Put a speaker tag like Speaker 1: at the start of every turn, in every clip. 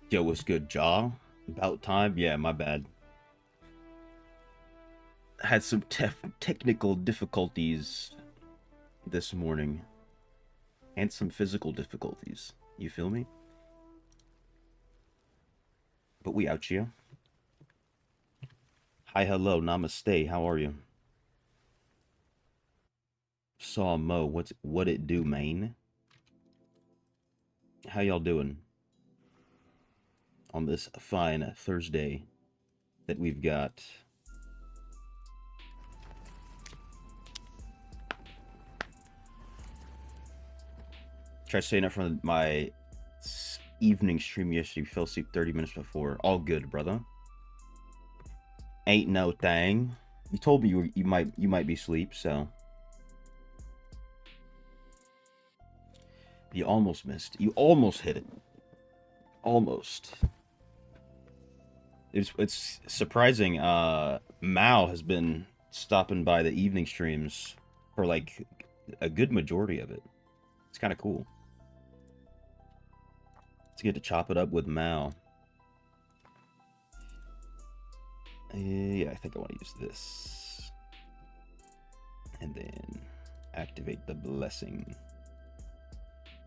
Speaker 1: Yo, what's good, Jaw? About time? Yeah, my bad. Had some technical difficulties this morning and some physical difficulties. You feel me? But we out here. Hi, hello, namaste. How are you? Saw Mo. What it do, man? How y'all doing on this fine Thursday that we've got? Tried staying up from my evening stream yesterday. Fell asleep 30 minutes before. All good, brother. Ain't no thing. You told me you might be asleep, so you almost missed. You almost hit it. Almost. It's surprising. Mao has been stopping by the evening streams for like a good majority of it. It's kind of cool. Let's get to chop it up with Mao. Yeah, I think I want to use this. And then activate the blessing.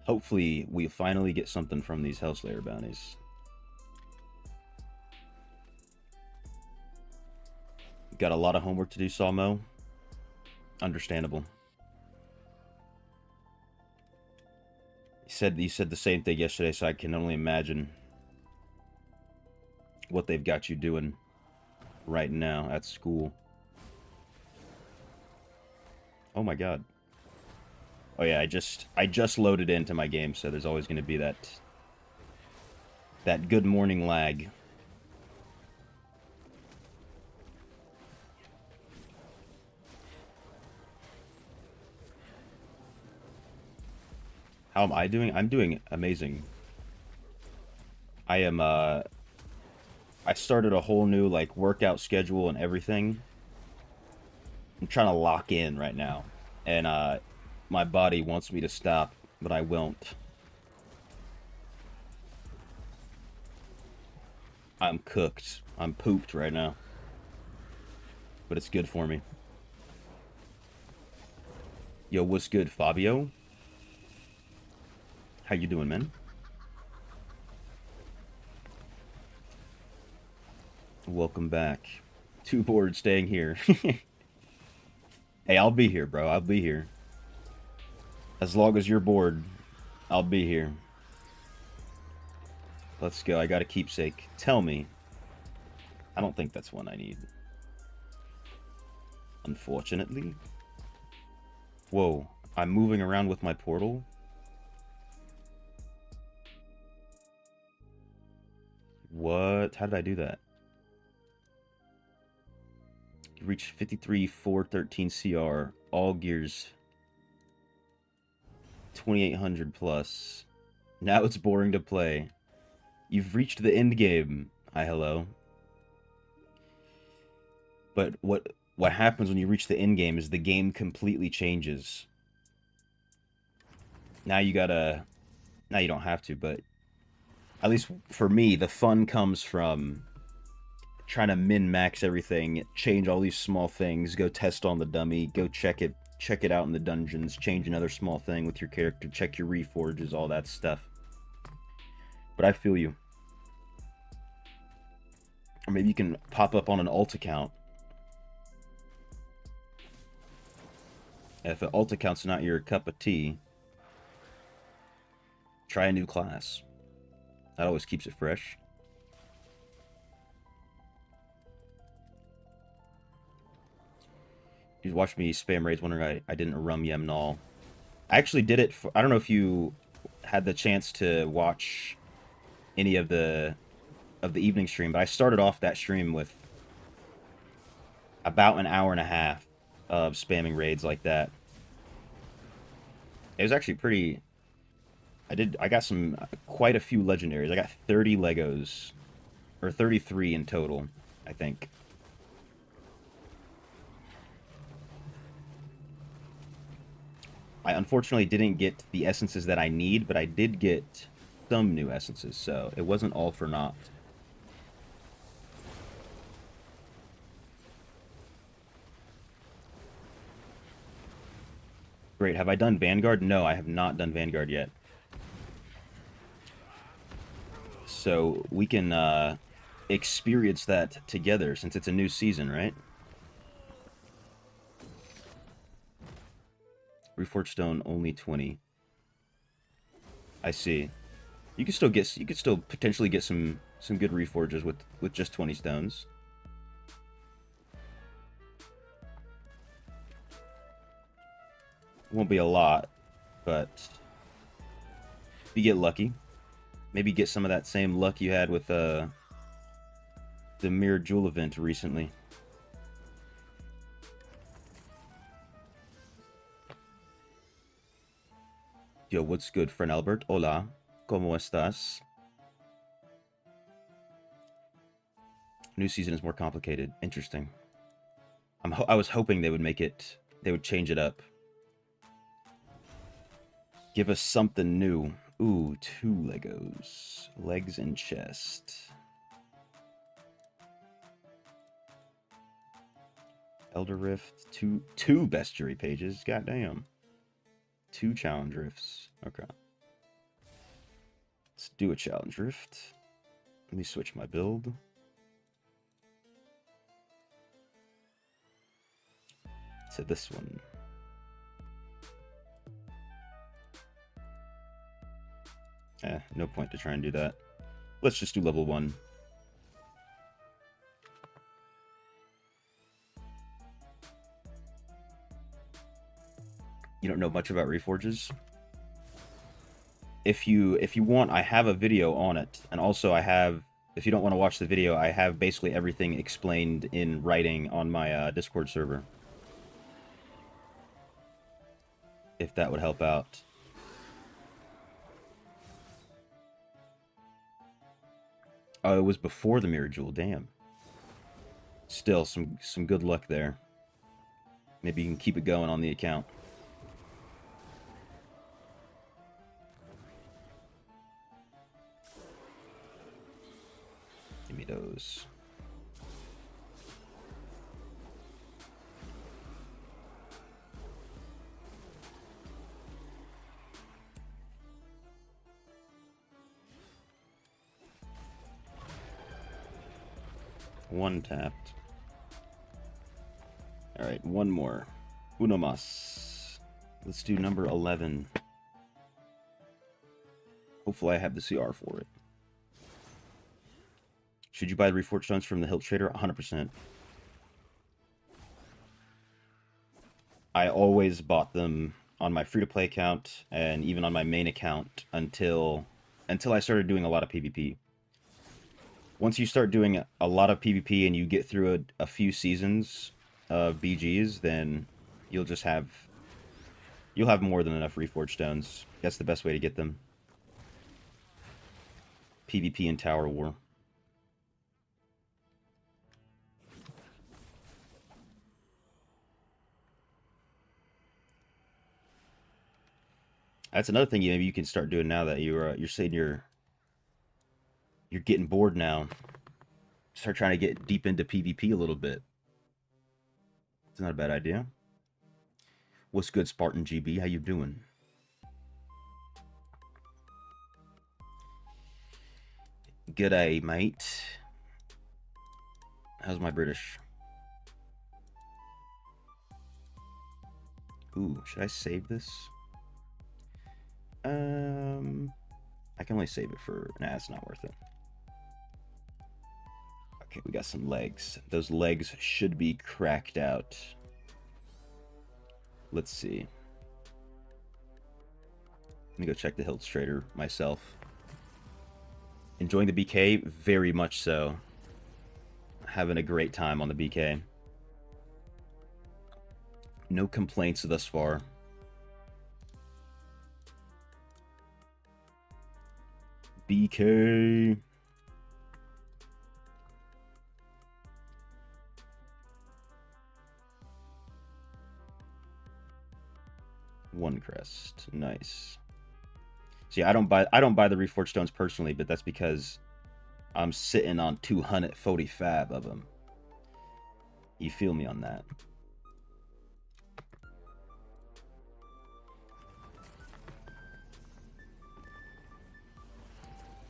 Speaker 1: Hopefully, we finally get something from these Hellslayer bounties. Got a lot of homework to do, Sawmo. Understandable. You said the same thing yesterday, so I can only imagine what they've got you doing right now at school. Oh my god. Oh yeah, I just loaded into my game, so there's always going to be that good morning lag. How am I doing? I'm doing amazing. I started a whole new like workout schedule and everything. I'm trying to lock in right now. And my body wants me to stop, but I won't. I'm cooked. I'm pooped right now. But it's good for me. Yo, what's good, Fabio? How you doing, man? Welcome back. Too bored staying here. Hey, I'll be here, bro. I'll be here. As long as you're bored, I'll be here. Let's go. I got a keepsake. Tell me. I don't think that's one I need. Unfortunately. Whoa. I'm moving around with my portal. What? How did I do that? You reached 53,413 CR. All gears. 2,800 plus. Now it's boring to play. You've reached the end game. Hi, hello. But what happens when you reach the end game is the game completely changes. Now you gotta... Now you don't have to, but... At least for me, the fun comes from trying to min-max everything, change all these small things, go test on the dummy, go check it out in the dungeons, change another small thing with your character, check your reforges, all that stuff. But I feel you. Or maybe you can pop up on an alt account. If an alt account's not your cup of tea, try a new class. That always keeps it fresh. You watch me spam raids wondering I didn't rum yem null. I actually did it for, I don't know if you had the chance to watch any of the evening stream, but I started off that stream with about an hour and a half of spamming raids like that. It was actually pretty... I got quite a few legendaries. I got 30 Legos, or 33 in total, I think. I unfortunately didn't get the essences that I need, but I did get some new essences, so it wasn't all for naught. Great. Have I done Vanguard? No, I have not done Vanguard yet. So we can experience that together since it's a new season, right? Reforged stone only 20. I see. You could still potentially get some good reforges with just 20 stones. Won't be a lot, but if you get lucky, maybe get some of that same luck you had with the Mirror Jewel event recently. Yo, what's good, friend Albert? Hola, ¿cómo estás? New season is more complicated. Interesting. I was hoping they would change it up. Give us something new. Ooh, 2 Legos. Legs and chest. Elder Rift. Two bestiary pages. Goddamn. 2 challenge rifts. Okay. Let's do a challenge rift. Let me switch my build. To this one. No point to try and do that. Let's just do level 1. You don't know much about reforges? If you want, I have a video on it, and also I have, if you don't want to watch the video, I have basically everything explained in writing on my Discord server. If that would help out. Oh, it was before the Mirror Jewel, damn. Still, some good luck there. Maybe you can keep it going on the account. Give me those. One tapped. Alright, one more. Uno más. Let's do number 11. Hopefully I have the CR for it. Should you buy the Reforged Stones from the Hilt Trader? 100%. I always bought them on my free-to-play account and even on my main account until I started doing a lot of PvP. Once you start doing a lot of PvP and you get through a few seasons of BGs, then you'll have more than enough Reforged Stones. That's the best way to get them. PvP and Tower War. That's another thing maybe you can start doing now that you're saying you're getting bored now. Start trying to get deep into PvP a little bit. It's not a bad idea. What's good, Spartan GB? How you doing? G'day, mate. How's my British? Ooh, should I save this? I can only save it for... Nah, it's not worth it. Okay, we got some legs. Those legs should be cracked out. Let's see. Let me go check the Hilt Trader myself. Enjoying the BK? Very much so. Having a great time on the BK. No complaints thus far. BK. One crest. Nice. See, I don't buy the reforged stones personally, but that's because I'm sitting on 245 of them. You feel me on that?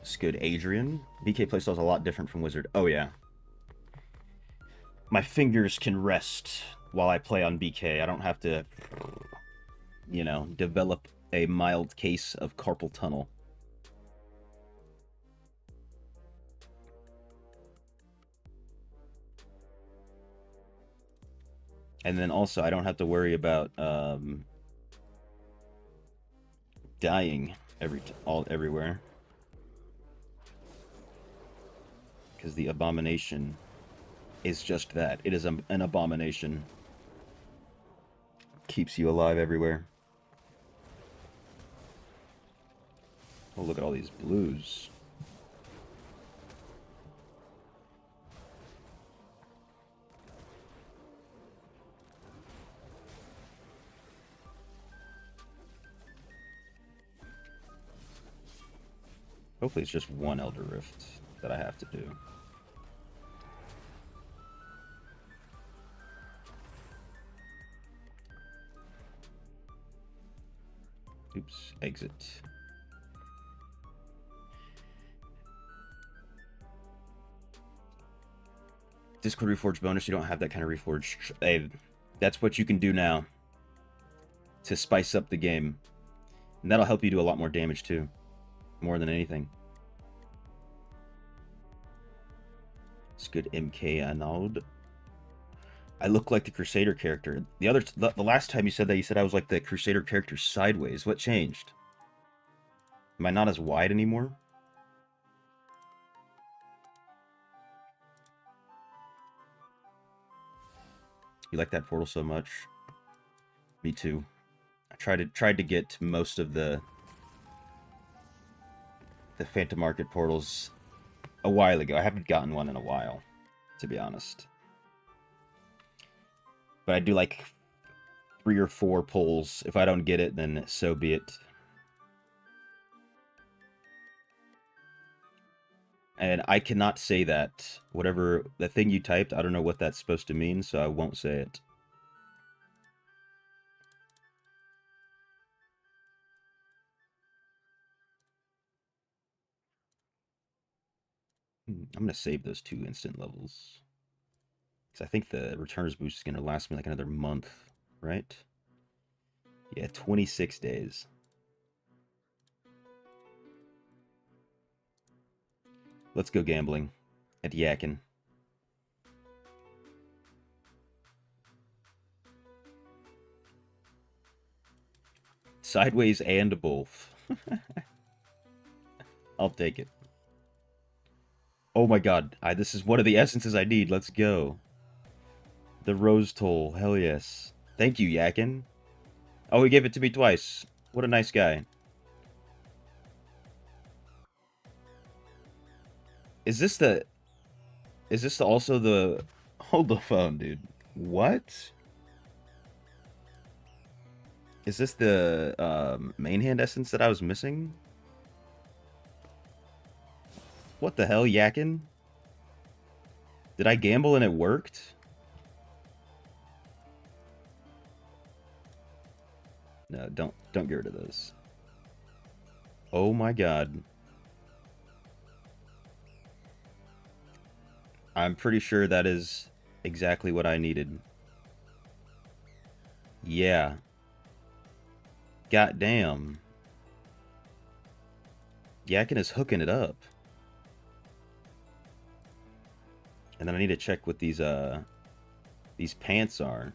Speaker 1: It's good, Adrian. BK playstyle is a lot different from Wizard. Oh yeah. My fingers can rest while I play on BK. I don't have to, develop a mild case of carpal tunnel. And then also, I don't have to worry about dying everywhere, because the abomination is just that. It is an abomination. Keeps you alive everywhere. Oh, look at all these blues. Hopefully it's just one Elder Rift that I have to do. Oops, exit. Discord Reforged bonus, you don't have that kind of Reforged. Hey, that's what you can do now to spice up the game. And that'll help you do a lot more damage too. More than anything. It's good, MK Arnold. I look like the Crusader character. The last time you said that, you said I was like the Crusader character sideways. What changed? Am I not as wide anymore? You like that portal so much? Me too. I tried to get most of the Phantom Market portals a while ago. I haven't gotten one in a while, to be honest. But I do like 3 or 4 pulls. If I don't get it, then so be it. And I cannot say that. Whatever the thing you typed, I don't know what that's supposed to mean, so I won't say it. I'm going to save those 2 instant levels. Because I think the returners boost is going to last me like another month, right? Yeah, 26 days. Let's go gambling at Yakin. Sideways and both. I'll take it. Oh my god, this is one of the essences I need. Let's go. The Rose Toll. Hell yes. Thank you, Yakin. Oh, he gave it to me twice. What a nice guy. Is this also the... Hold the phone, dude. What? Is this the main hand essence that I was missing? What the hell, Yakin? Did I gamble and it worked? No, don't get rid of those. Oh my god. I'm pretty sure that is exactly what I needed. Yeah. God damn. Yakin is hooking it up. And then I need to check what these pants are.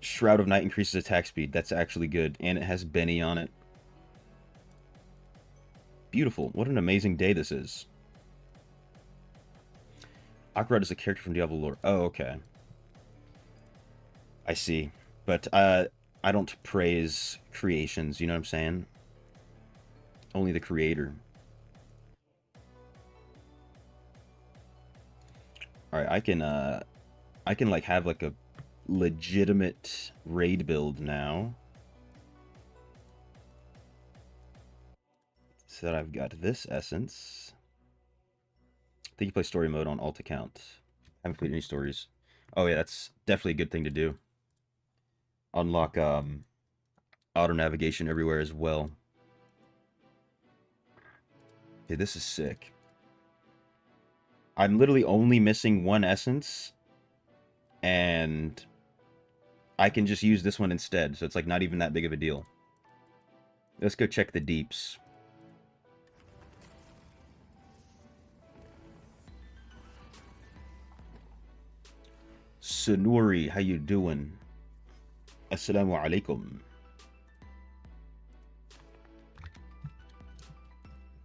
Speaker 1: Shroud of Night increases attack speed. That's actually good. And it has Benny on it. Beautiful. What an amazing day this is. Akrod is a character from Diablo lore. Oh, okay. I see. But I don't praise creations, you know what I'm saying? Only the creator. Alright, I can like have like a legitimate raid build now. So then I've got this essence. I think you play story mode on alt account. I haven't played any stories. Oh yeah, that's definitely a good thing to do. Unlock auto navigation everywhere as well. Okay, this is sick. I'm literally only missing one essence, and I can just use this one instead, so it's like not even that big of a deal. Let's go check the deeps. Sunuri, how you doing? Assalamu alaikum.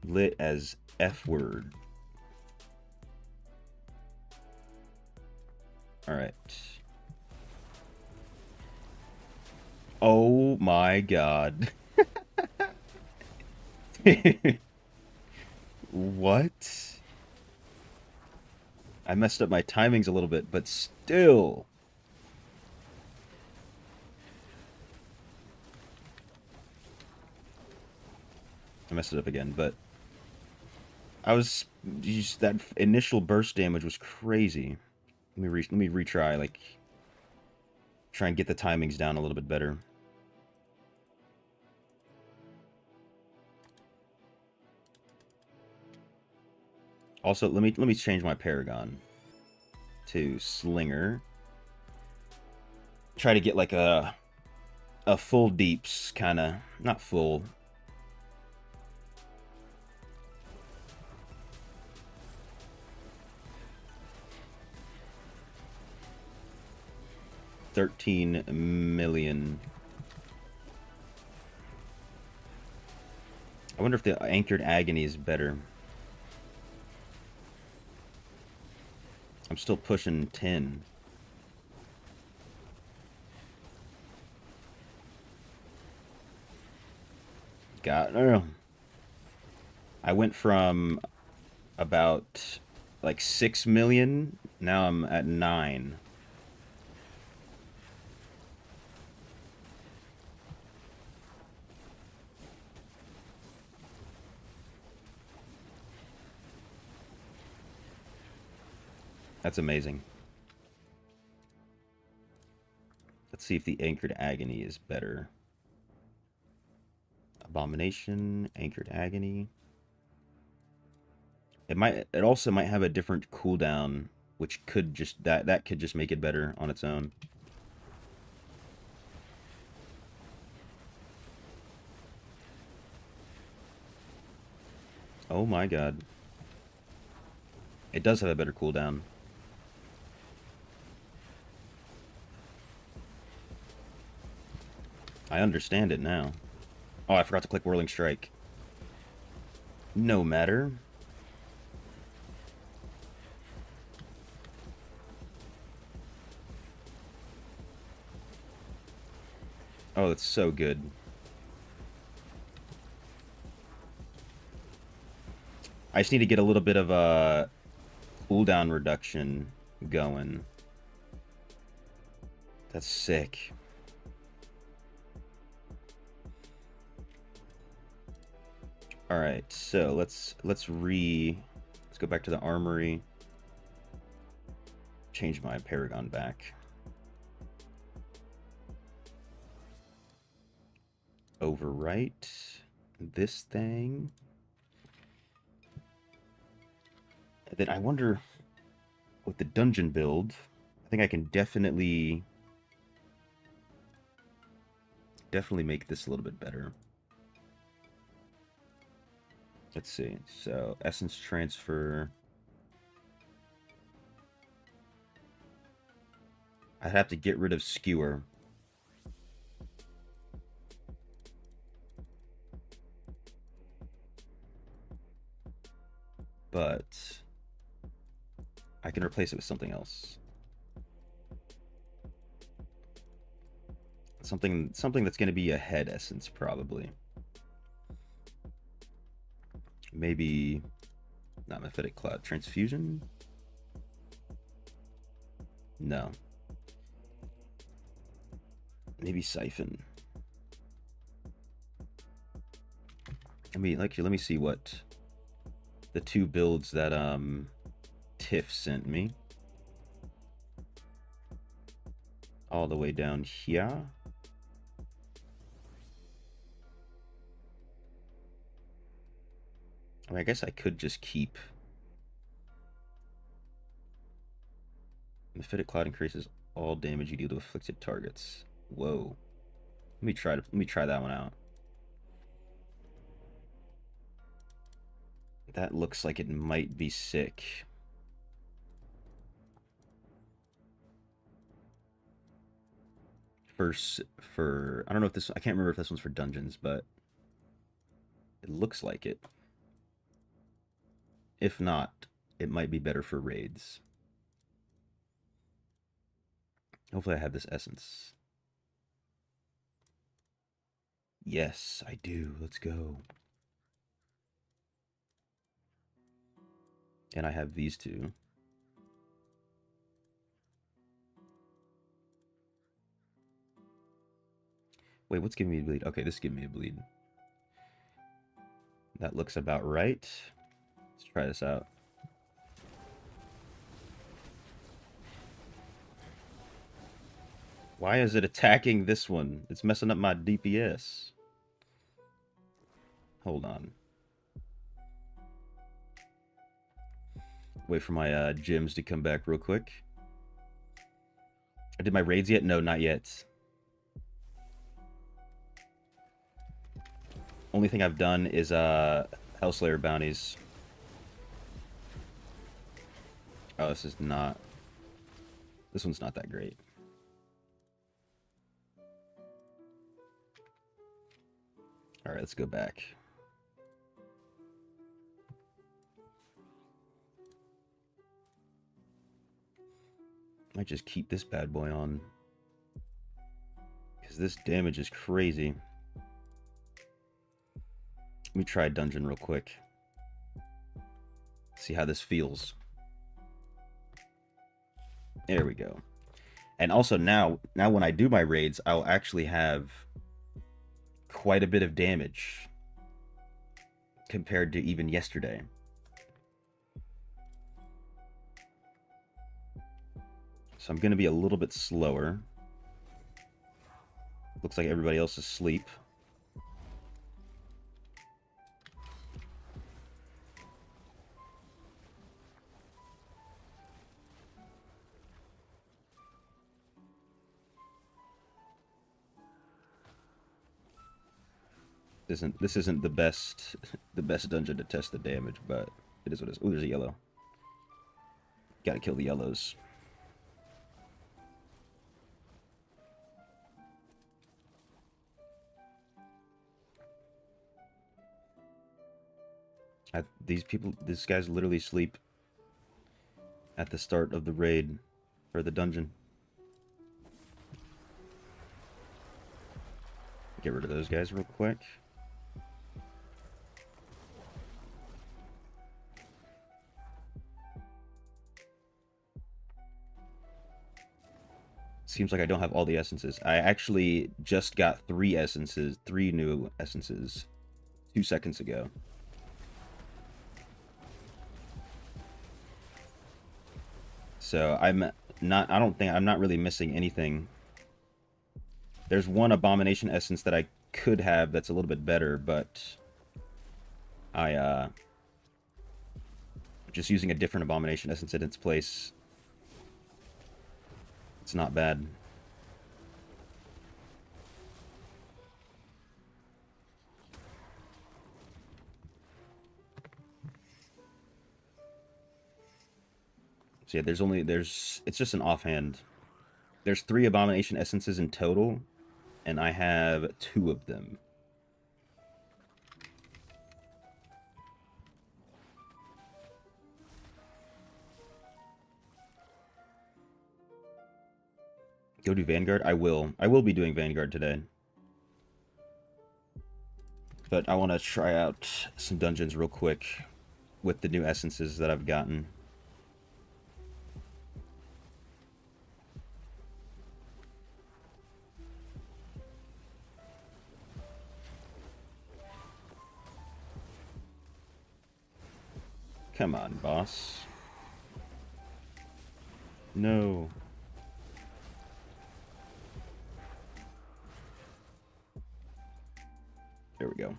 Speaker 1: Lit as F word. Alright. Oh my god. What? I messed up my timings a little bit, but still. I messed it up again, but that initial burst damage was crazy. Let me retry, like, try and get the timings down a little bit better. Also, let me change my Paragon to Slinger. Try to get like a full deeps kind of, not full. $13 million. I wonder if the Anchored Agony is better. I'm still pushing 10. I went from about like 6 million. Now I'm at 9. That's amazing. Let's see if the Anchored Agony is better. Abomination, Anchored Agony. It also might have a different cooldown, which could just that could just make it better on its own. Oh my god. It does have a better cooldown. I understand it now. Oh, I forgot to click Whirling Strike. No matter. Oh, that's so good. I just need to get a little bit of a cooldown reduction going. That's sick. All right, so let's go back to the armory. Change my Paragon back. Overwrite this thing. And then I wonder with the dungeon build, I think I can definitely make this a little bit better. Let's see. So, essence transfer. I'd have to get rid of skewer. But I can replace it with something else. Something that's going to be a head essence, probably. Maybe not Mephitic Cloud. Transfusion? No. Maybe Siphon. Let me see what the two builds that Tiff sent me. All the way down here. I mean, I guess I could just keep. Mephitic Cloud increases all damage you deal to afflicted targets. Whoa. Let me try that one out. That looks like it might be sick. I don't know if this, I can't remember if this one's for dungeons, but it looks like it. If not, it might be better for raids. Hopefully I have this essence. Yes, I do. Let's go. And I have these two. Wait, what's giving me a bleed? Okay, this is giving me a bleed. That looks about right. Let's try this out. Why is it attacking this one? It's messing up my DPS. Hold on. Wait for my gyms to come back real quick. I did my raids yet? No, not yet. Only thing I've done is Hellslayer bounties. Oh, this one's not that great. All right, let's go back. Might just keep this bad boy on, because this damage is crazy. Let me try dungeon real quick. See how this feels. There we go. And also now when I do my raids, I'll actually have quite a bit of damage compared to even yesterday. So I'm going to be a little bit slower. Looks like everybody else is asleep. This isn't the best dungeon to test the damage, but it is what it is. Ooh, there's a yellow. Gotta kill the yellows. These guys literally sleep at the start of the raid, or the dungeon. Get rid of those guys real quick. Seems like I don't have all the essences. I actually just got 3 new essences 2 seconds ago. So I'm not really missing anything. There's one abomination essence that I could have that's a little bit better, but just using a different abomination essence in its place. It's not bad. So yeah, it's just an offhand. There's 3 abomination essences in total, and I have 2 of them. Go do Vanguard? I will. I will be doing Vanguard today. But I want to try out some dungeons real quick with the new essences that I've gotten. Come on, boss. No. There we go.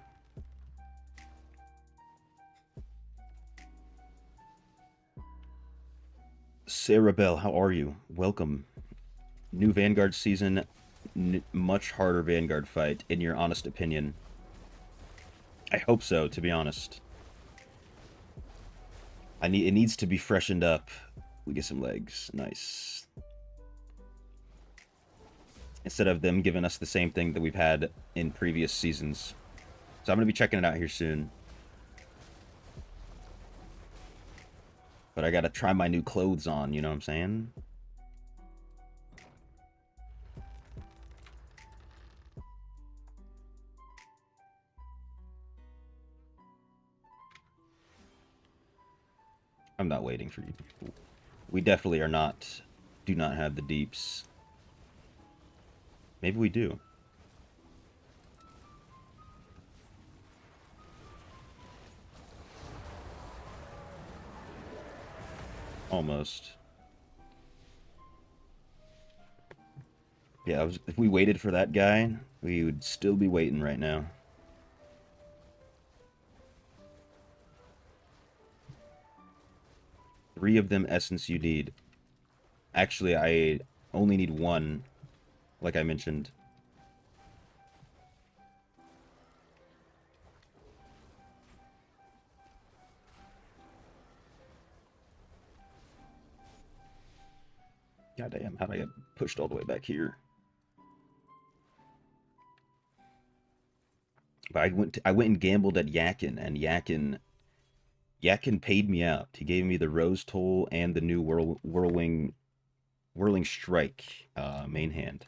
Speaker 1: Sarah Bell, how are you? Welcome. New Vanguard season, much harder Vanguard fight, in your honest opinion. I hope so, to be honest. It needs to be freshened up. We get some legs. Nice. Instead of them giving us the same thing that we've had in previous seasons. So I'm going to be checking it out here soon. But I got to try my new clothes on, you know what I'm saying? I'm not waiting for you. We definitely are not, do not have the deeps. Maybe we do. Almost. Yeah, if we waited for that guy, we would still be waiting right now. Three of them essence you need. Actually, I only need one, like I mentioned. God damn, how'd I get pushed all the way back here? But I went and gambled at Yakin, and Yakin paid me out. He gave me the Rose Toll and the new Whirling Strike main hand.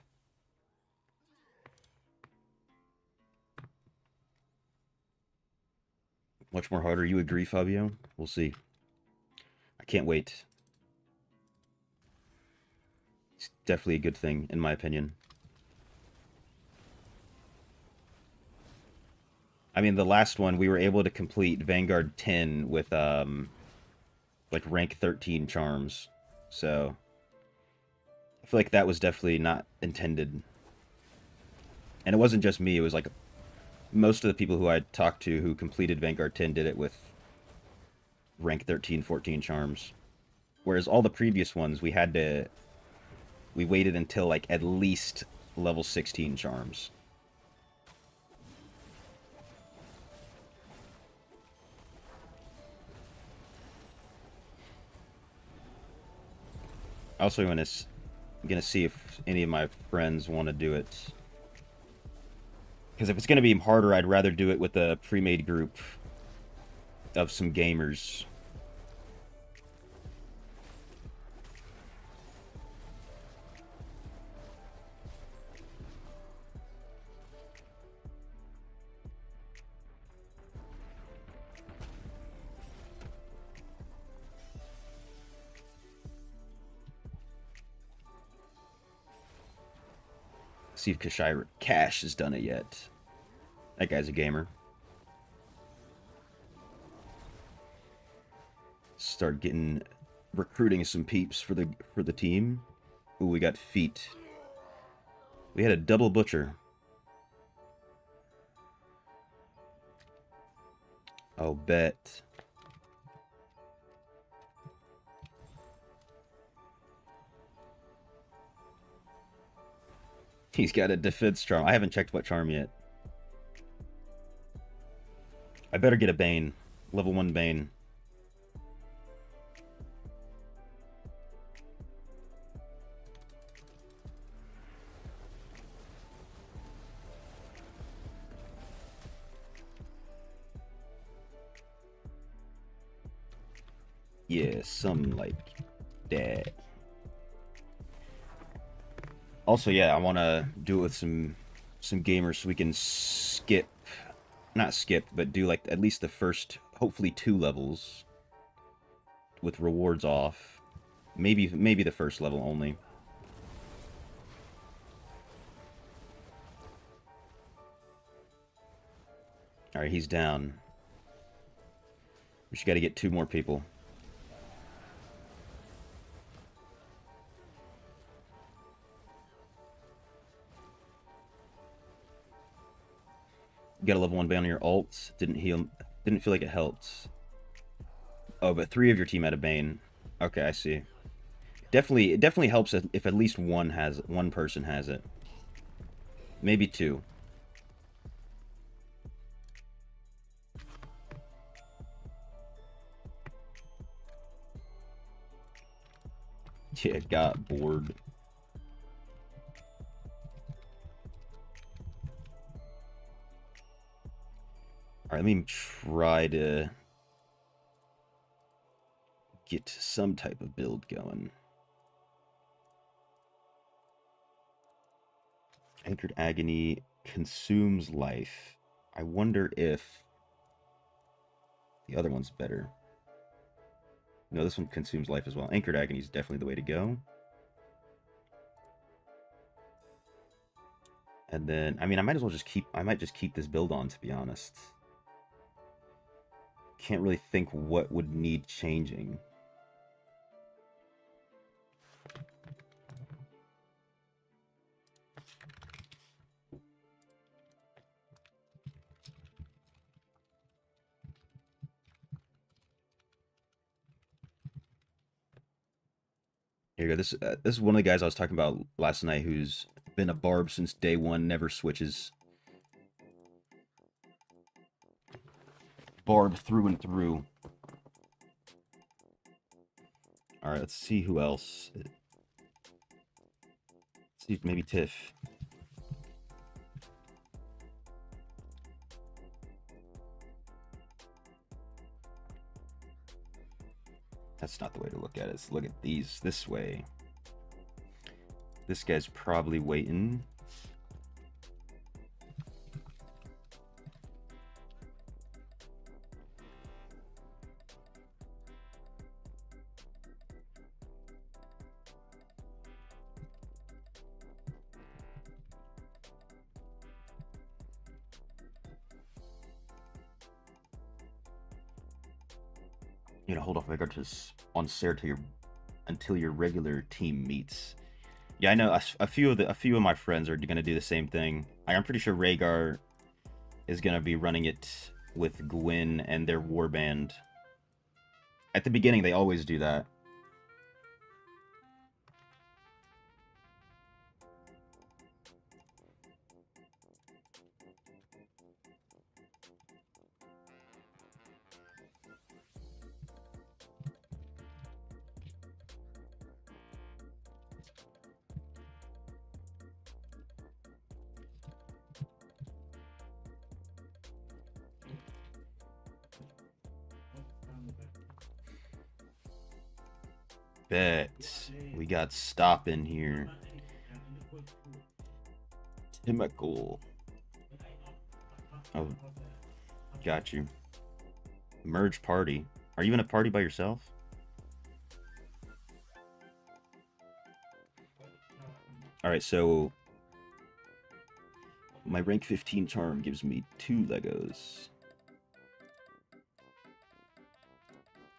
Speaker 1: Much more harder. You agree, Fabio? We'll see. I can't wait. It's definitely a good thing, in my opinion. I mean, the last one, we were able to complete Vanguard 10 with, like, rank 13 charms. So, I feel like that was definitely not intended. And it wasn't just me, it was, like, most of the people who I talked to who completed Vanguard 10 did it with rank 13, 14 charms. Whereas all the previous ones, we waited until, like, at least level 16 charms. I also gonna see if any of my friends want to do it. Because if it's gonna be harder, I'd rather do it with a pre-made group of some gamers. See if Cash has done it yet. That guy's a gamer. Start recruiting some peeps for the team. Ooh, we got feet. We had a double butcher. Oh, bet. He's got a defense charm. I haven't checked what charm yet. I better get a Bane. Level 1 Bane. Yeah, something like that. Also, yeah, I want to do it with some gamers so we can not skip, but do like at least the first, hopefully 2 levels with rewards off. Maybe the first level only. All right, he's down. We just got to get 2 more people. You got a level 1 ban on your ults. Didn't heal. Didn't feel like it helped. Oh, but 3 of your team had a bane. Okay, I see. Definitely, it definitely helps if at least one person has it. Maybe 2. Yeah, got bored. Alright, let me try to get some type of build going. Anchored Agony consumes life. I wonder if the other one's better. No, this one consumes life as well. Anchored Agony is definitely the way to go. And then, I mean, I might just keep this build on, to be honest. Can't really think what would need changing. Here you go. This is one of the guys I was talking about last night who's been a barb since day 1, never switches. Barb through and through. Alright, let's see who else. Let's see, maybe Tiff. That's not the way to look at it. Let's look at these this way. This guy's probably waiting. You know, hold off regard on Sarah until your regular team meets. Yeah, I know a few of my friends are gonna do the same thing. I'm pretty sure Rhaegar is gonna be running it with Gwyn and their warband. At the beginning, they always do that. Bet we got stop in here. Chemical. Oh, got you. Merge party. Are you in a party by yourself? Alright, so my rank 15 charm gives me 2 Legos.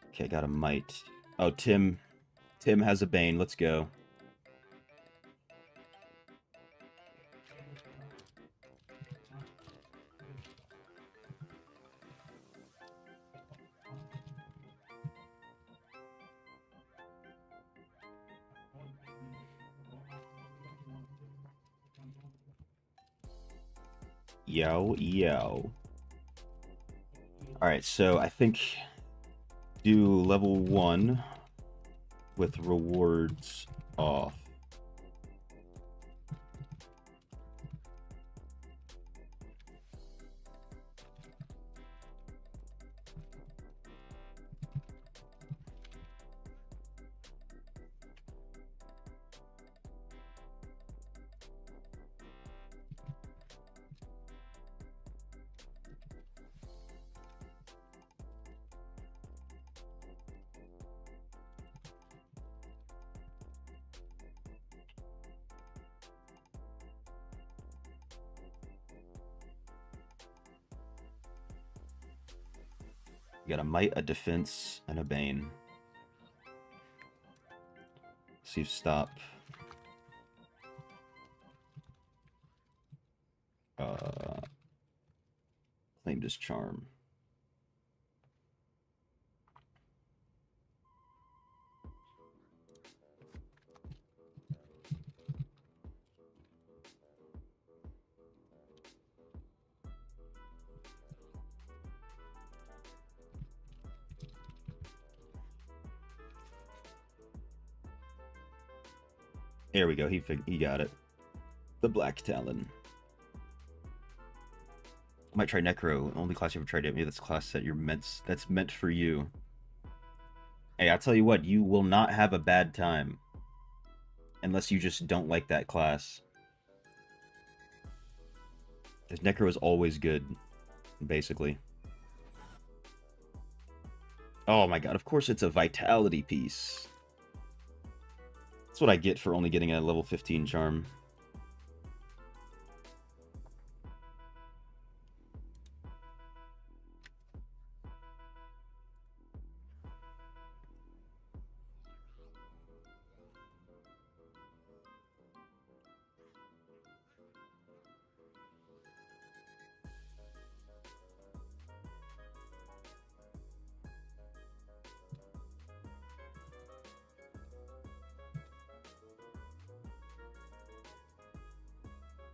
Speaker 1: Okay, got a mite. Oh, Tim has a bane. Let's go. Yo. Alright, so I think do level 1 with rewards off. We got a Might, a Defense, and a Bane. See if stop. Claim this charm. There we go. He got it. The Black Talon. I might try Necro. Only class you ever tried it. Maybe that's a class that that's meant for you. Hey, I'll tell you what, you will not have a bad time. Unless you just don't like that class. Because Necro is always good. Basically. Oh my god, of course it's a Vitality piece. That's what I get for only getting a level 15 charm.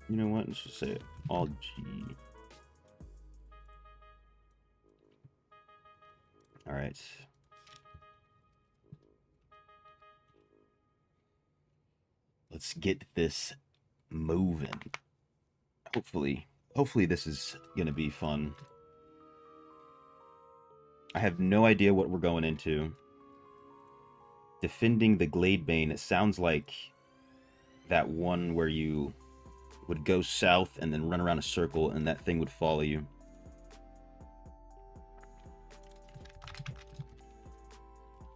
Speaker 1: You know what? Let's just say all G. Alright. Let's get this moving. Hopefully this is gonna be fun. I have no idea what we're going into. Defending the Gladebane, it sounds like that one where you would go south and then run around a circle and that thing would follow you.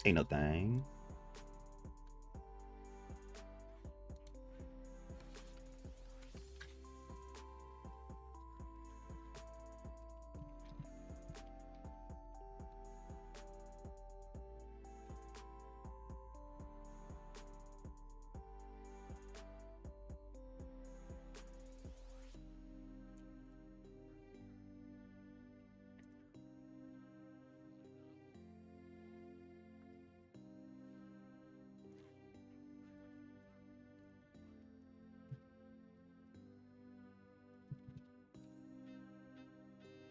Speaker 1: Ain't no thing.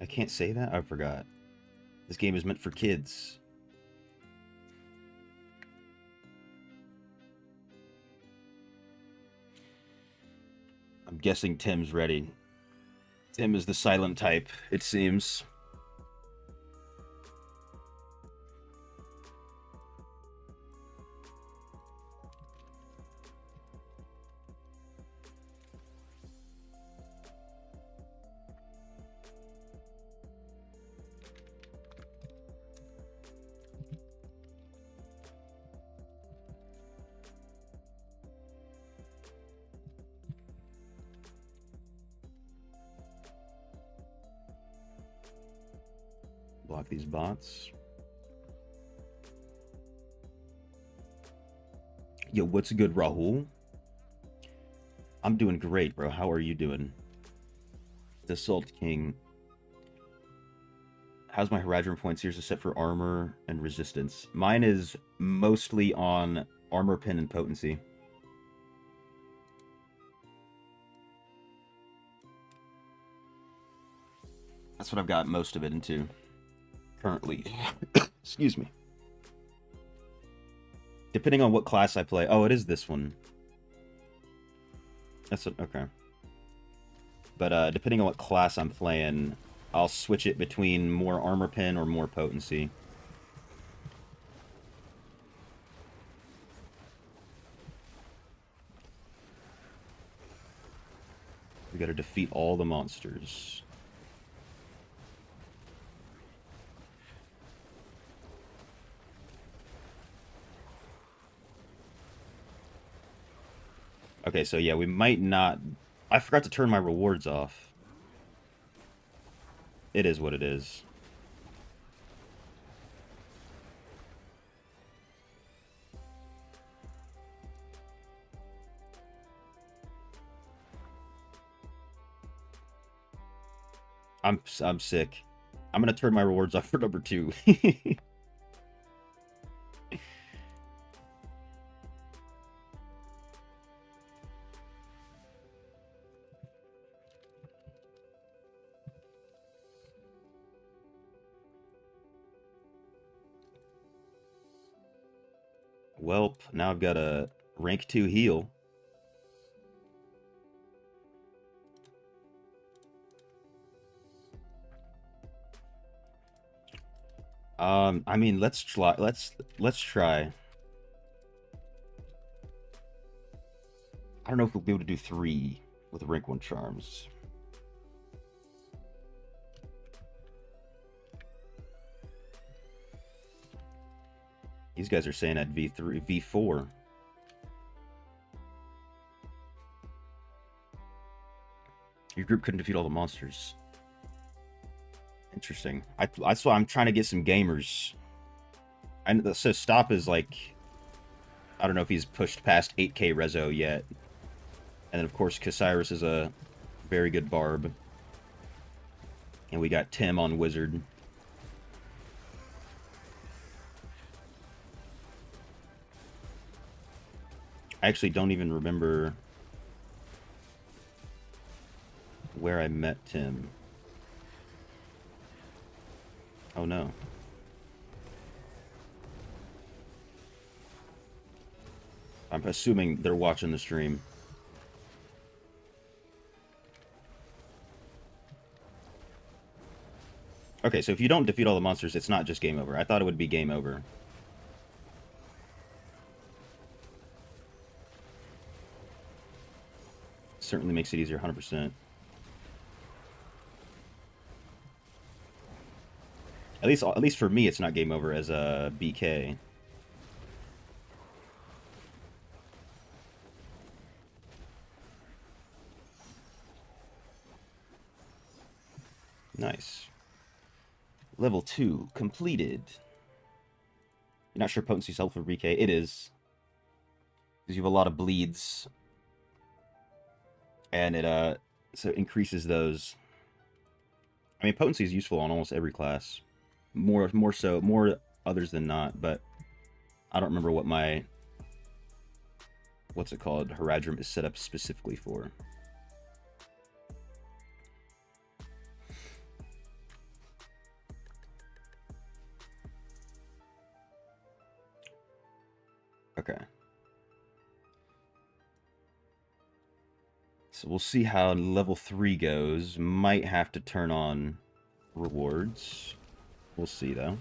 Speaker 1: I can't say that? I forgot. This game is meant for kids. I'm guessing Tim's ready. Tim is the silent type, it seems. Block these bots. Yo, what's good, Rahul? I'm doing great, bro. How are you doing? The Salt King. How's my Haradrim points here set for armor and resistance? Mine is mostly on armor pin and potency. That's what I've got most of it into. Currently. Excuse me. Depending on what class I play. Oh, it is this one. That's a, okay. But depending on what class I'm playing, I'll switch it between more armor pin or more potency. We gotta defeat all the monsters. Okay, so yeah, we might not... I forgot to turn my rewards off. It is what it is. I'm sick. I'm gonna turn my rewards off for number 2. Welp, now I've got a rank 2 heal. I mean, let's try. Let's try. I don't know if we'll be able to do 3 with rank 1 charms. These guys are saying at V3, V4. Your group couldn't defeat all the monsters. Interesting. That's why I'm trying to get some gamers. And so Stop is like, I don't know if he's pushed past 8k rezo yet. And then of course Casiris is a very good barb. And we got Tim on wizard. I actually don't even remember where I met Tim. Oh no. I'm assuming they're watching the stream. Okay, so if you don't defeat all the monsters, it's not just game over. I thought it would be game over. Certainly makes it easier, 100%. At least for me, it's not game over as a BK. Nice. Level 2 completed. You're not sure potency's helpful for BK? It is. Because you have a lot of bleeds. And it so it increases those. I mean, potency is useful on almost every class. More others than not, but I don't remember what my what's it called? Haradrim is set up specifically for. Okay. So we'll see how level 3 goes. Might have to turn on rewards. We'll see, though.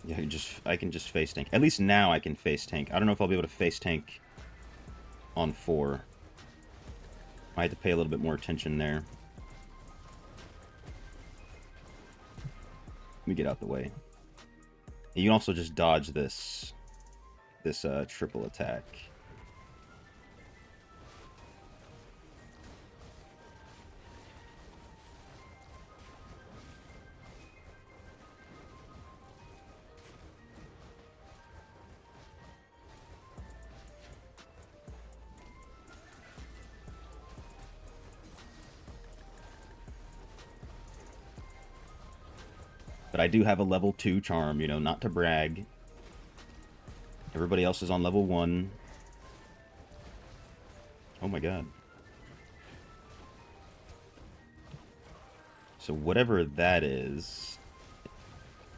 Speaker 1: Yeah, I can just face tank. At least now I can face tank. I don't know if I'll be able to face tank on 4. I have to pay a little bit more attention there. Let me get out the way. You can also just dodge this triple attack. But I do have a level 2 charm, you know, not to brag. Everybody else is on level 1. Oh my god. So whatever that is,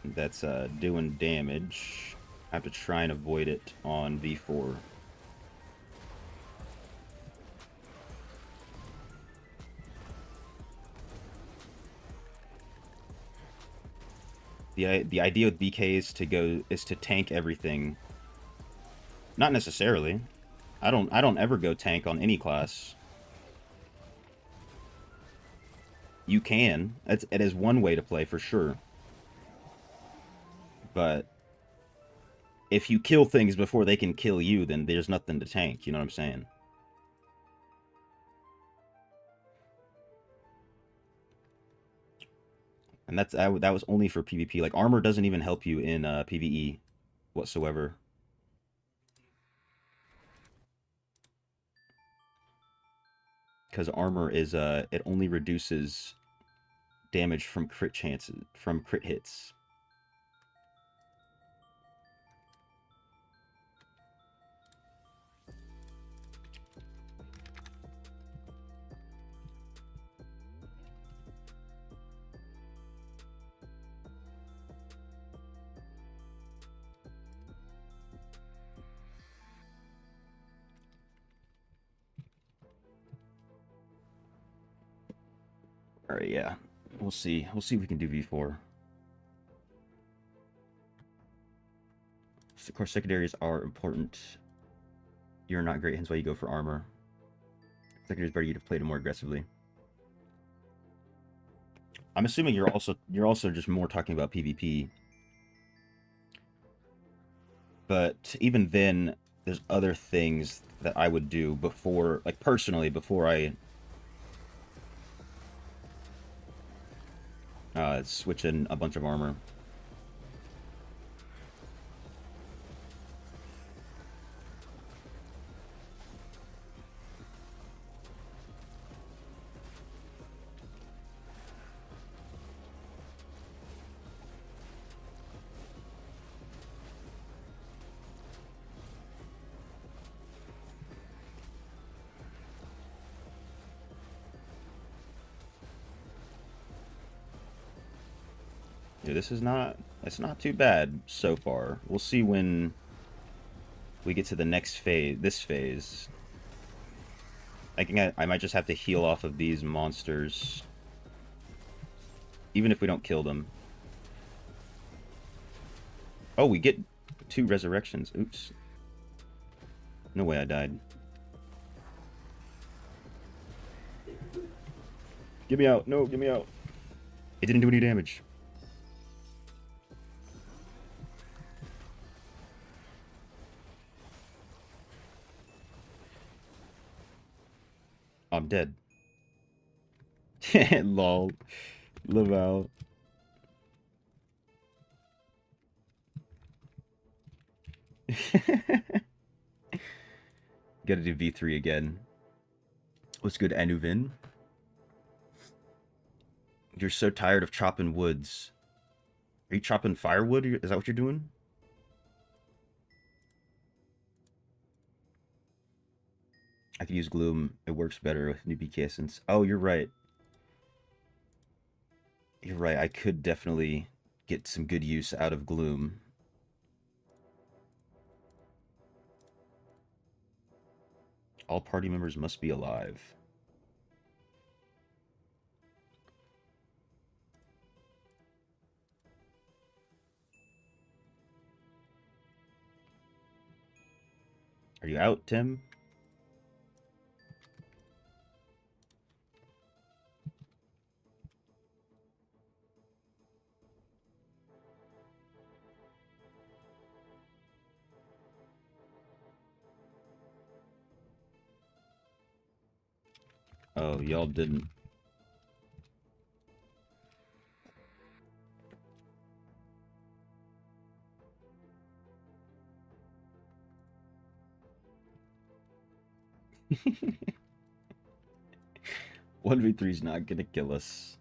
Speaker 1: that's doing damage. I have to try and avoid it on V4. The idea with BK is to tank everything. Not necessarily. I don't ever go tank on any class. You can. It is one way to play for sure. But if you kill things before they can kill you, then there's nothing to tank, you know what I'm saying? And that was only for PvP. Like, armor doesn't even help you in PvE whatsoever. Because armor is, it only reduces damage from crit chances, from crit hits. Alright, yeah. We'll see. We'll see if we can do V4. Of course, secondaries are important. You're not great, hence why you go for armor. Secondaries better you to play them more aggressively. I'm assuming you're also just more talking about PvP. But even then, there's other things that I would do before, like personally, before I switch in a bunch of armor. Yeah, it's not too bad so far. We'll see when we get to the next phase, this phase. I think I might just have to heal off of these monsters. Even if we don't kill them. Oh, we get 2 resurrections. Oops. No way I died. Get me out. No, get me out. It didn't do any damage. I'm dead. Lol. Live out. Gotta do V3 again. What's good, Anuvin? You're so tired of chopping woods. Are you chopping firewood? Is that what you're doing? I could use Gloom. It works better with newbie essence. Oh, you're right. You're right. I could definitely get some good use out of Gloom. All party members must be alive. Are you out, Tim? Oh, y'all didn't. One v3 is not gonna kill us.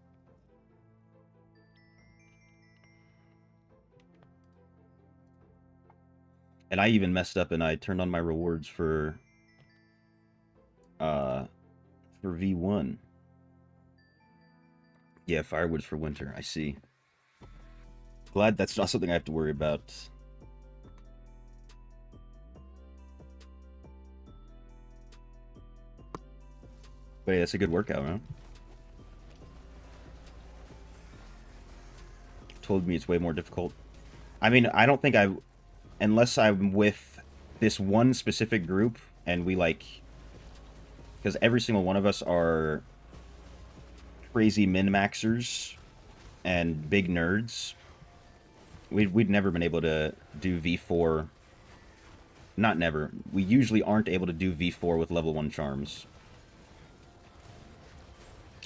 Speaker 1: And I even messed up and I turned on my rewards for V1. Yeah, firewood's for winter. I see. Glad that's not something I have to worry about. But yeah, it's a good workout, man. Told me it's way more difficult. I mean, I don't think unless I'm with this one specific group and we like, because every single one of us are crazy min-maxers and big nerds. We'd never been able to do V4. Not never. We usually aren't able to do V4 with level 1 charms.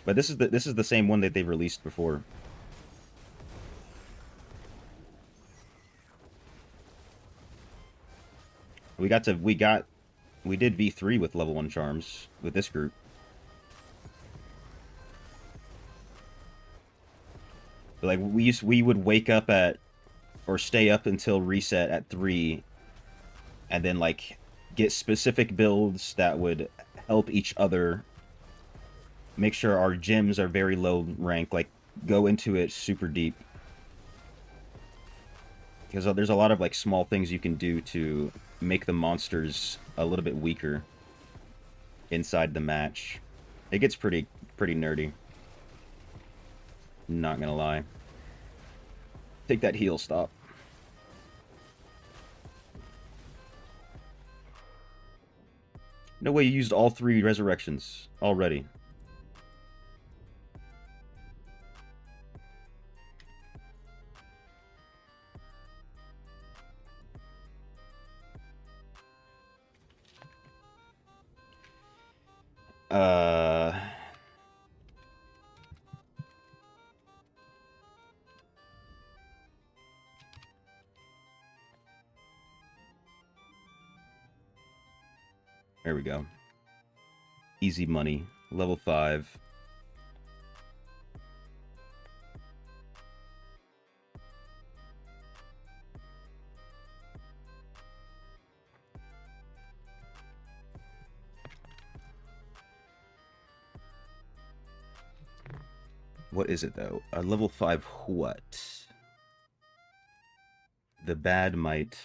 Speaker 1: But this is the same one that they've released before. We did V3 with level 1 charms with this group. But like we would wake up at or stay up until reset at 3 and then like get specific builds that would help each other, make sure our gyms are very low rank, like go into it super deep. Because there's a lot of like small things you can do to make the monsters a little bit weaker inside the match. It gets pretty nerdy. Not gonna lie. Take that heal, stop. No way you used all 3 resurrections already. There we go. Easy money. Level 5. What is it, though? A level 5 what? The bad might.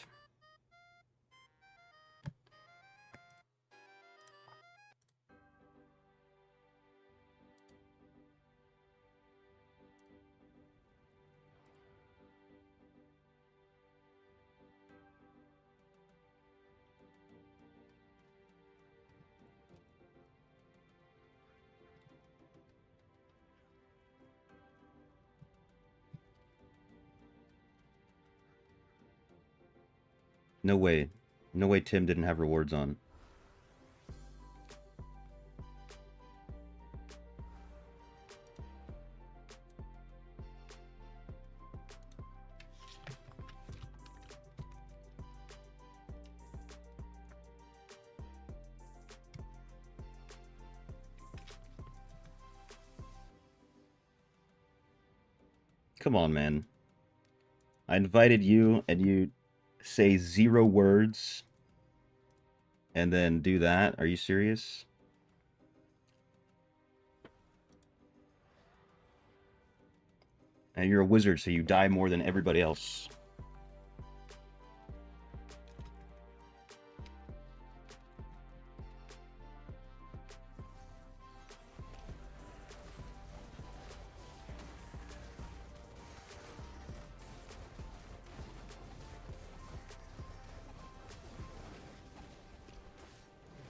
Speaker 1: No way. No way Tim didn't have rewards on. Come on, man. I invited you, and you say 0 words, and then do that? Are you serious? And you're a wizard, so you die more than everybody else.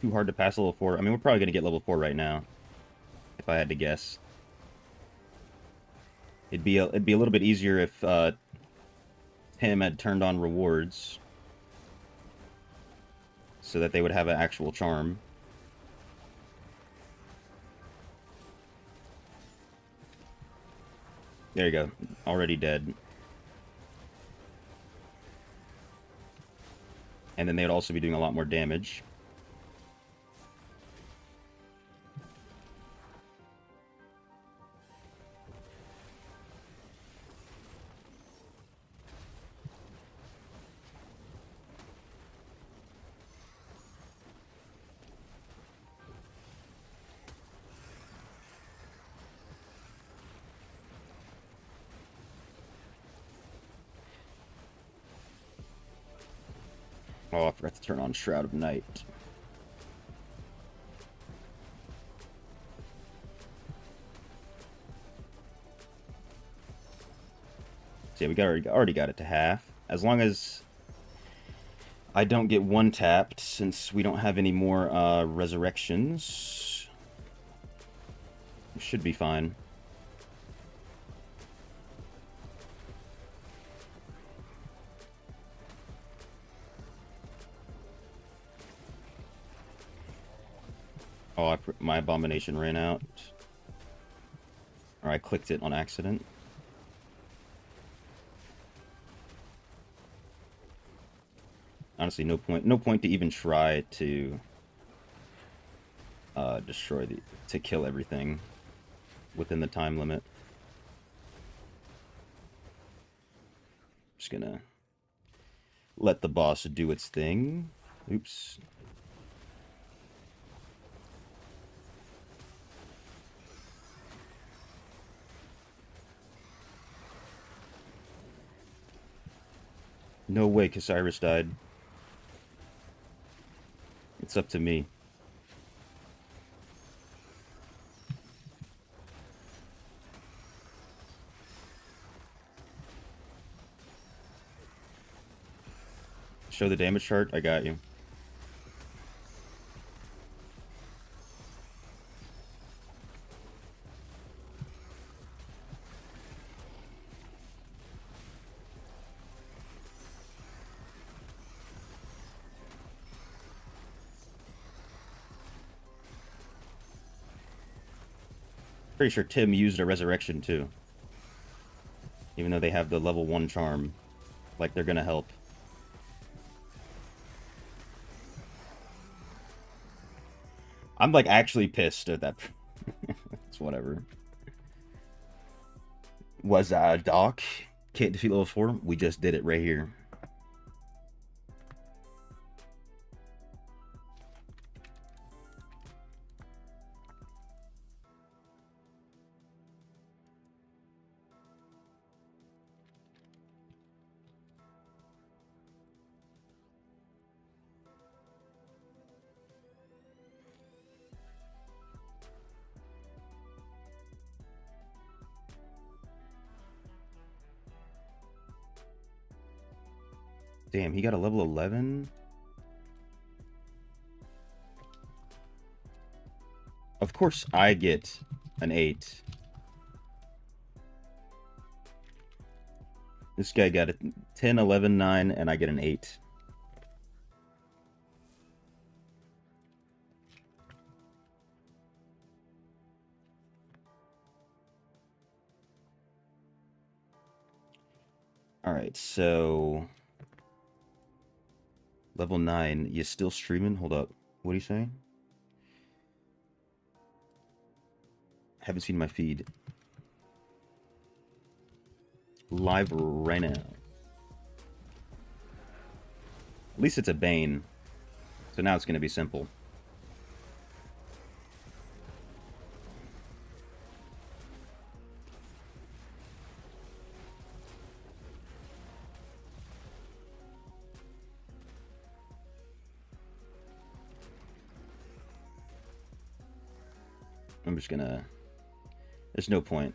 Speaker 1: Too hard to pass level 4. I mean, we're probably going to get level 4 right now, if I had to guess. It'd be a little bit easier if Tim had turned on rewards so that they would have an actual charm. There you go. Already dead. And then they would also be doing a lot more damage. Oh, I forgot to turn on Shroud of Night. So yeah, we already got it to half. As long as I don't get one tapped, since we don't have any more resurrections, we should be fine. Oh, my abomination ran out. Or I clicked it on accident. I Honestly, no point to even try to to kill everything within the time limit. Just gonna let the boss do its thing. Oops. No way Cyrus died. It's up to me. Show the damage chart. I got you. Pretty sure Tim used a resurrection too. Even though they have the level 1 charm. Like they're gonna help. I'm like actually pissed at that. It's whatever. Was Doc can't defeat level 4? We just did it right here. Damn, he got a level 11? Of course I get an 8. This guy got a 10, 11, 9, and I get an 8. Alright, so... Level 9. You still streaming? Hold up. What do you say? Haven't seen my feed. Live right now. At least it's a Bane. So now it's going to be simple. I'm just gonna... There's no point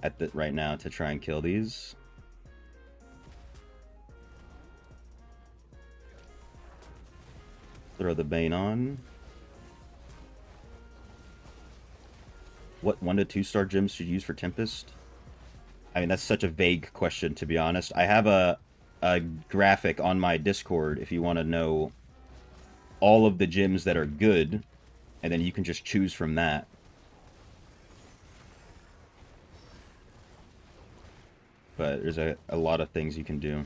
Speaker 1: at the right now to try and kill these. Throw the Bane on. What 1 to 2 star gems should you use for Tempest? I mean, that's such a vague question, to be honest. I have a graphic on my Discord if you want to know all of the gems that are good, and then you can just choose from that. But there's a lot of things you can do.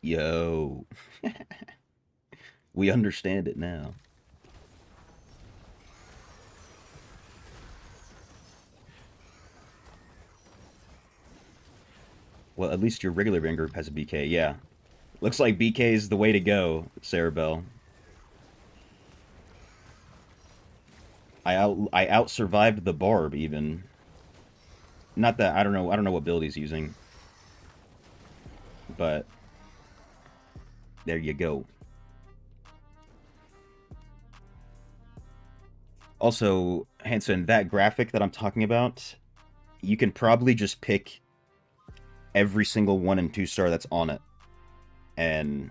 Speaker 1: Yo. We understand it now. Well, at least your regular van group has a BK, yeah. Looks like BK is the way to go, Sarah Bell. I out survived the Barb even. Not that I don't know what build he's using. But there you go. Also, Hanson, that graphic that I'm talking about, you can probably just pick every single 1 and 2 star that's on it. And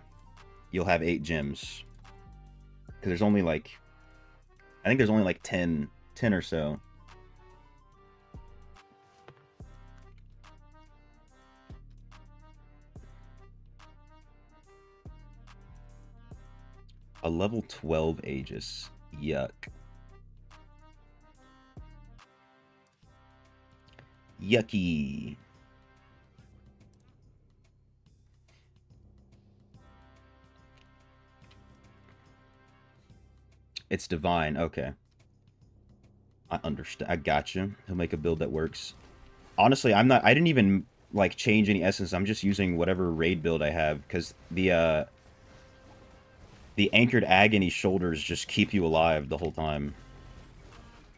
Speaker 1: you'll have 8 gems. Because there's only like... I think there's only like 10 or so. A level 12 Aegis. Yuck. Yucky. It's divine. Okay. I understand. I got you. He'll make a build that works. Honestly, I didn't even like change any essence. I'm just using whatever raid build I have because the anchored agony shoulders just keep you alive the whole time.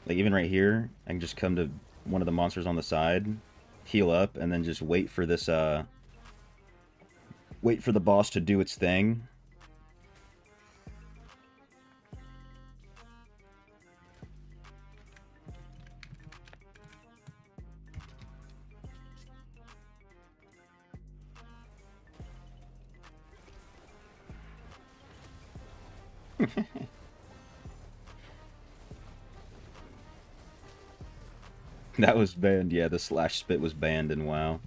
Speaker 1: Like even right here, I can just come to one of the monsters on the side, heal up, and then just wait for this wait for the boss to do its thing. That was banned. Yeah, the slash spit was banned in WoW.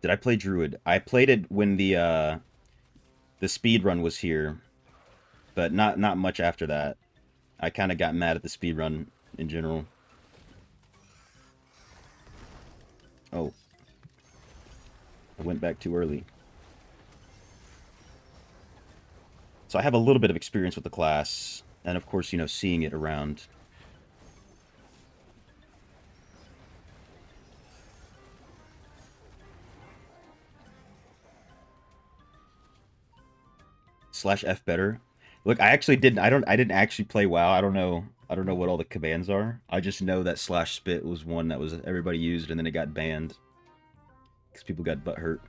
Speaker 1: Did I play Druid? I played it when the speed run was here, but not much after that. I kind of got mad at the speed run in general. Oh, I went back too early. So I have a little bit of experience with the class, and of course, you know, seeing it around. Slash F better. Look, I actually didn't. I didn't actually play WoW. I don't know. I don't know what all the commands are. I just know that slash spit was one that was everybody used, and then it got banned because people got butt hurt.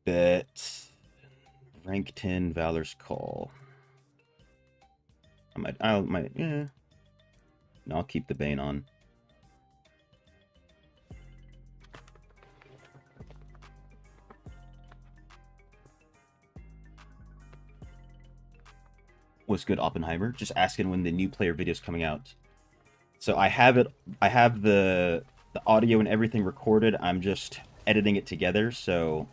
Speaker 1: Bet rank 10 Valor's Call. I might, yeah. No, I'll keep the Bane on. What's good, Oppenheimer? Just asking when the new player video's coming out. So I have it. I have the audio and everything recorded. I'm just editing it together. So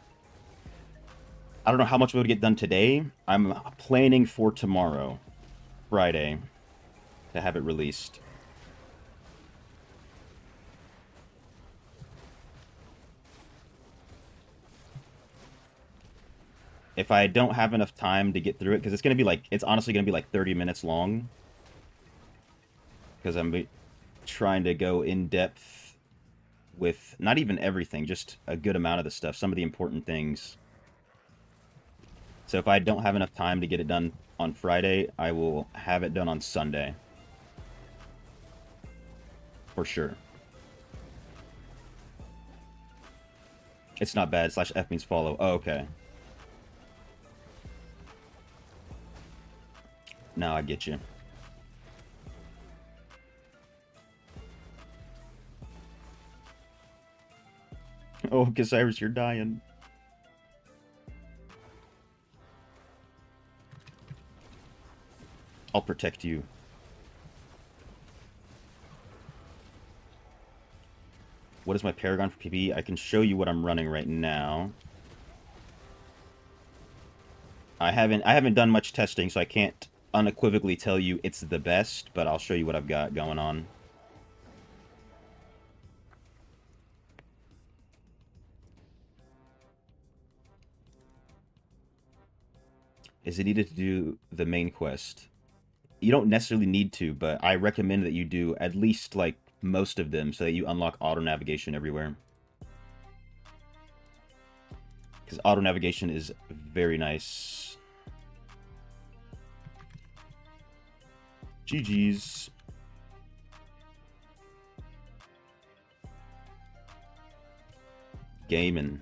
Speaker 1: I don't know how much we'll get done today. I'm planning for tomorrow, Friday, to have it released. If I don't have enough time to get through it, because it's gonna be like, it's honestly gonna be like 30 minutes long, because I'm trying to go in depth with not even everything, just a good amount of the stuff, some of the important things. So if I don't have enough time to get it done on Friday, I will have it done on Sunday. For sure. It's not bad. Slash F means follow. Oh, okay. Now I get you. Oh, Cyrus, you're dying. I'll protect you. What is my Paragon for PvE? I can show you what I'm running right now. I haven't done much testing, so I can't unequivocally tell you it's the best, but I'll show you what I've got going on. Is it needed to do the main quest? You don't necessarily need to, but I recommend that you do at least like most of them so that you unlock auto navigation everywhere. Because auto navigation is very nice. GG's. Gaming.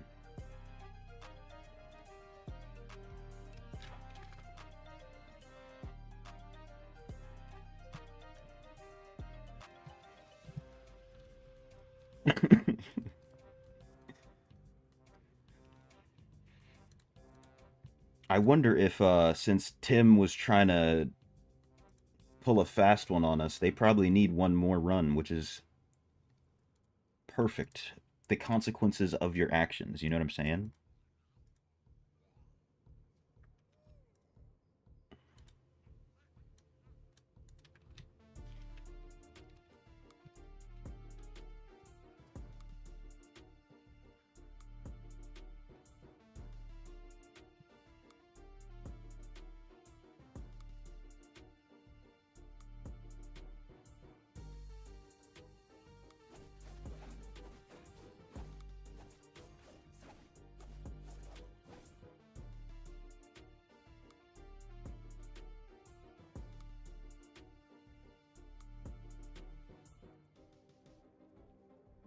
Speaker 1: I wonder if, since Tim was trying to pull a fast one on us, they probably need one more run, which is perfect. The consequences of your actions, you know what I'm saying?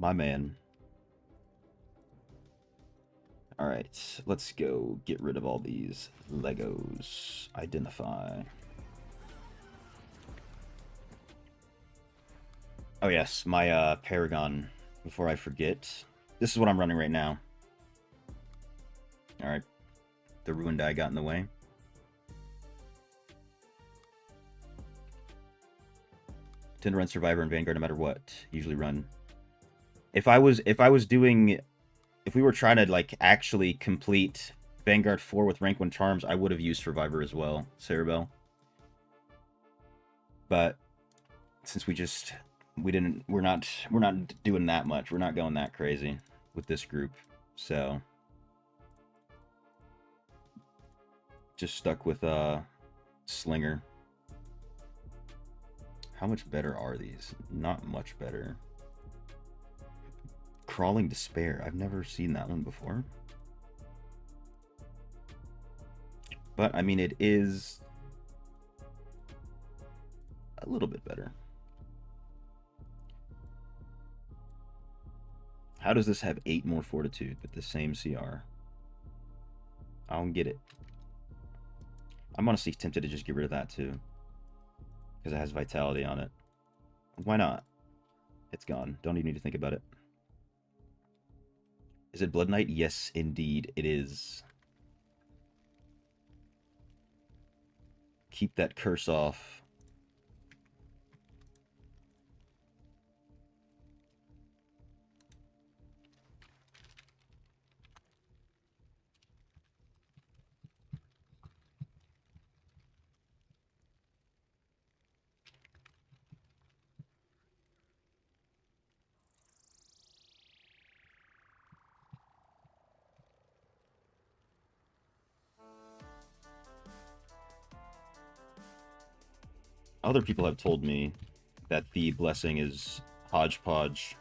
Speaker 1: My man. Alright, let's go get rid of all these Legos. Identify. Oh yes, my Paragon, before I forget. This is what I'm running right now. Alright, the Ruin Die got in the way. Tend to run Survivor and Vanguard no matter what. Usually run. If we were trying to like actually complete Vanguard 4 with rank 1 charms, I would have used Survivor as well, Cerebel. But since we're not doing that much. We're not going that crazy with this group. So just stuck with Slinger. How much better are these? Not much better. Crawling Despair. I've never seen that one before. But, I mean, it is a little bit better. How does this have 8 more Fortitude with the same CR? I don't get it. I'm honestly tempted to just get rid of that, too. Because it has Vitality on it. Why not? It's gone. Don't even need to think about it. Is it Blood Knight? Yes, indeed, it is. Keep that curse off. Other people have told me that the blessing is hodgepodge.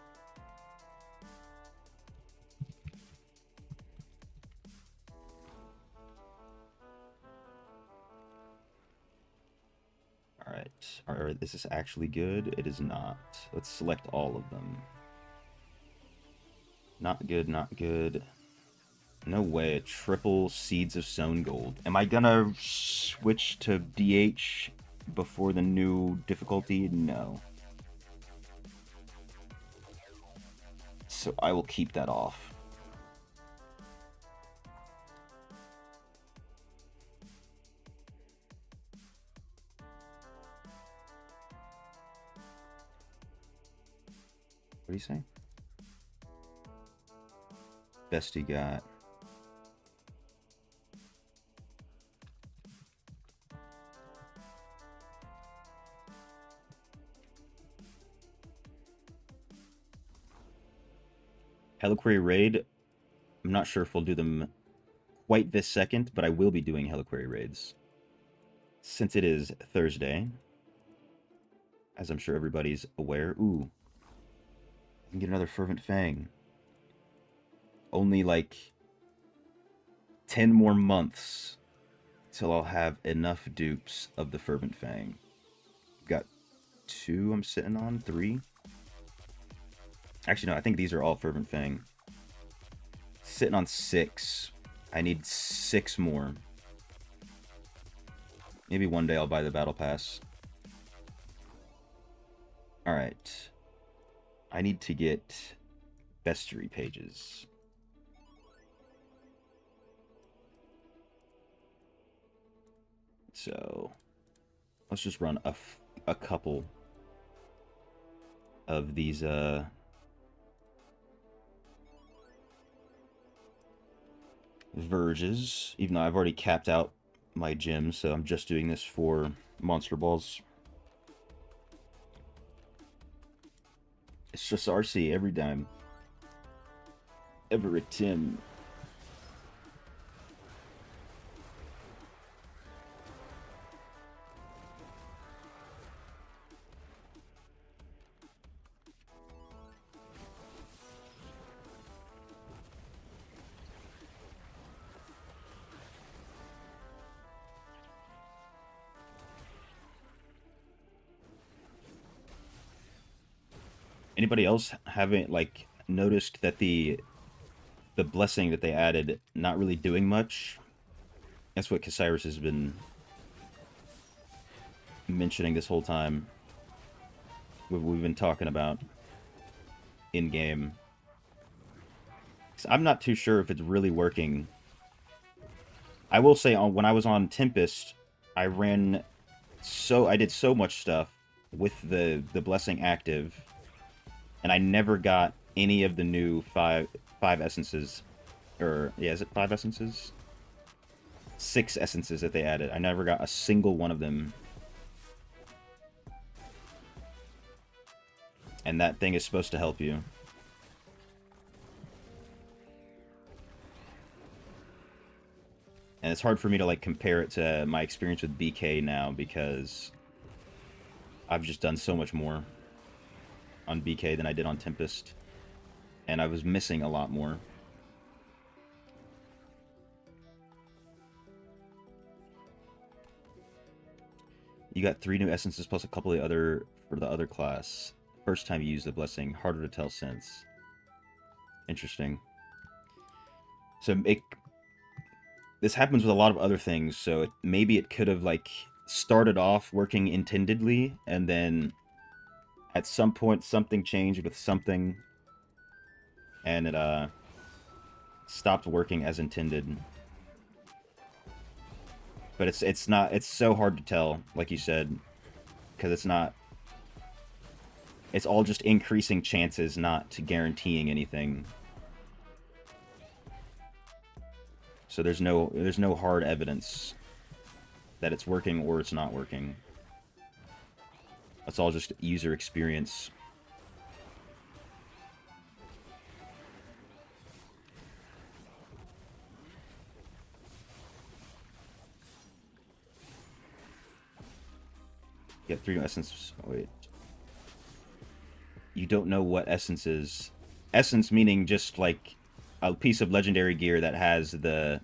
Speaker 1: Alright, is this actually good? It is not. Let's select all of them. Not good, not good. No way, triple Seeds of Sown Gold. Am I gonna switch to DH before the new difficulty? No. So I will keep that off. What do you say? Best he got. Heliquary Raid. I'm not sure if we'll do them quite this second, but I will be doing Heliquary Raids. Since it is Thursday, as I'm sure everybody's aware. Ooh. I can get another Fervent Fang. Only like 10 more months till I'll have enough dupes of the Fervent Fang. Got 2 I'm sitting on, 3. Actually, no, I think these are all Fervent Fang. Sitting on 6. I need 6 more. Maybe one day I'll buy the Battle Pass. Alright. I need to get bestiary pages. So let's just run a couple of these verges, even though I've already capped out my gym, so I'm just doing this for monster balls. It's just RC every time. Everett Tim. Anybody else haven't like noticed that the blessing that they added not really doing much? That's what Cyrus has been mentioning this whole time. We've been talking about in game. I'm not too sure if it's really working. I will say, when I was on Tempest, I did so much stuff with the blessing active, and I never got any of the new five essences, or yeah, is it 5 essences? 6 essences that they added. I never got a single one of them. And that thing is supposed to help you. And it's hard for me to like compare it to my experience with BK now, because I've just done so much more on BK than I did on Tempest. And I was missing a lot more. You got 3 new essences plus a couple of other for the other class. First time you use the blessing, harder to tell since. Interesting. So this happens with a lot of other things, so maybe it could have like started off working intendedly, and then at some point something changed with something, and it stopped working as intended. But it's so hard to tell, like you said, because it's all just increasing chances, not guaranteeing anything. So there's no hard evidence that it's working or it's not working. It's all just user experience. Get 3 new essences. Oh, wait. You don't know what essence is. Essence meaning just like a piece of legendary gear that has the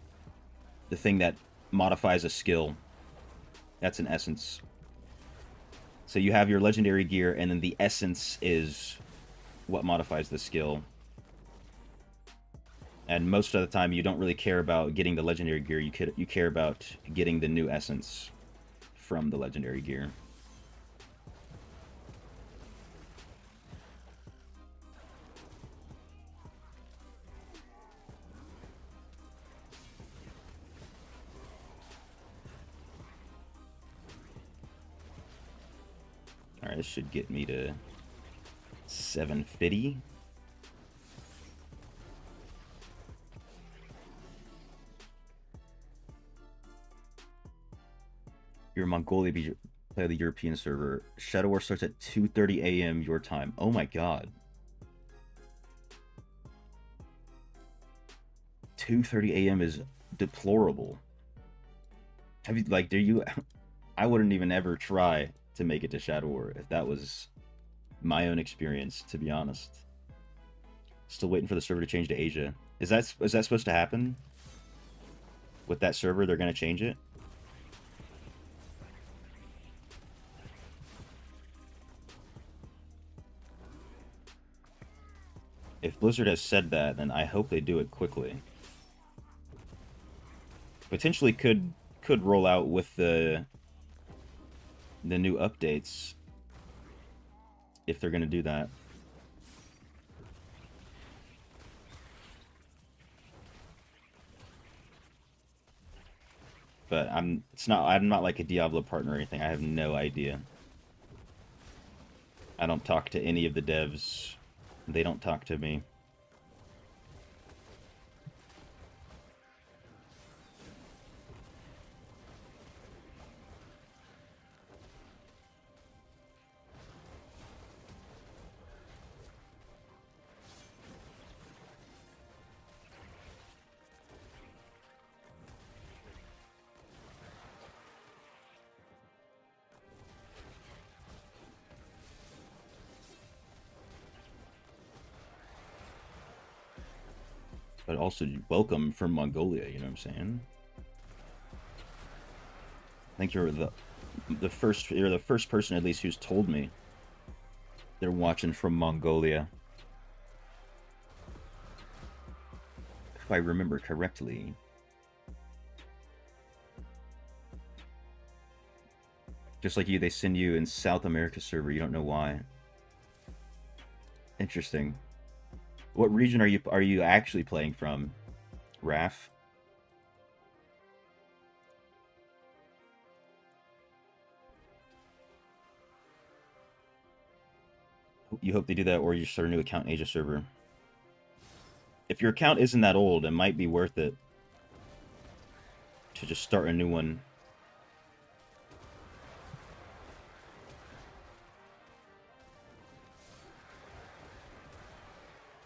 Speaker 1: thing that modifies a skill. That's an essence. So you have your legendary gear, and then the essence is what modifies the skill. And most of the time, you don't really care about getting the legendary gear. You care about getting the new essence from the legendary gear. Alright, this should get me to 750. You're in Mongolia, but you play the European server. Shadow War starts at 2:30 a.m. your time. Oh my god. 2:30 a.m. is deplorable. Have you, like, do you... I wouldn't even ever try to make it to Shadow War if that was my own experience, to be honest. Still waiting for the server to change to Asia. Is that supposed to happen? With that server, they're going to change it? If Blizzard has said that, then I hope they do it quickly. Potentially could roll out with the new updates, if they're going to do that. but I'm not like a Diablo partner or anything. I have no idea. I don't talk to any of the devs. They don't talk to me. But also welcome from Mongolia, you know what I'm saying? I think you're the first person at least who's told me they're watching from Mongolia. If I remember correctly. Just like you, they send you in South America server. You don't know why. Interesting. What region are you actually playing from, Raf? You hope they do that, or you start a new account in Asia server. If your account isn't that old, it might be worth it to just start a new one.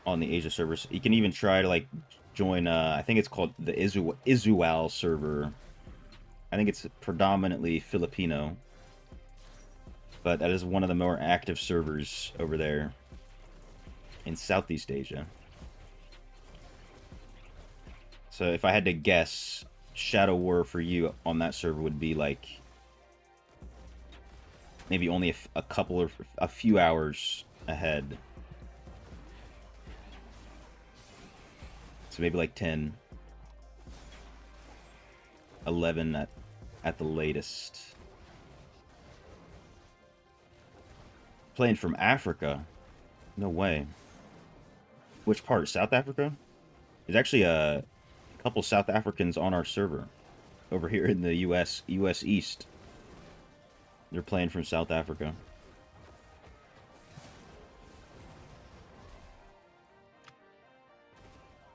Speaker 1: On the Asia servers. You can even try to like join I think it's called the Isual server. I think it's predominantly Filipino. But that is one of the more active servers over there in Southeast Asia. So if I had to guess, Shadow War for you on that server would be like maybe only a few hours ahead. So maybe like 10, 11 at the latest. Playing from Africa? No way. Which part? South Africa? There's actually a couple South Africans on our server over here in the US East. They're playing from South Africa.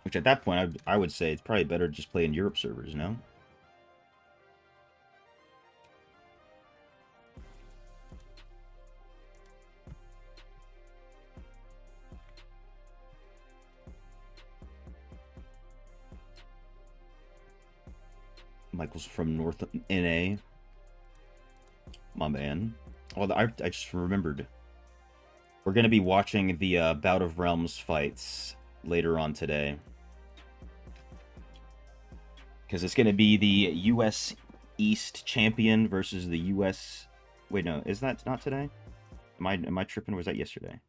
Speaker 1: Which at that point, I would say it's probably better to just play in Europe servers, no? Michael's from North NA. My man. Oh, I just remembered. We're going to be watching the Bout of Realms fights later on today. Because it's going to be the US East champion versus the US... Wait, no. Is that not today? Am I tripping or was that yesterday?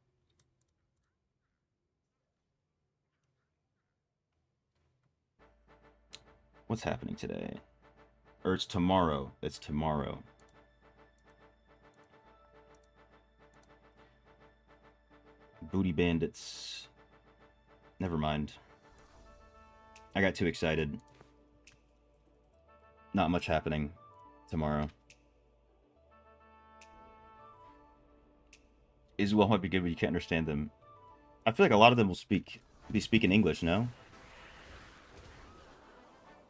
Speaker 1: What's happening today? Or it's tomorrow. It's tomorrow. Booty Bandits. Never mind. I got too excited. Not much happening tomorrow. Israel might be good, but you can't understand them. I feel like a lot of them will be speaking English, no?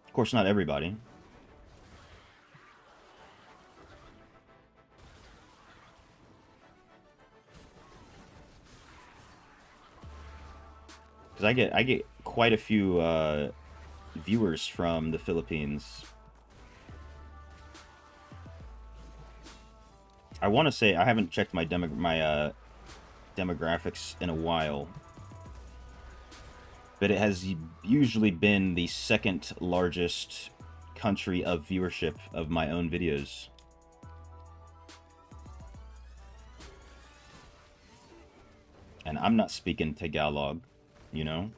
Speaker 1: Of course, not everybody. Because I get quite a few viewers from the Philippines. I want to say I haven't checked my demographics in a while, but it has usually been the second largest country of viewership of my own videos. And I'm not speaking Tagalog, you know?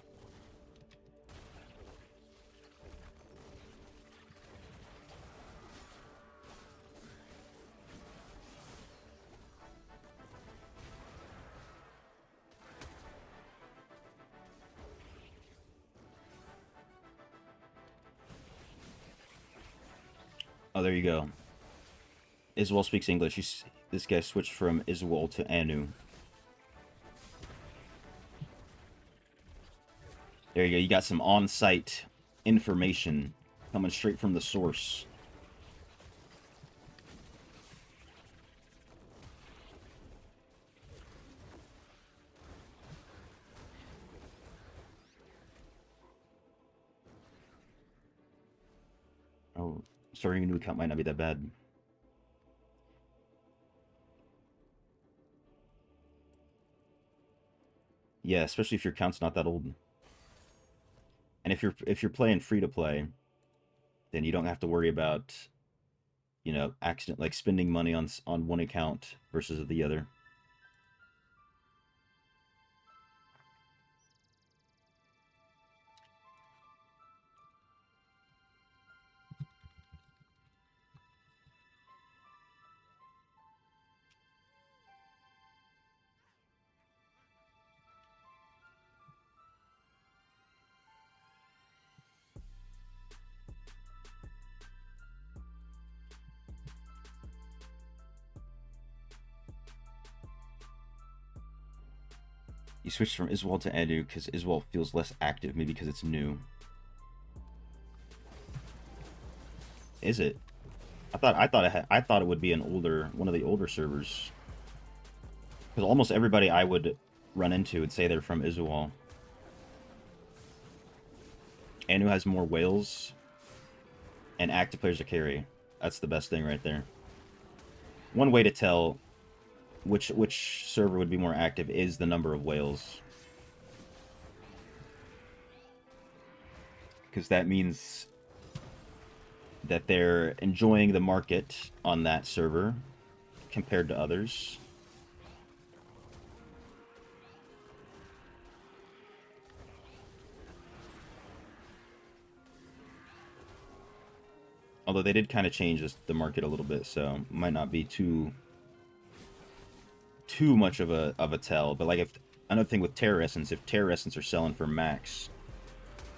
Speaker 1: Oh, there you go. Iswell speaks English. This guy switched from Iswell to Anu. There you go. You got some on-site information coming straight from the source. Oh, starting a new account might not be that bad. Yeah, especially if your account's not that old. And if you're playing free to play, then you don't have to worry about, you know, accident like spending money on one account versus the other. You switched from Iswell to Anu because Iswell feels less active, maybe because it's new. Is it? I thought it would be one of the older servers. Because almost everybody I would run into would say they're from Iswell. Anu has more whales and active players to carry. That's the best thing right there. One way to tell which server would be more active is the number of whales. Because that means that they're enjoying the market on that server compared to others. Although they did kind of change the market a little bit, so might not be too much of a tell. But like, if another thing with Terror Essence, if Terror Essence are selling for max,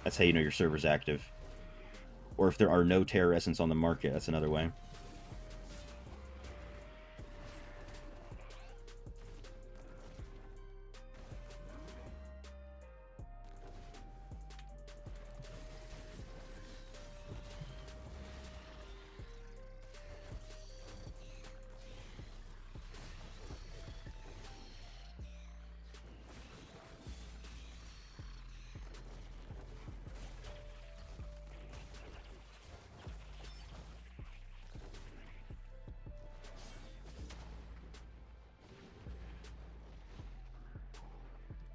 Speaker 1: that's how you know your server's active. Or if there are no Terror Essence on the market, that's another way.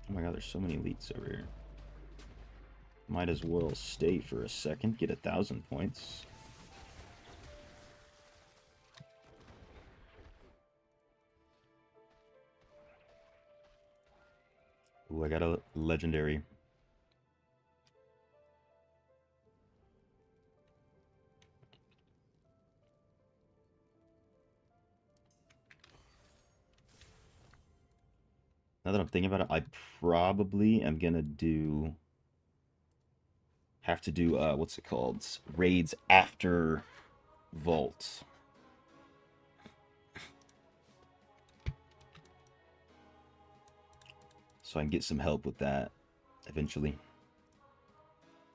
Speaker 1: Oh my god, there's so many elites over here. Might as well stay for a second, get 1,000 points. Ooh, I got a legendary. Now that I'm thinking about it, I probably am gonna have to do what's it called? Raids after Vault. So I can get some help with that eventually.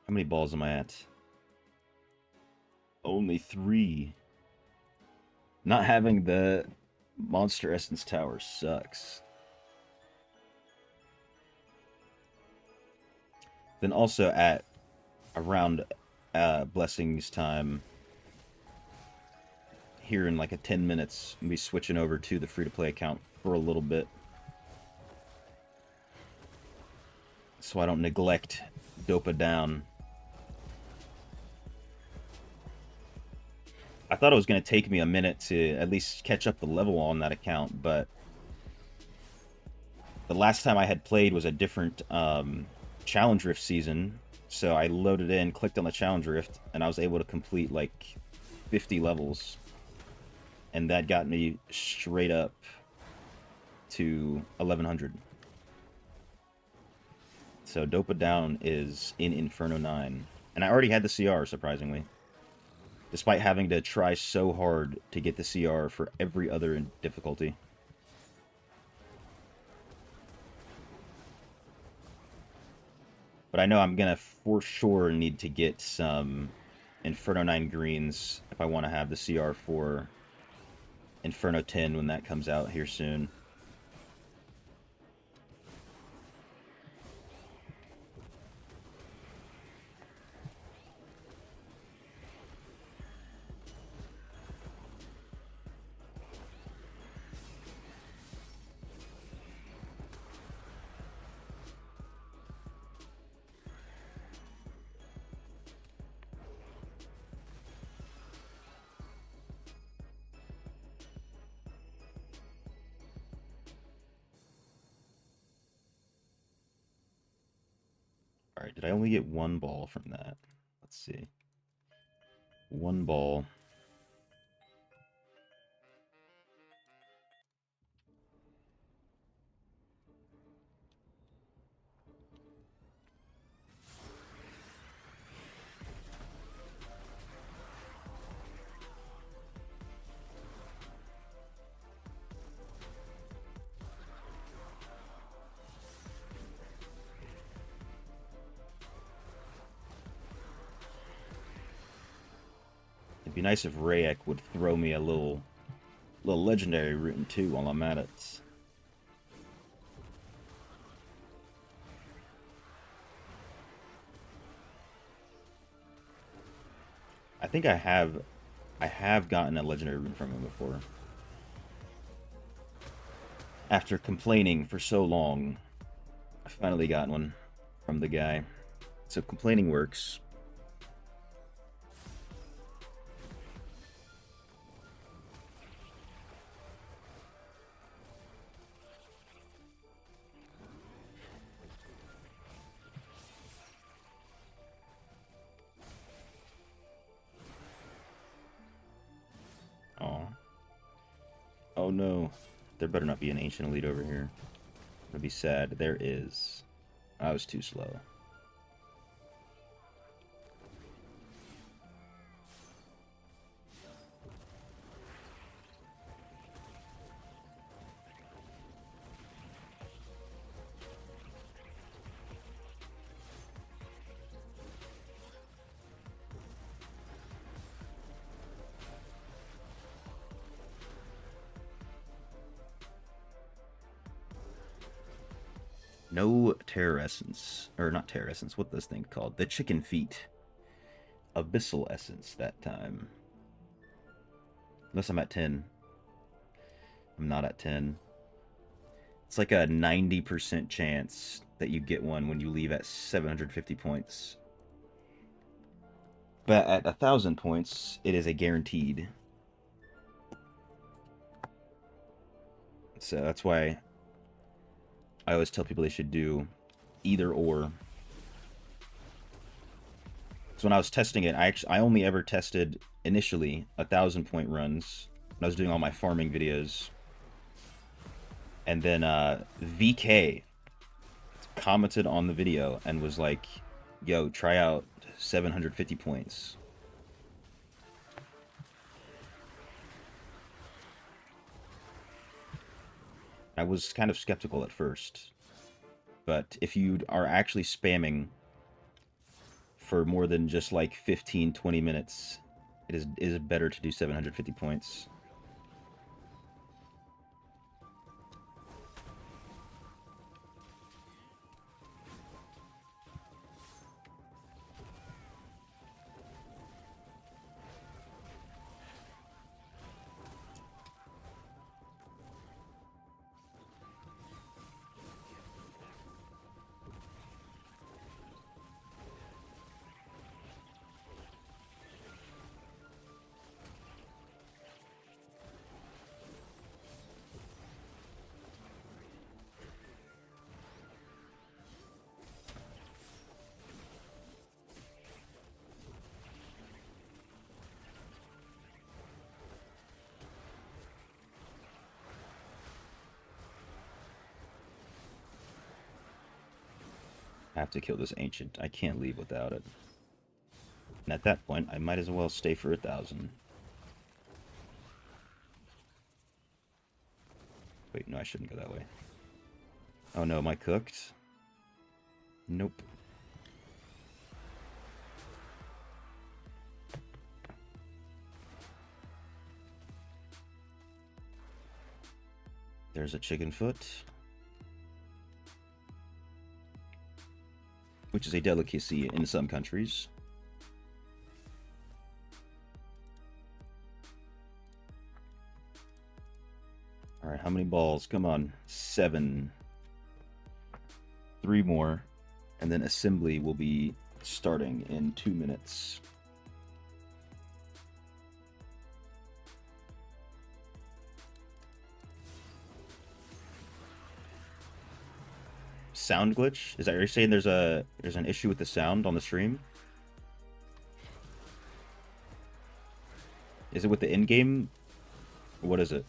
Speaker 1: How many balls am I at? Only 3. Not having the Monster Essence Tower sucks. Then also at around Blessings time, here in like 10 minutes, I'll be switching over to the free-to-play account for a little bit. So I don't neglect Dopa Down. I thought it was going to take me a minute to at least catch up the level on that account, but the last time I had played was a different Challenge Rift season, so I loaded in, clicked on the Challenge Rift, and I was able to complete like 50 levels, and that got me straight up to 1100. So Dopa Down is in Inferno 9, and I already had the CR, surprisingly. despite having to try so hard to get the CR for every other difficulty. But I know I'm gonna for sure need to get some Inferno 9 greens if I want to have the CR for Inferno 10 when that comes out here soon. Alright, did I only get one ball from that? Let's see. One ball. It'd be nice if Rayek would throw me a little legendary rune too while I'm at it. I think I have gotten a legendary rune from him before. After complaining for so long, I finally got one from the guy. So complaining works. Oh no. There better not be an Ancient Elite over here. That'd be sad. There is. I was too slow. No Terror Essence. Or not Terror Essence. What's this thing called? The Chicken Feet. Abyssal Essence that time. Unless I'm at 10. I'm not at 10. It's like a 90% chance that you get one when you leave at 750 points. But at 1,000 points, it is a guaranteed. So that's why I always tell people they should do either or. So when I was testing it, I only ever tested initially 1,000-point runs when I was doing all my farming videos. And then VK commented on the video and was like, yo, try out 750 points. I was kind of skeptical at first. But if you are actually spamming for more than just like 15-20 minutes, it is better to do 750 points. I have to kill this ancient. I can't leave without it. And at that point, I might as well stay for 1,000. Wait, no, I shouldn't go that way. Oh no, am I cooked? Nope. There's a chicken foot, which is a delicacy in some countries. All right, how many balls? Come on, 7. 3 more, and then assembly will be starting in 2 minutes. Sound glitch? Is that you're saying there's an issue with the sound on the stream? Is it with the in-game? What is it?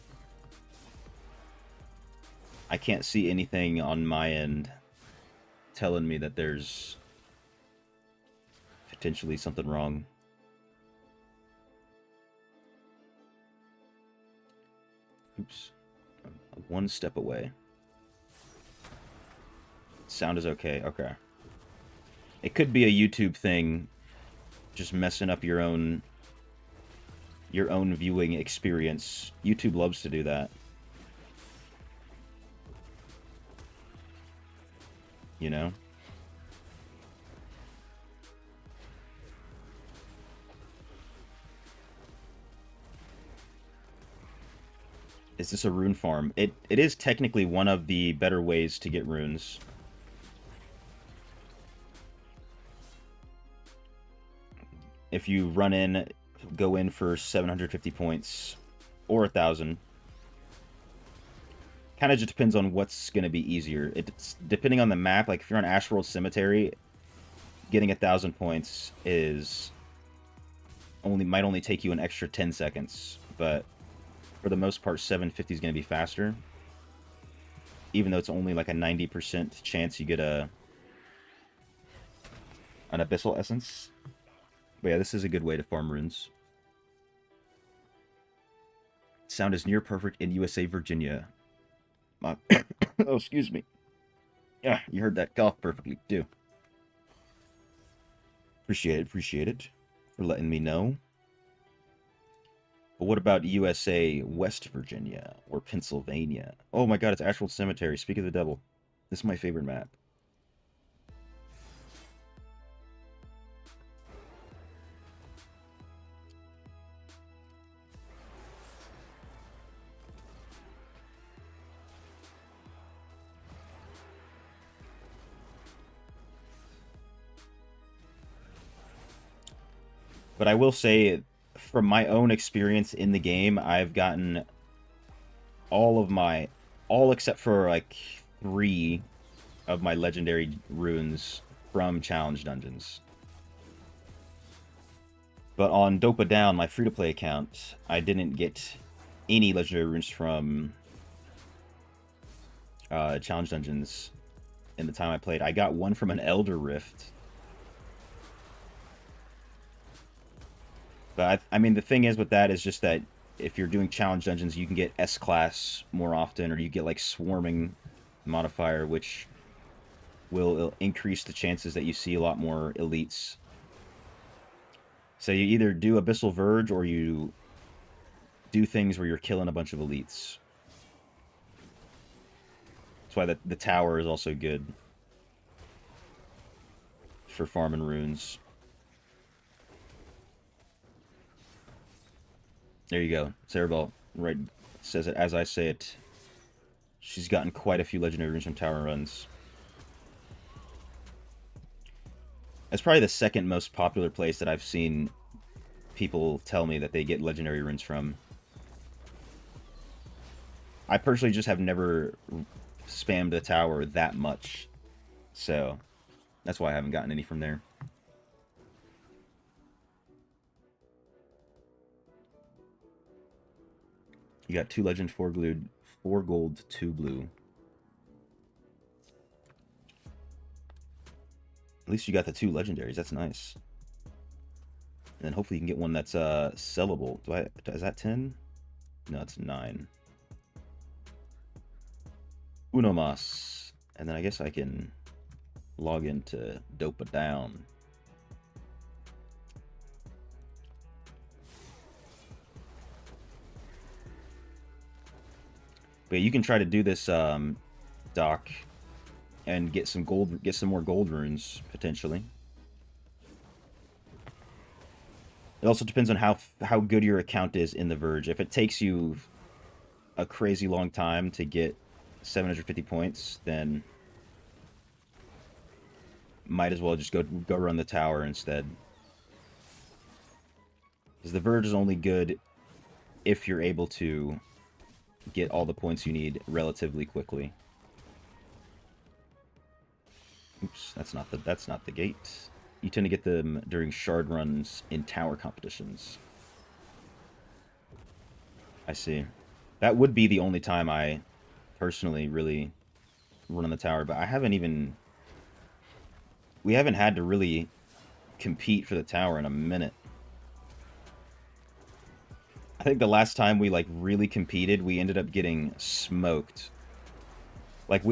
Speaker 1: I can't see anything on my end telling me that there's potentially something wrong. Oops. I'm 1 step away. Sound is okay. Okay. It could be a YouTube thing, just messing up your own viewing experience. YouTube loves to do that. You know? Is this a rune farm? It is technically one of the better ways to get runes. If you go in for 750 points or 1,000. Kind of just depends on what's going to be easier. It's depending on the map. Like if you're on Ashworld Cemetery, getting 1,000 points might only take you an extra 10 seconds. But for the most part, 750 is going to be faster. Even though it's only like a 90% chance you get an Abyssal Essence. But yeah, this is a good way to farm runes. Sound is near perfect in USA, Virginia. Oh, excuse me. Yeah, you heard that cough perfectly, too. Appreciate it for letting me know. But what about USA, West Virginia, or Pennsylvania? Oh my god, it's Ashworld Cemetery. Speak of the devil. This is my favorite map. But I will say, from my own experience in the game, I've gotten all except for like 3 of my legendary runes from challenge dungeons. But on Dopa Down, my free-to-play account, I didn't get any legendary runes from challenge dungeons in the time I played. I got one from an Elder Rift. But I mean, the thing is with that is just that if you're doing challenge dungeons, you can get S-class more often, or you get like swarming modifier, which will increase the chances that you see a lot more elites. So you either do Abyssal Verge, or you do things where you're killing a bunch of elites. That's why the tower is also good for farming runes. There you go. Cerebell right says it as I say it. She's gotten quite a few legendary runes from tower runs. That's probably the second most popular place that I've seen people tell me that they get legendary runes from. I personally just have never spammed the tower that much. So, that's why I haven't gotten any from there. You got 2 legend, 4 glued, 4 gold, 2 blue. At least you got the 2 legendaries. That's nice. And then hopefully you can get one that's sellable. Is that 10? No, it's 9. Uno mas. And then I guess I can log into Dopa Down. But yeah, you can try to do this, Doc, and get some more gold runes potentially. It also depends on how good your account is in the Verge. If it takes you a crazy long time to get 750 points, then might as well just go run the tower instead. Because the Verge is only good if you're able to get all the points you need relatively quickly. Oops, that's not the gate. You tend to get them during shard runs in tower competitions. I see. That would be the only time I personally really run on the tower, but we haven't had to really compete for the tower in a minute. I think the last time we like really competed, we ended up getting smoked. Like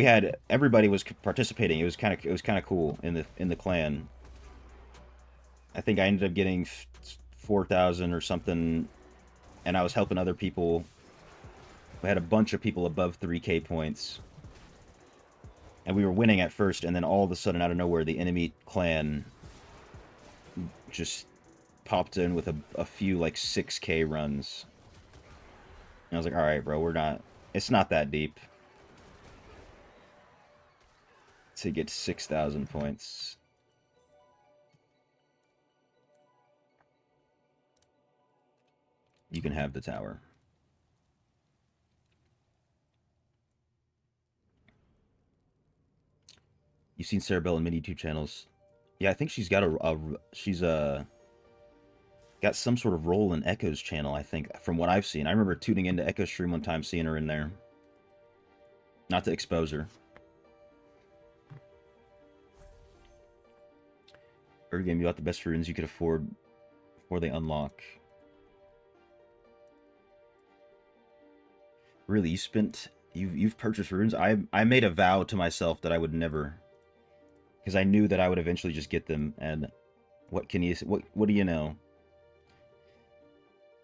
Speaker 1: everybody was participating. It was kind of cool in the clan. I think I ended up getting 4,000 or something, and I was helping other people. We had a bunch of people above 3k points. And we were winning at first, and then all of a sudden, out of nowhere, the enemy clan just popped in with a few, like, 6k runs. And I was like, alright, bro, it's not that deep to get 6,000 points. You can have the tower. You've seen Sarah Bell in many YouTube channels. Yeah, I think she's got she's got some sort of role in Echo's channel, I think, from what I've seen. I remember tuning into Echo's stream one time, seeing her in there. Not to expose her. Early game, you got the best runes you could afford before they unlock. Really, you've purchased runes? I made a vow to myself that I would never, because I knew that I would eventually just get them. And what do you know?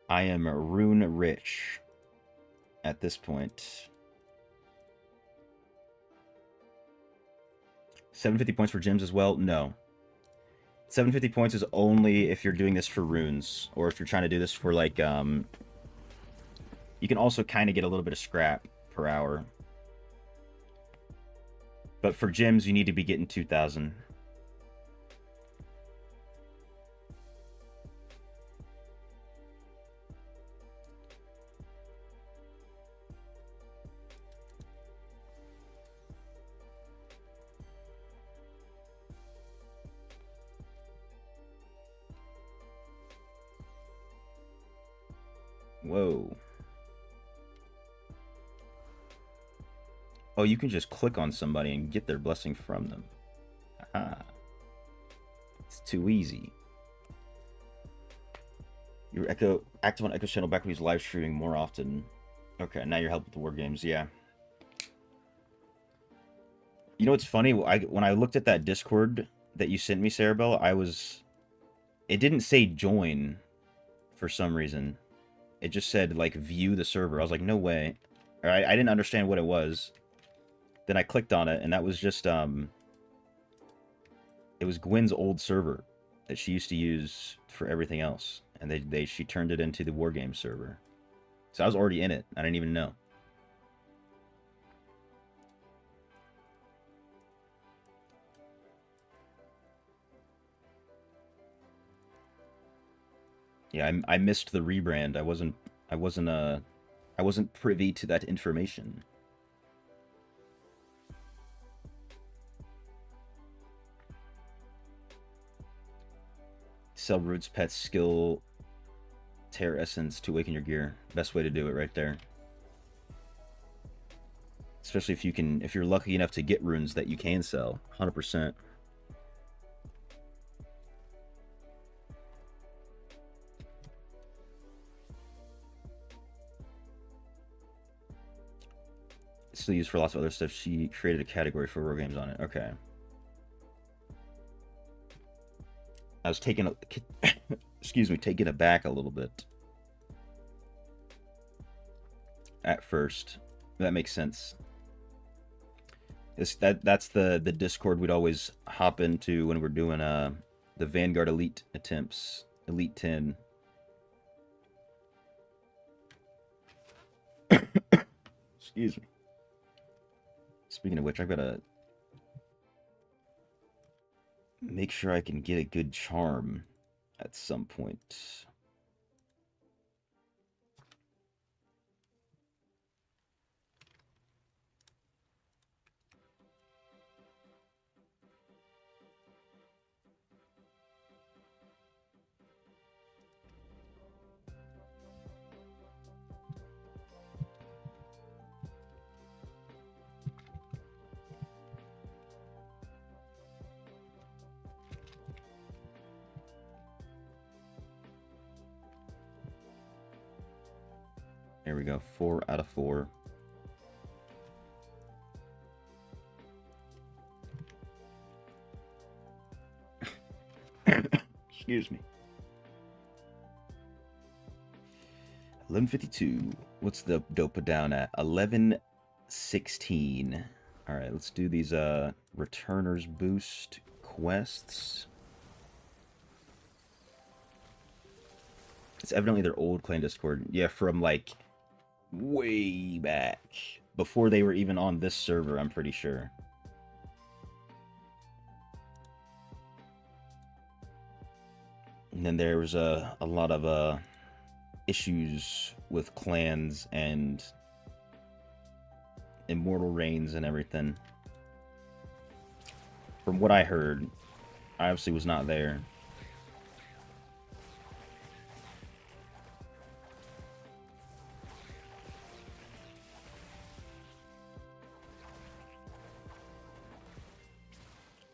Speaker 1: I am rune rich at this point. 750 points for gems as well? No. 750 points is only if you're doing this for runes, or if you're trying to do this for, like, you can also kind of get a little bit of scrap per hour. But for gems, you need to be getting 2,000. Whoa. Oh, you can just click on somebody and get their blessing from them. Aha. It's too easy. You're active on Echo's channel back when he's live streaming more often. Okay, now you're helping with the war games, yeah. You know what's funny? When I looked at that Discord that you sent me, Sarabelle, it didn't say join for some reason. It just said, like, view the server. I was like, no way. Or I didn't understand what it was. Then I clicked on it, and that was just, it was Gwen's old server that she used to use for everything else. And she turned it into the Wargames server. So I was already in it. I didn't even know. Yeah, I missed the rebrand. I wasn't privy to that information. Sell Roots Pets skill Tear Essence to awaken your gear. Best way to do it right there. Especially if you're lucky enough to get runes that you can sell. 100%. still used for lots of other stuff. She created a category for war games on it. Okay. I was taking a excuse me, taken aback a little bit at first. That makes sense. That's the Discord we'd always hop into when we're doing the Vanguard Elite attempts, Elite 10. Excuse me. Speaking of which, I've got to make sure I can get a good charm at some point. There we go. 4 out of 4. Excuse me. 11:52. What's the dopa down at? 11:16. All right, let's do these returners boost quests. It's evidently their old clan Discord. Yeah, from like way back before they were even on this server, I'm pretty sure. And then there was a lot of issues with clans and immortal reigns and everything. From what I heard, I obviously was not there.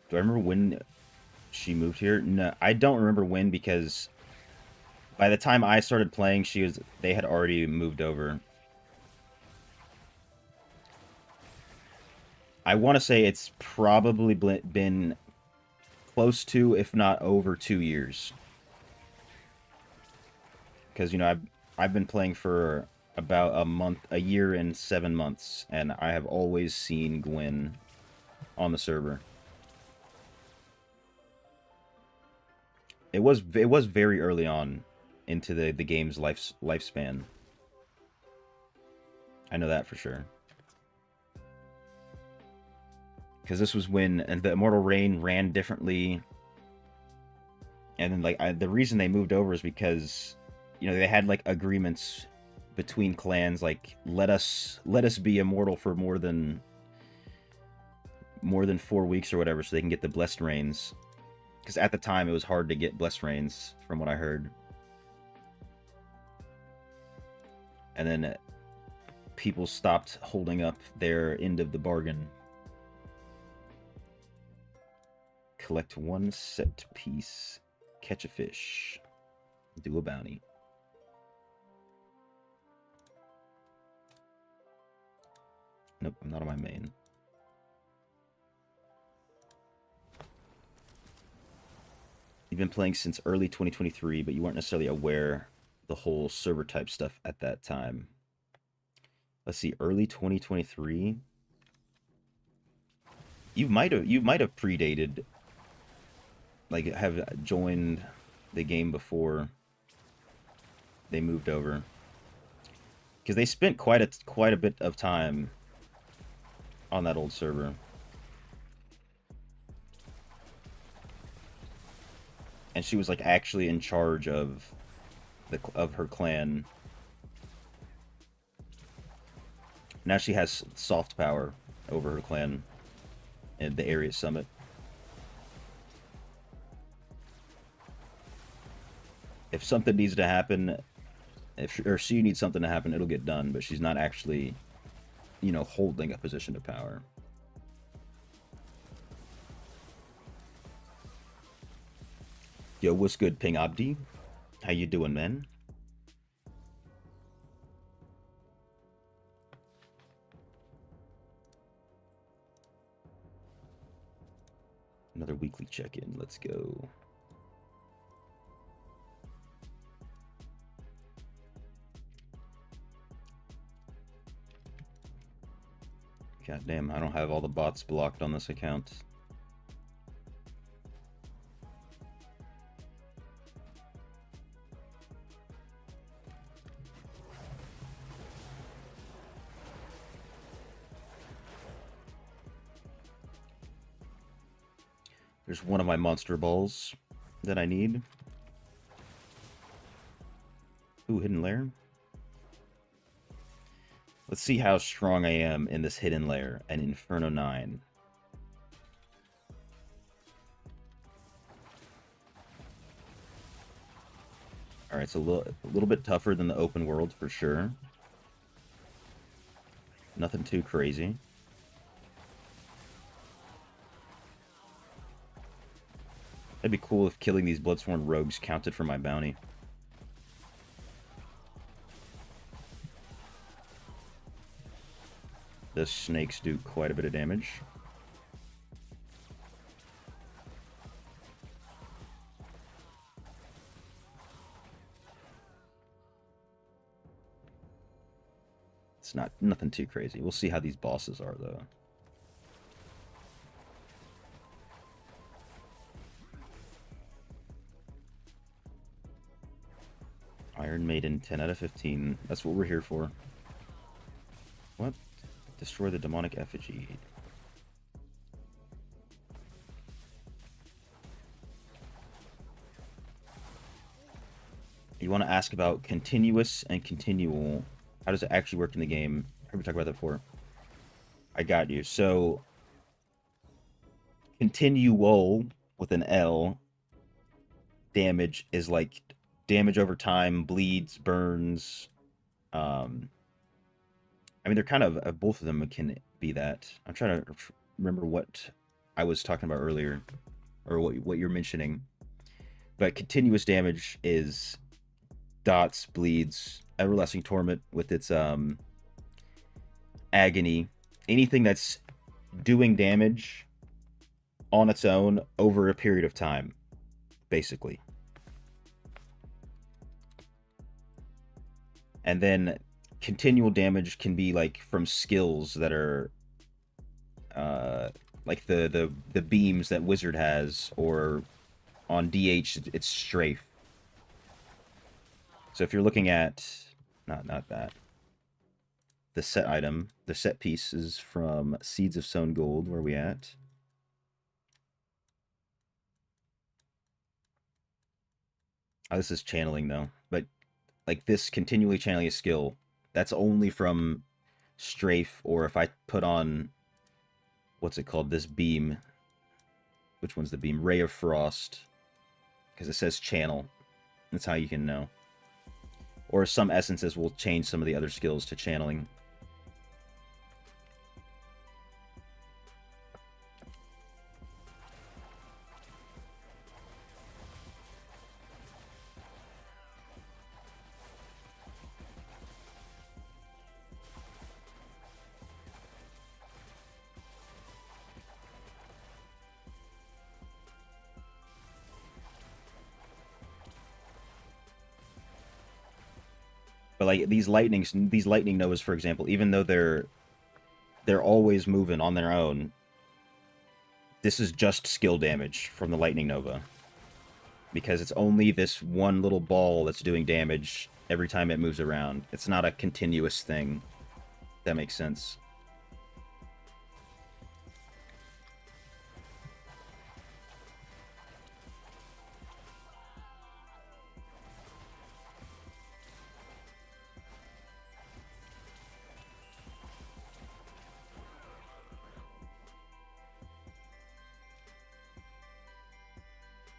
Speaker 1: Do I remember when she moved here? No, I don't remember when, because by the time I started playing, they had already moved over. I want to say it's probably been close to, if not over 2 years. Because, you know, I've been playing for about a year and 7 months, and I have always seen Gwen on the server. It was very early on into the game's lifespan. I know that for sure. Because this was when the Immortal Reign ran differently, and then like the reason they moved over is because, you know, they had like agreements between clans, like let us be immortal for more than 4 weeks or whatever, so they can get the blessed reigns. Because at the time, it was hard to get blessed reigns, from what I heard. And then people stopped holding up their end of the bargain. Collect 1 set piece. Catch a fish. Do a bounty. Nope, I'm not on my main. You've been playing since early 2023, but you weren't necessarily aware the whole server type stuff at that time. Let's see, early 2023. You might have predated, like have joined the game before they moved over, because they spent quite a bit of time on that old server. And she was like actually in charge of her clan. Now she has soft power over her clan in the area summit. If something needs to happen, or she needs something to happen, it'll get done, but she's not actually, you know, holding a position of power. Yo, what's good, Ping Abdi? How you doing, man? Another weekly check-in. Let's go. God damn, I don't have all the bots blocked on this account. There's one of my monster balls that I need. Ooh, hidden lair. Let's see how strong I am in this hidden lair and Inferno 9. Alright, it's a little bit tougher than the open world for sure. Nothing too crazy. It'd be cool if killing these Bloodsworn rogues counted for my bounty. The snakes do quite a bit of damage. It's nothing too crazy. We'll see how these bosses are, though. Iron Maiden, 10 out of 15. That's what we're here for. What? Destroy the demonic effigy. You want to ask about continuous and continual. How does it actually work in the game? I heard we talked about that before. I got you. So, continual with an L damage is like damage over time, bleeds, burns. I mean, they're kind of both of them can be that. I'm trying to remember what I was talking about earlier, or what you're mentioning. But continuous damage is dots, bleeds, everlasting torment with its agony. Anything that's doing damage on its own over a period of time, basically. And then continual damage can be like from skills that are like the beams that Wizard has, or on DH it's strafe. So if you're looking at not that. The set item, the set piece is from Seeds of Sown Gold. Where are we at? Oh, this is channeling though. But like this continually channeling a skill, that's only from strafe, or if I put on what's it called? This beam. Which one's the beam? Ray of Frost. Because it says channel. That's how you can know. Or some essences will change some of the other skills to channeling. But like these lightning novas, for example, even though they're always moving on their own, this is just skill damage from the lightning nova, because it's only this one little ball that's doing damage every time it moves around. It's not a continuous thing. If that makes sense.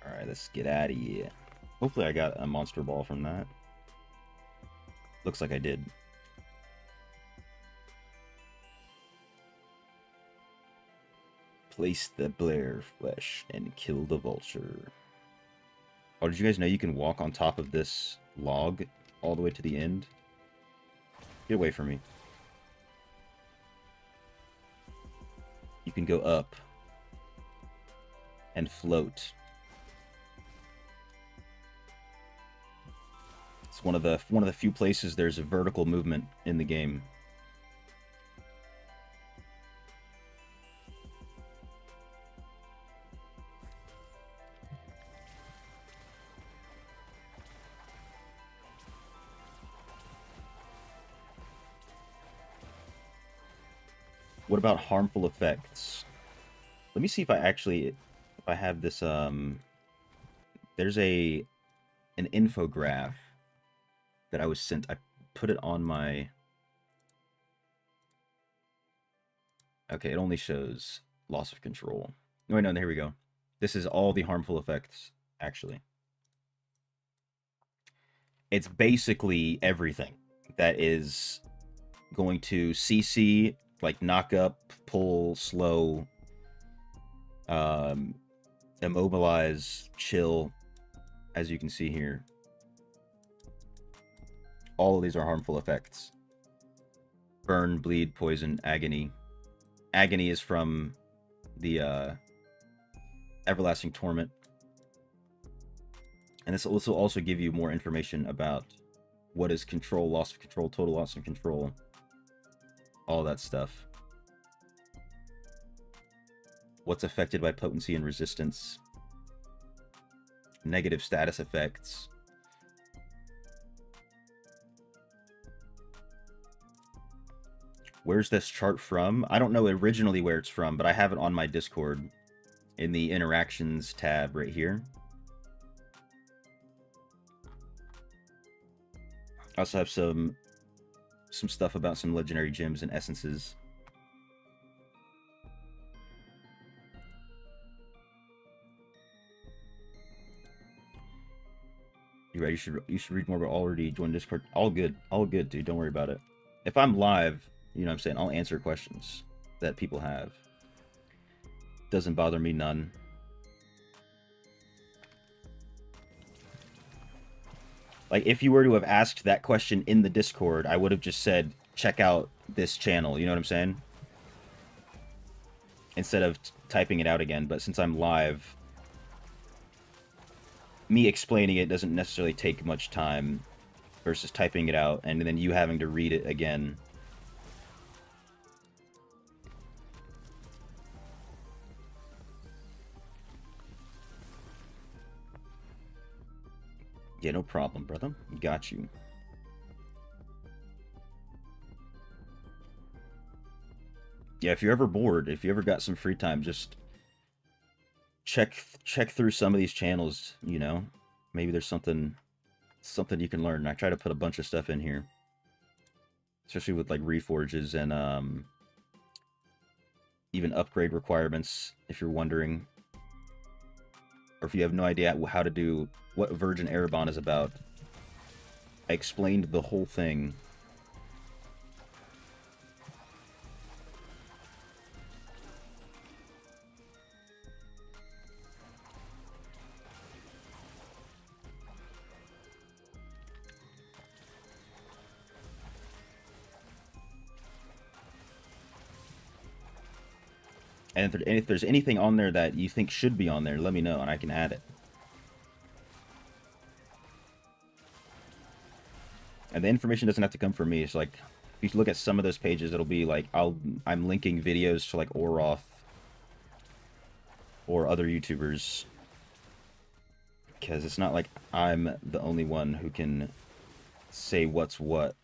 Speaker 1: Alright, let's get out of here. Hopefully I got a monster ball from that. Looks like I did. Place the Blair flesh and kill the vulture. Oh, did you guys know you can walk on top of this log all the way to the end? Get away from me. You can go up. and float. It's one of the few places there's a vertical movement in the game. What about harmful effects? Let me see if I have this, there's an infograph that I was sent. I put it on my, okay, it only shows loss of control. No, wait, no, here we go. This is all the harmful effects, actually. It's basically everything that is going to CC, like knock up, pull, slow, immobilize, chill, as you can see here. All of these are harmful effects. Burn, bleed, poison, agony. Agony is from the Everlasting Torment. And this will also give you more information about what is control, loss of control, total loss of control, all that stuff. What's affected by potency and resistance. Negative status effects. Where's this chart from? I don't know originally where it's from, but I have it on my Discord in the interactions tab right here. I also have some stuff about some legendary gems and essences. You're right, you should read more, but already joined Discord. All good, dude. Don't worry about it. If I'm live, you know what I'm saying, I'll answer questions that people have. Doesn't bother me none. Like, if you were to have asked that question in the Discord, I would have just said, check out this channel, you know what I'm saying? Instead of typing it out again, but since I'm live, me explaining it doesn't necessarily take much time versus typing it out and then you having to read it again. Yeah, no problem, brother. Got you. Yeah, if you're ever bored, if you ever got some free time, just check through some of these channels, you know? Maybe there's something you can learn. I try to put a bunch of stuff in here. Especially with like reforges and even upgrade requirements, if you're wondering. Or if you have no idea how to do what Virgin Erebon is about. I explained the whole thing. And if there's anything on there that you think should be on there, let me know and I can add it. And the information doesn't have to come from me. It's like, if you look at some of those pages, it'll be like, I'm linking videos to like Oroth or other YouTubers. Because it's not like I'm the only one who can say what's what.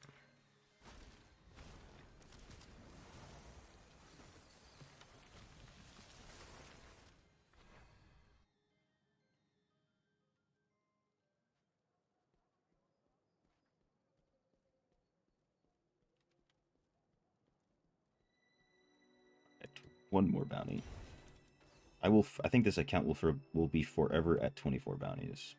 Speaker 1: One more bounty. I think this account will be forever at 24 bounties.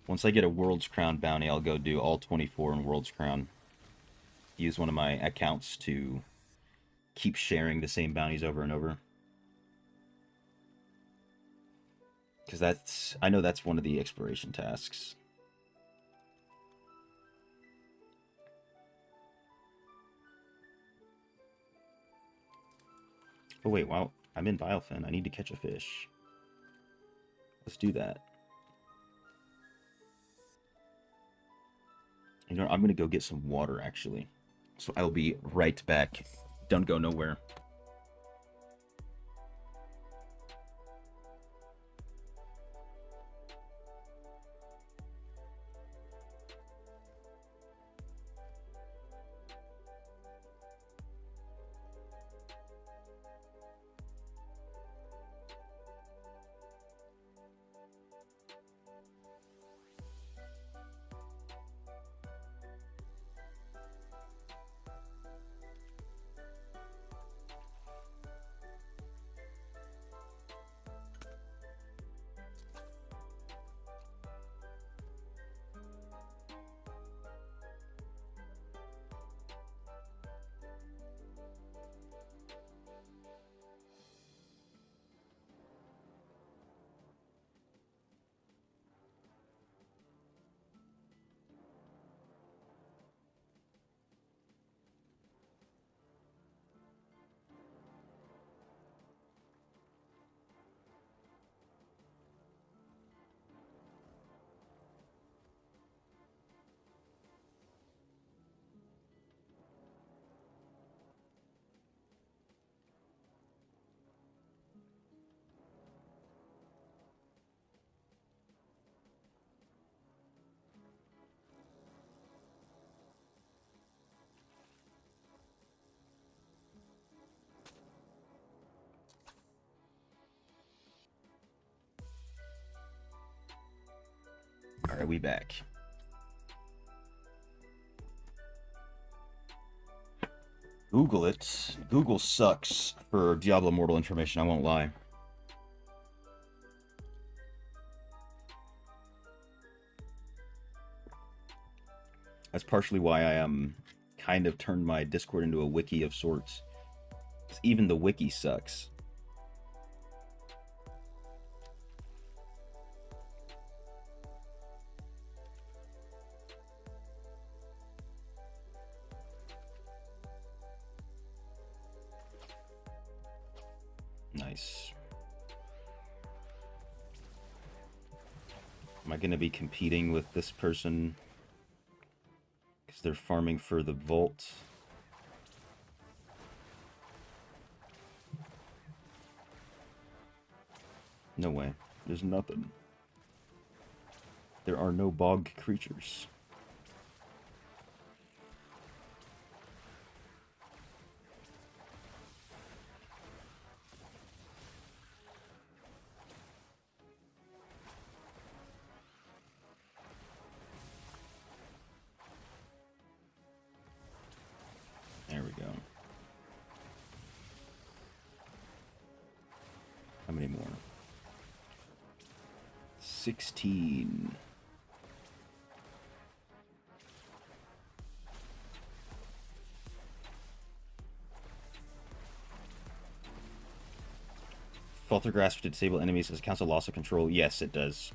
Speaker 1: Once I get a World's Crown bounty, I'll go do all 24 in World's Crown. Use one of my accounts to keep sharing the same bounties over and over. Because I know that's one of the exploration tasks. Oh wait, well, I'm in Biofin. I need to catch a fish. Let's do that. You know, I'm gonna go get some water, actually. So I'll be right back. Don't go nowhere. Alright, we back. Google it. Google sucks for Diablo Immortal information, I won't lie. That's partially why I kind of turned my Discord into a wiki of sorts. Even the wiki sucks. Nice. Am I going to be competing with this person because they're farming for the vault? No way. There's nothing. There are no bog creatures. There we go. How many more? 16. Falter Grasp to disable enemies as counts a loss of control. Yes, it does.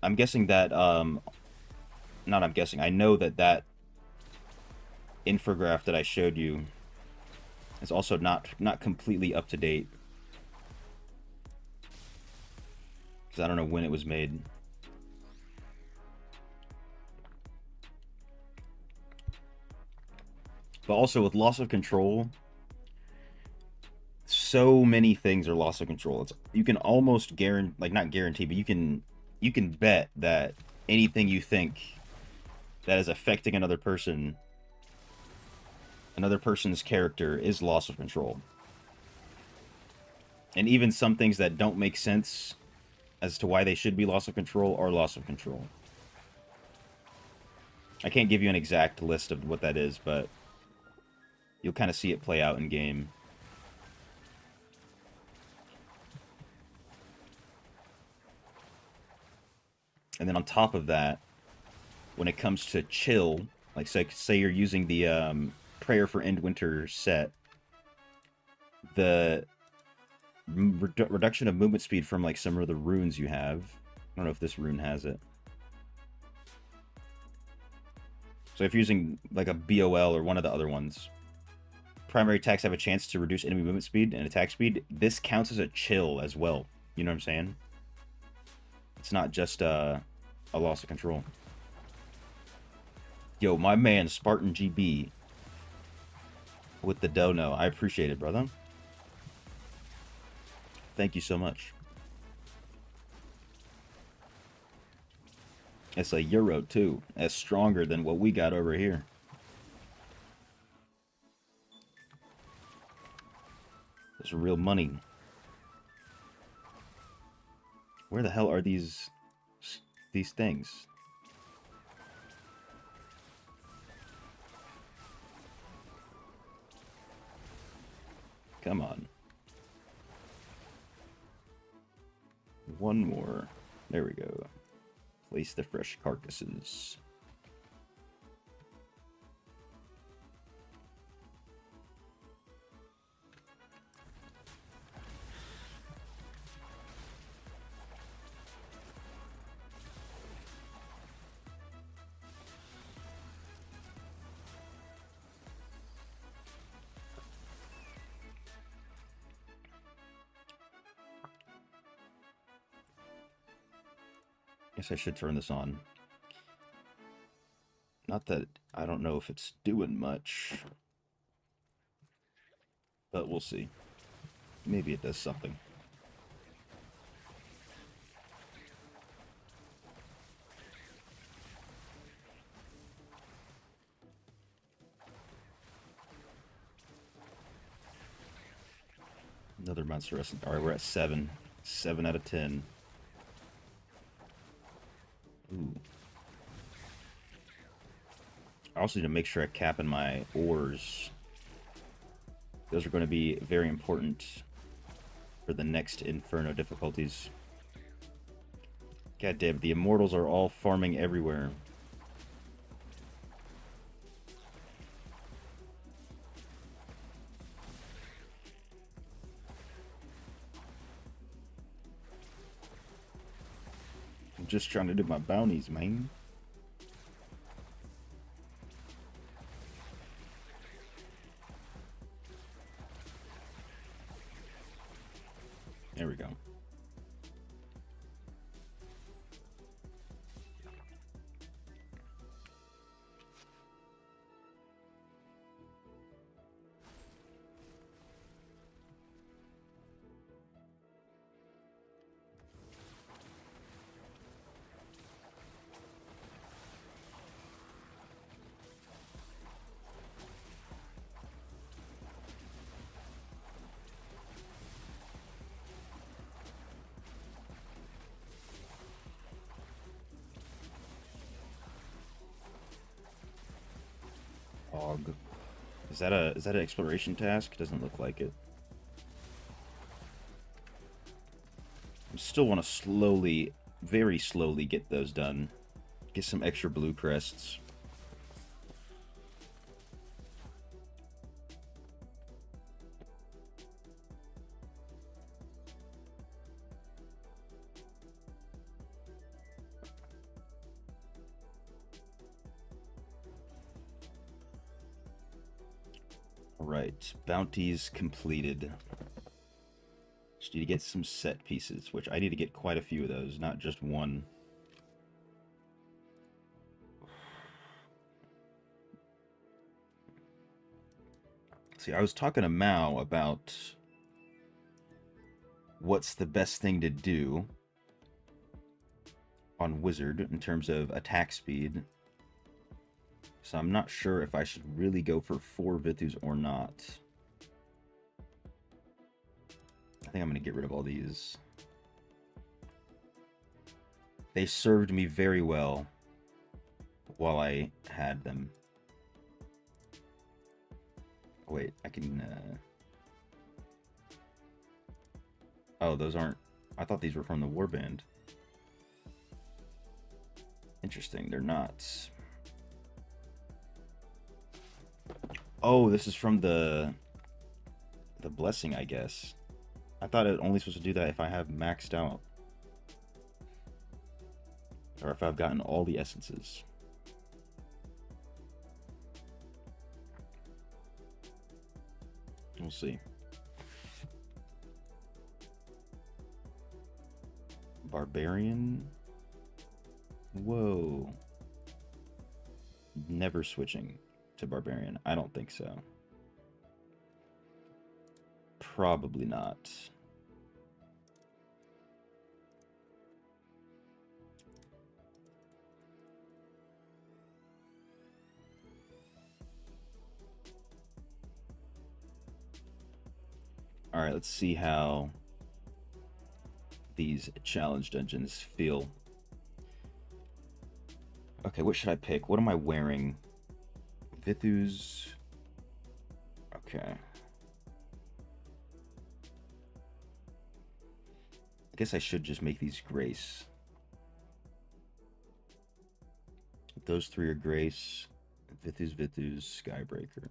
Speaker 1: I'm guessing that, not I'm guessing, I know that that infograph that I showed you is also not completely up to date. Because I don't know when it was made. But also with loss of control, so many things are loss of control. You can almost guarantee, like not guarantee, but you can bet that anything you think that is affecting another person's character is loss of control. And even some things that don't make sense as to why they should be loss of control are loss of control. I can't give you an exact list of what that is, but you'll kind of see it play out in game. And then on top of that, when it comes to chill, like say you're using the Prayer for Endwinter set, the reduction of movement speed from like some of the runes you have. I don't know if this rune has it. So if you're using like a BOL or one of the other ones, primary attacks have a chance to reduce enemy movement speed and attack speed. This counts as a chill as well. You know what I'm saying? It's not just a loss of control. Yo, my man Spartan GB with the dono. I appreciate it, brother. Thank you so much. It's a euro too. That's stronger than what we got over here. It's real money. Where the hell are these things? Come on. One more. There we go. Place the fresh carcasses. Guess I should turn this on. Not that I don't know if it's doing much, but we'll see. Maybe it does something. Another monster. Alright, we're at 7. 7 out of 10. Ooh. I also need to make sure I cap in my ores. Those are going to be very important for the next Inferno difficulties. God damn, the Immortals are all farming everywhere. I'm just trying to do my bounties, man. There we go. Og. Is that an exploration task? Doesn't look like it. I still want to slowly, very slowly get those done. Get some extra blue crests. Alright, bounties completed. Just need to get some set pieces, which I need to get quite a few of those, not just one. See, I was talking to Mao about what's the best thing to do on Wizard in terms of attack speed. So I'm not sure if I should really go for 4 Vithus or not. I think I'm going to get rid of all these. They served me very well while I had them. Wait, I can... Oh, those aren't... I thought these were from the Warband. Interesting, they're not. Oh, this is from the blessing, I guess. I thought it only supposed to do that if I have maxed out. Or if I've gotten all the essences. We'll see. Barbarian. Whoa. Never switching to Barbarian. I don't think so. Probably not. Alright, let's see how these challenge dungeons feel. Okay, what should I pick? What am I wearing? Vithus. Okay. I guess I should just make these Grace. Those three are Grace. Vithus, Skybreaker.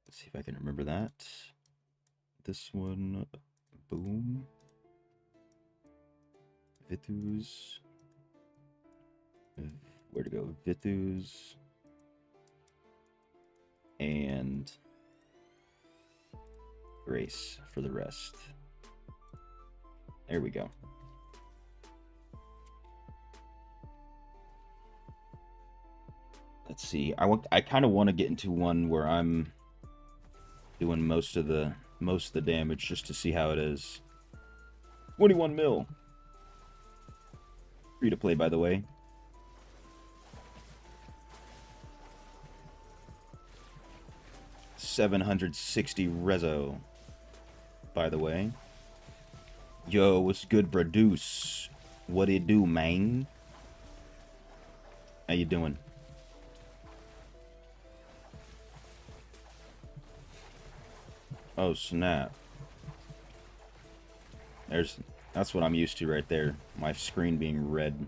Speaker 1: Let's see if I can remember that. This one, boom. Vithus. Where to go? Vithus. And Grace for the rest. There we go. Let's see. I kind of want to get into one where I'm doing most of the damage just to see how it is. 21 mil. Free to play, by the way. $760 rezo, by the way. Yo, what's good, Braduce? What it do, man? How you doing? Oh, snap. That's what I'm used to right there. My screen being red.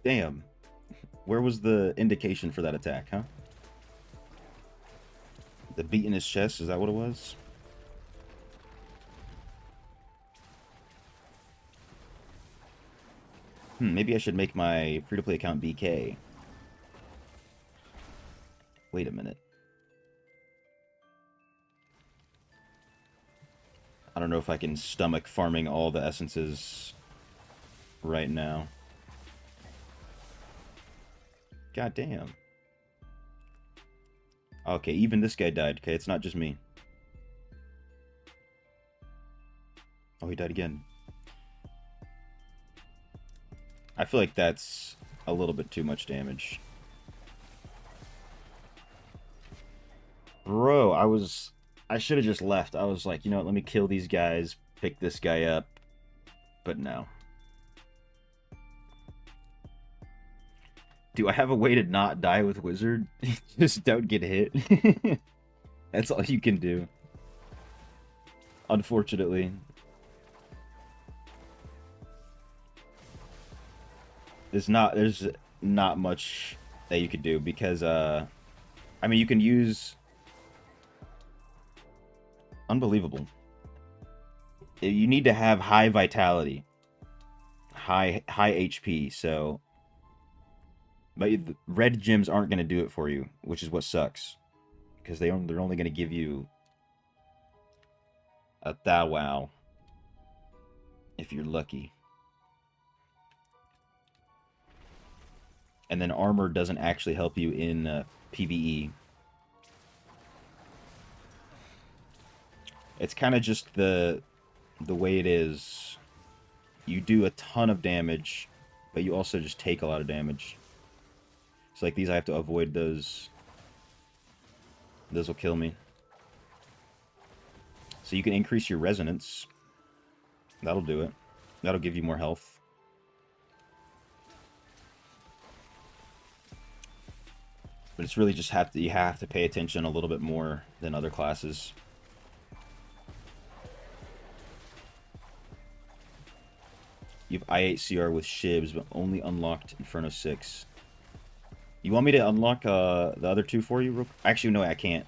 Speaker 1: Damn. Where was the indication for that attack, huh? The beat in his chest, is that what it was? Maybe I should make my free-to-play account BK. Wait a minute. I don't know if I can stomach farming all the essences right now. God damn. Okay, even this guy died. Okay, it's not just me. Oh, he died again. I feel like that's a little bit too much damage. Bro, I should have just left. I was like, you know what, let me kill these guys, pick this guy up. But no. Do I have a way to not die with Wizard? Just don't get hit. That's all you can do. Unfortunately. There's not much that you could do because, I mean, you can use... Unbelievable. You need to have high vitality. High HP, so... But the red gems aren't going to do it for you, which is what sucks. Because they're only going to give you a Thou Wow if you're lucky. And then armor doesn't actually help you in PvE. It's kind of just the way it is. You do a ton of damage, but you also just take a lot of damage. So like these, I have to avoid those. Those will kill me. So you can increase your resonance. That'll do it. That'll give you more health. But it's really just you have to pay attention a little bit more than other classes. You have I8CR with Shibs, but only unlocked Inferno 6. You want me to unlock the other two for you? Actually, no, I can't.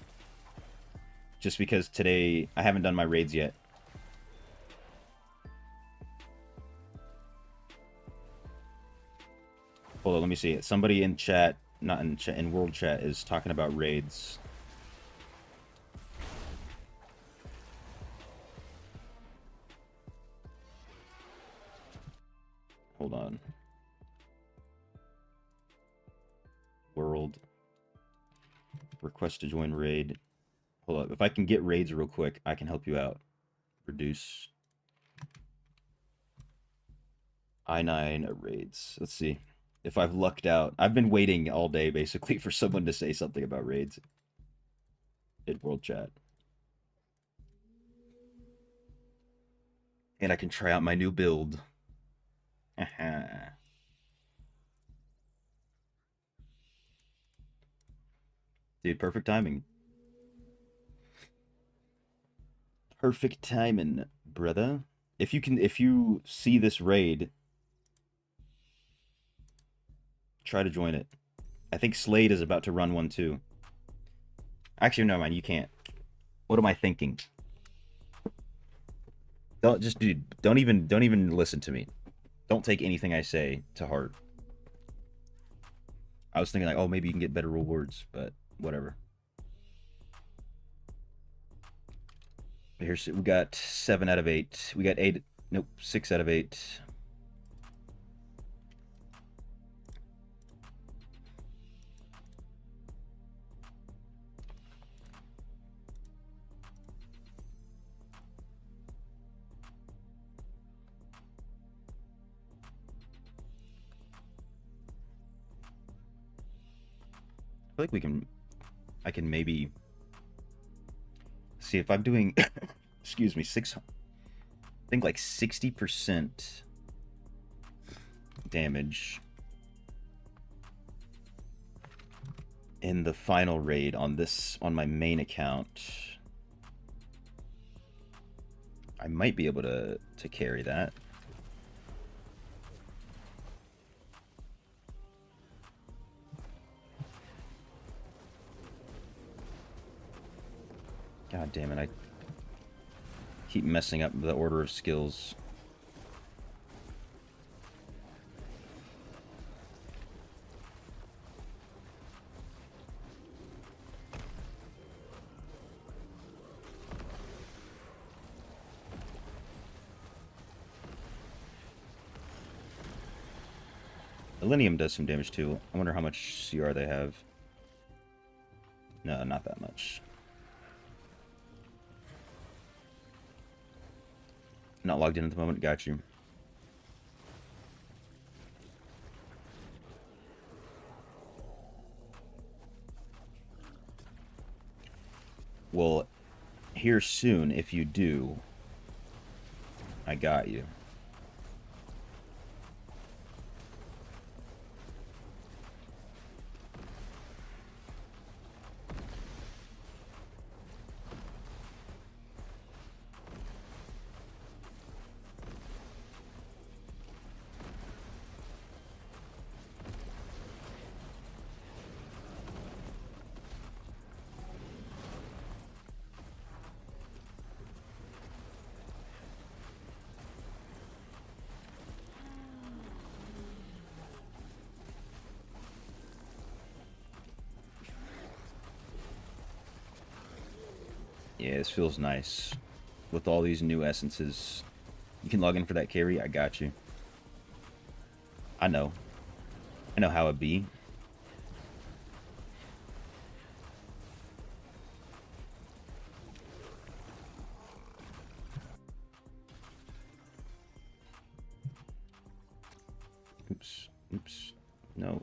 Speaker 1: Just because today I haven't done my raids yet. Hold on, let me see it. Somebody in chat, not in chat, in world chat, is talking about raids. Hold on. World. Request to join raid. Hold up. If I can get raids real quick, I can help you out. Reduce. I9 raids. Let's see. If I've lucked out. I've been waiting all day, basically, for someone to say something about raids. In world chat. And I can try out my new build. Dude, perfect timing. Perfect timing, brother. If you see this raid, try to join it. I think Slade is about to run one too. Actually, no, man, you can't. What am I thinking? Don't even listen to me. Don't take anything I say to heart. I was thinking like, oh, maybe you can get better rewards, but whatever. Here's we got 7 out of 8. We got 8. Nope, 6 out of 8. I feel like we can. I can maybe see if I'm doing. Excuse me, 6. I think like 60% damage in the final raid on my main account. I might be able to carry that. God damn it, I keep messing up the order of skills. Millennium does some damage too. I wonder how much CR they have. No, not that much. Not logged in at the moment. Got you. Well, here soon, if you do, I got you. Yeah, this feels nice. With all these new essences. You can log in for that carry? I got you. I know. I know how it be. Oops. Oops. No.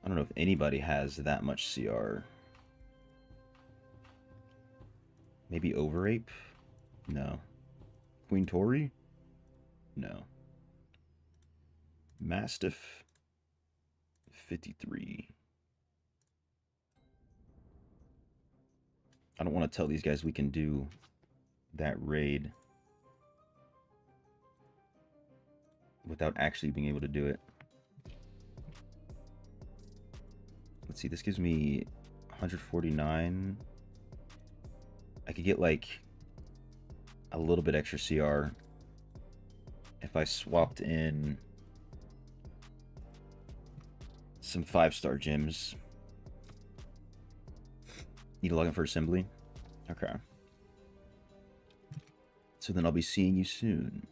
Speaker 1: I don't know if anybody has that much CR. Maybe Overape? No. Queen Tori? No. Mastiff? 53. I don't want to tell these guys we can do that raid without actually being able to do it. Let's see, this gives me 149. I could get like a little bit extra CR if I swapped in some 5-star gyms. Need to log in for assembly? Okay. So then I'll be seeing you soon.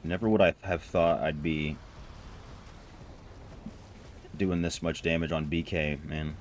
Speaker 1: Never would I have thought I'd be doing this much damage on BK, man.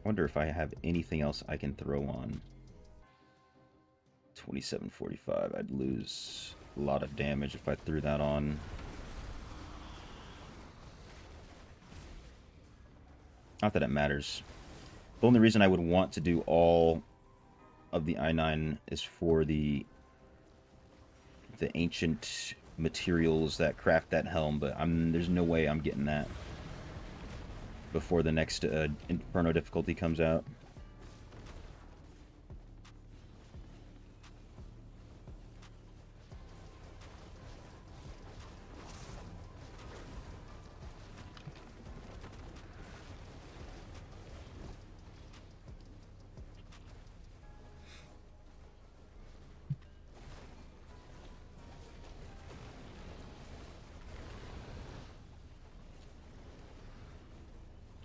Speaker 1: Wonder if I have anything else I can throw on. 2745. I'd lose a lot of damage if I threw that on. Not that it matters. The only reason I would want to do all of the I9 is for the ancient materials that craft that helm, but there's no way I'm getting that before the next Inferno difficulty comes out.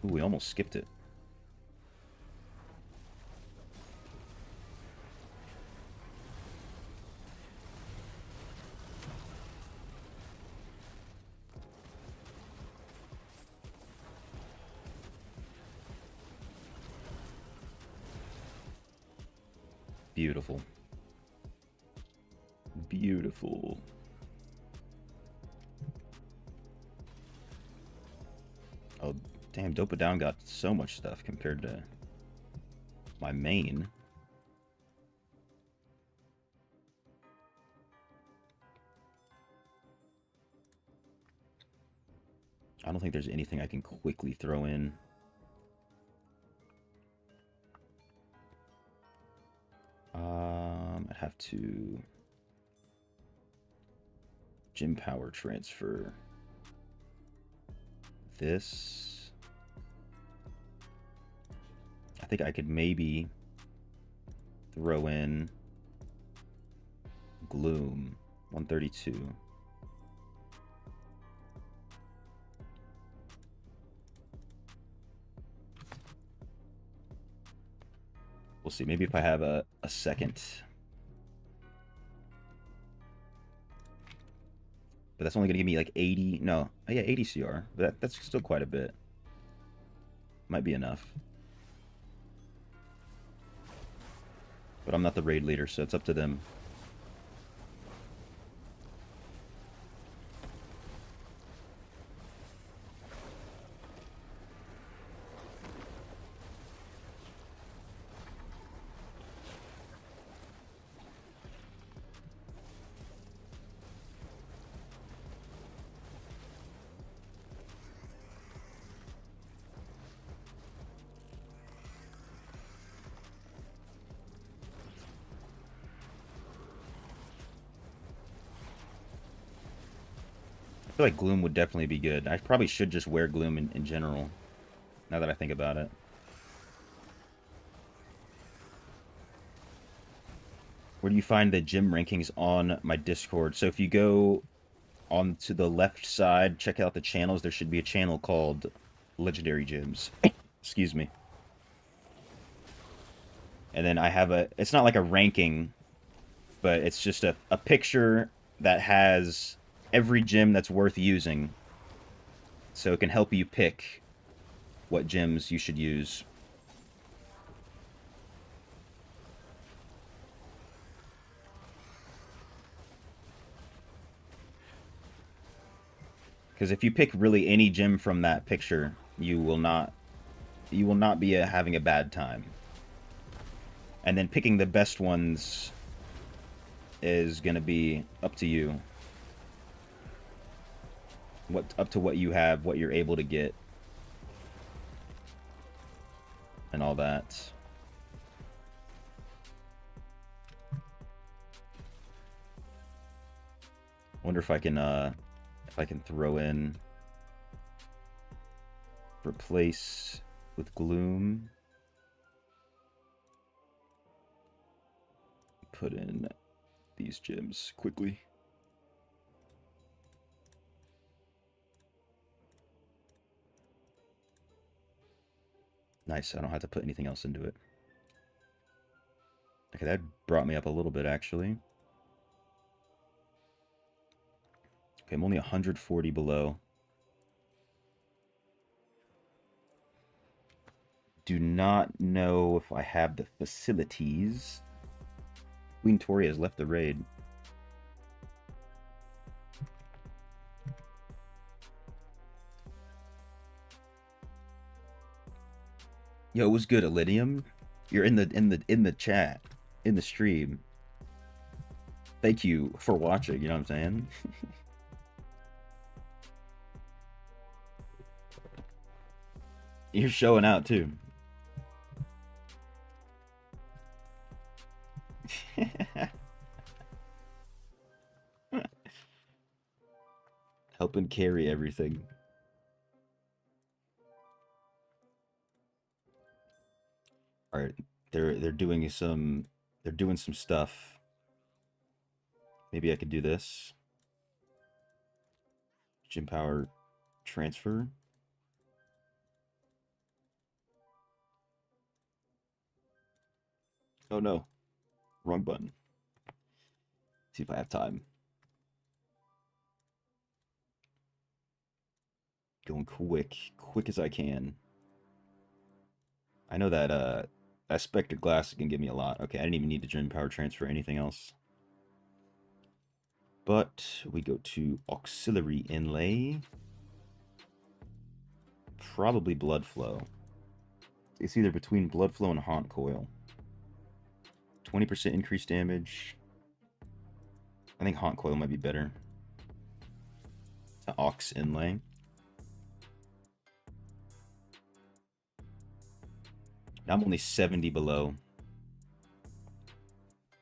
Speaker 1: Ooh, we almost skipped it. Beautiful. Beautiful. Oh, damn, Dopa Down got so much stuff compared to my main. I don't think there's anything I can quickly throw in. I'd have to gym power transfer this. I think I could maybe throw in Gloom 132. We'll see. Maybe if I have a second. But that's only going to give me like 80. No. Oh, yeah, 80 CR. But that's still quite a bit. Might be enough. But I'm not the raid leader, so it's up to them. I feel like Gloom would definitely be good. I probably should just wear Gloom in general, now that I think about it. Where do you find the gym rankings on my Discord? So if you go on to the left side, check out the channels. There should be a channel called Legendary Gyms. Excuse me. And then I have it's not like a ranking, but it's just a picture that has every gym that's worth using. So it can help you pick what gyms you should use. Because if you pick really any gym from that picture, you will not be having a bad time. And then picking the best ones is gonna be up to you. Up to what you have, what you're able to get, and all that. Wonder if I can throw in replace with gloom. Put in these gyms quickly. Nice, I don't have to put anything else into it. Okay, that brought me up a little bit, actually. Okay, I'm only 140 below. Do not know if I have the facilities. Queen Tori has left the raid. Yo, it was good, Elydium. You're in the chat, in the stream. Thank you for watching, you know what I'm saying? You're showing out too. Helping carry everything. All right, they're doing some stuff. Maybe I could do this. Gym power transfer. Oh no, wrong button. See if I have time. Going quick as I can. I know that that Spectre Glass can give me a lot. Okay, I didn't even need to gym power transfer or anything else. But we go to auxiliary inlay. Probably blood flow. It's either between blood flow and haunt coil. 20% increased damage. I think haunt coil might be better. To aux inlay. Now I'm only 70 below.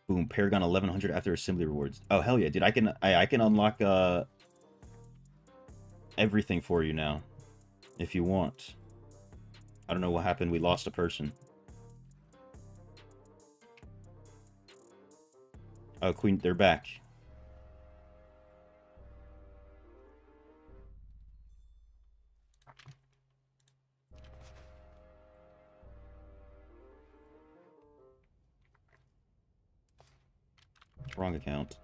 Speaker 1: Boom, Paragon 1100 after assembly rewards. Oh hell yeah, dude! I can unlock everything for you now, if you want. I don't know what happened. We lost a person. Oh, Queen, they're back. Wrong account.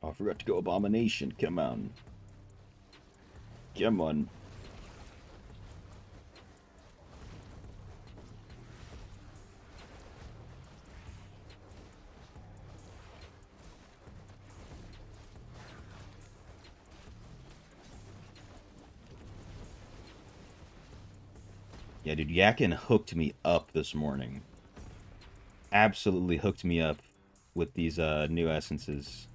Speaker 1: Oh, I forgot to go Abomination. Come on. Come on. Yeah, dude, Yakin hooked me up this morning. Absolutely hooked me up with these new essences.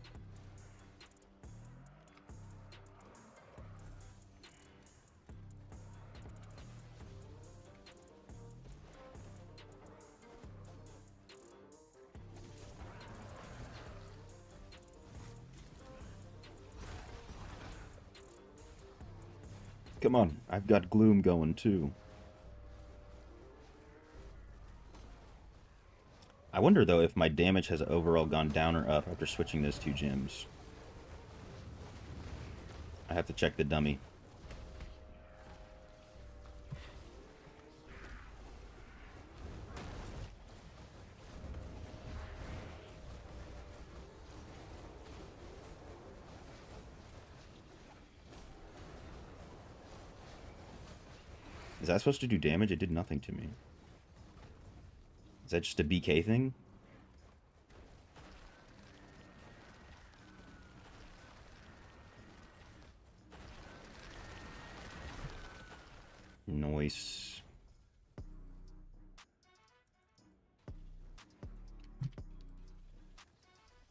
Speaker 1: Come on, I've got Gloom going too. I wonder though if my damage has overall gone down or up after switching those two gems. I have to check the dummy. Is that supposed to do damage? It did nothing to me. Is that just a BK thing? Noise.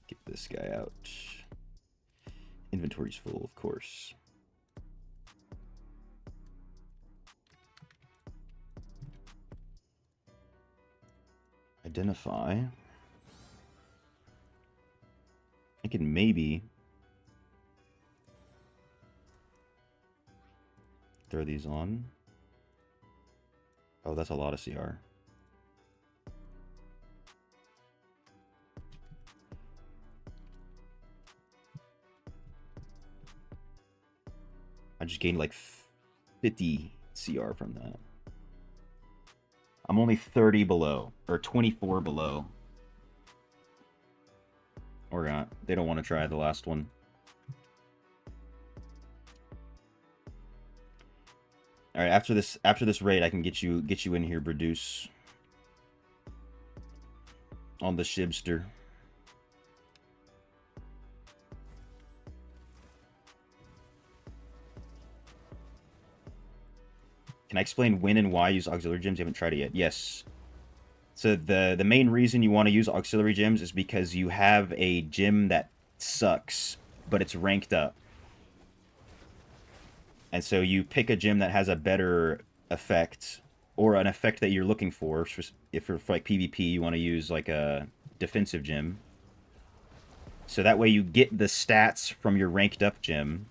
Speaker 1: Get this guy out. Inventory's full, of course. Identify. I can maybe throw these on. Oh, that's a lot of CR. I just gained like 50 CR from that. I'm only 30 below, or 24 below. Or not. They don't want to try the last one. All right, after this raid, I can get you in here, Produce. On the Shibster. Can I explain when and why I use auxiliary gems? You haven't tried it yet. Yes. So the main reason you want to use auxiliary gems is because you have a gem that sucks, but it's ranked up. And so you pick a gem that has a better effect, or an effect that you're looking for. If for like PvP, you want to use like a defensive gem. So that way you get the stats from your ranked up gem.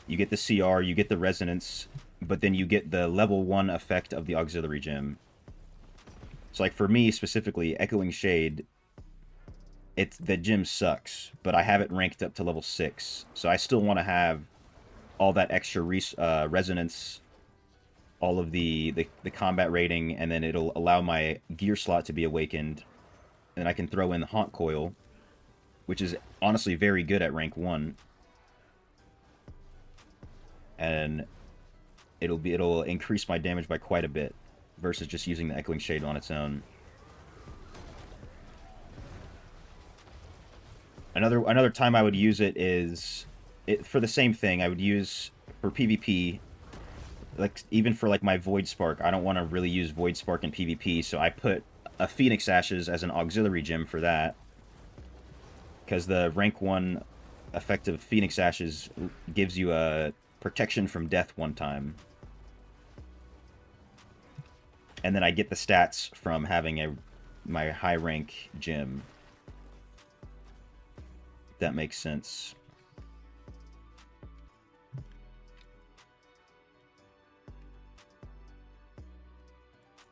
Speaker 1: You get the CR, you get the resonance, but then you get the level 1 effect of the auxiliary gem. So like for me specifically, Echoing Shade, the gem sucks, but I have it ranked up to level 6. So I still want to have all that extra resonance, all of the combat rating, and then it'll allow my gear slot to be awakened. And I can throw in the Haunt Coil, which is honestly very good at rank 1. And it'll increase my damage by quite a bit versus just using the Echoing Shade on its own. Another time I would use it is for the same thing. I would use for PvP, like even for like my Void Spark. I don't want to really use Void Spark in PvP, so I put a Phoenix Ashes as an auxiliary gem for that, because the rank 1 effective Phoenix Ashes gives you a protection from death 1 time. And then I get the stats from having my high rank gem. If that makes sense.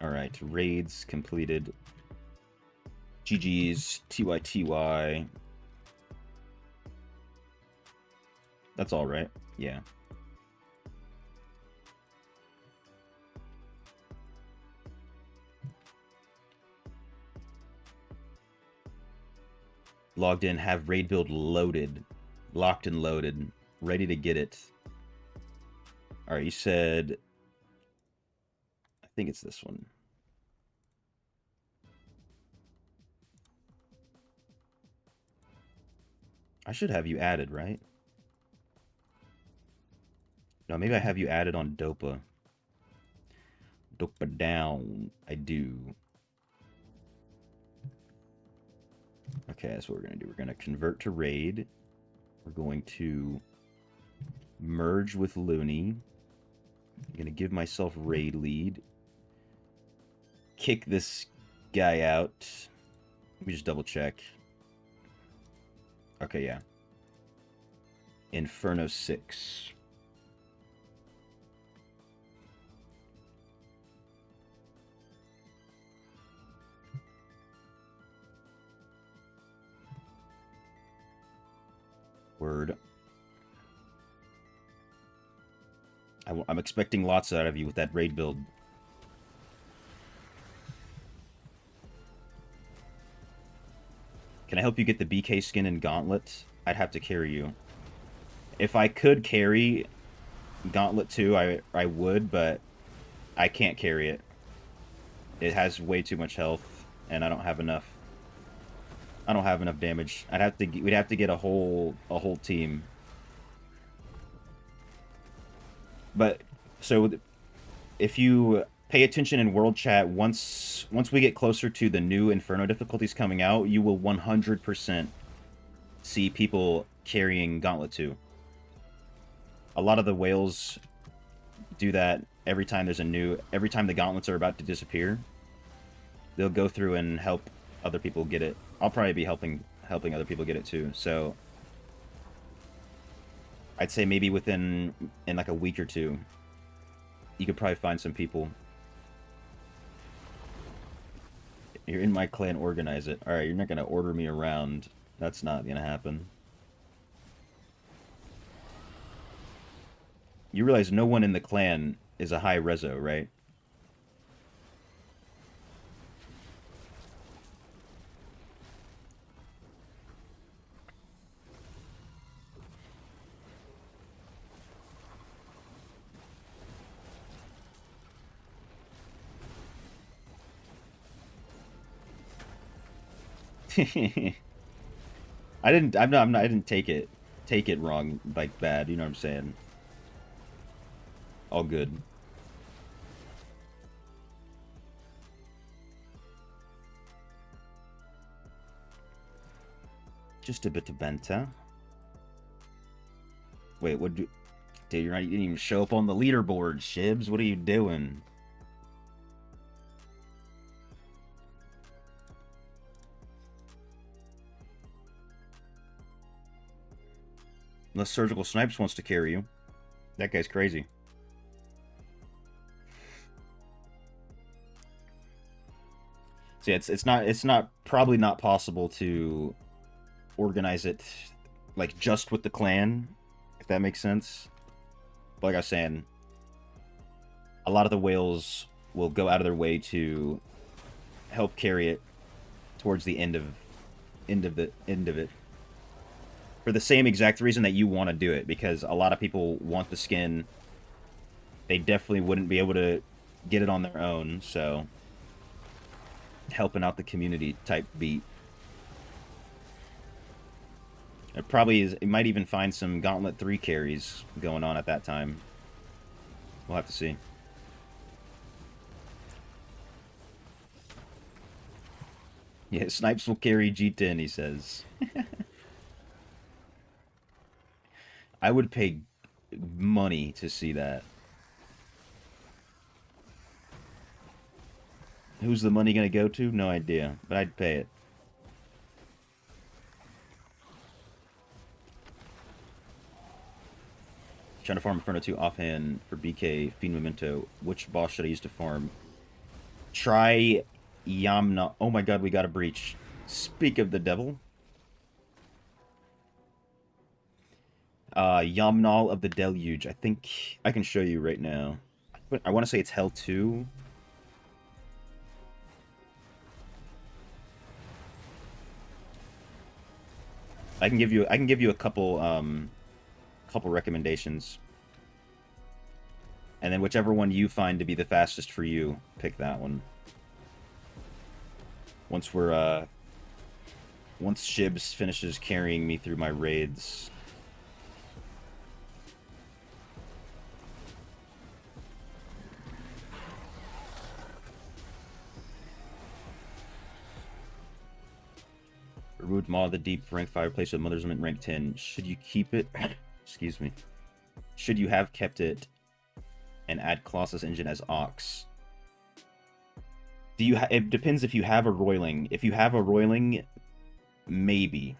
Speaker 1: Alright, raids completed. GG's, TYTY. That's all right. Yeah. Logged in, have raid build loaded. Locked and loaded. Ready to get it. Alright, you said... I think it's this one. I should have you added, right? No, maybe I have you added on Dopa. Dopa down. I do. Okay, that's what we're going to do. We're going to convert to raid. We're going to merge with Looney. I'm going to give myself raid lead. Kick this guy out. Let me just double check. Okay, yeah. Inferno 6. I'm expecting lots out of you with that raid build. Can I help you get the BK skin and Gauntlet? I'd have to carry you. If I could carry Gauntlet 2, I would, but I can't carry it. It has way too much health, and I don't have enough. I don't have enough damage. We'd have to get a whole team. But so if you pay attention in world chat, once we get closer to the new Inferno difficulties coming out, you will 100% see people carrying Gauntlet 2. A lot of the whales do that every time every time the gauntlets are about to disappear. They'll go through and help other people get it. I'll probably be helping other people get it too. So I'd say maybe in like a week or two, you could probably find some people. You're in my clan, organize it. Alright, you're not gonna order me around. That's not gonna happen. You realize no one in the clan is a high reso, right? I didn't take it wrong, like bad, you know what I'm saying? All good. Just a bit of banter. Wait, dude, you didn't even show up on the leaderboard, Shibs. What are you doing? Unless Surgical Snipes wants to carry you. That guy's crazy. So yeah, it's probably not possible to organize it like just with the clan, if that makes sense. But like I was saying, a lot of the whales will go out of their way to help carry it towards the end of it. For the same exact reason that you want to do it, because a lot of people want the skin. They definitely wouldn't be able to get it on their own, so helping out the community type beat. It probably is. It might even find some Gauntlet 3 carries going on at that time. We'll have to see. Yeah, Snipes will carry G10, he says. I would pay money to see that. Who's the money gonna go to? No idea, but I'd pay it. Trying to farm Inferno 2 offhand for BK, Fiend Memento. Which boss should I use to farm? Try Yamna. Oh my god, we got a breach. Speak of the devil. Yamnal of the Deluge. I think I can show you right now. I want to say it's Hell 2. I can give you a couple recommendations. And then whichever one you find to be the fastest for you, pick that one. Once Shibs finishes carrying me through my raids. Removed Maw of the Deep, rank 5, replaced with Mother's Lament, rank 10. Should you keep it? Excuse me. Should you have kept it and add Colossus Engine as Ox? It depends if you have a roiling. If you have a roiling, maybe.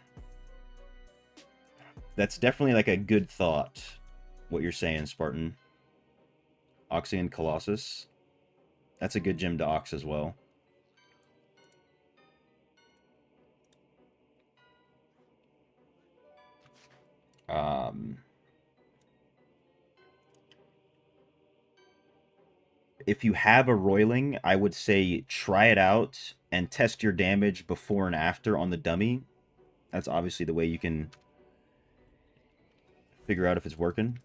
Speaker 1: That's definitely like a good thought, what you're saying, Spartan. Oxy and Colossus. That's a good gem to Ox as well. if you have a roiling, I would say try it out and test your damage before and after on the dummy. That's obviously the way you can figure out if it's working.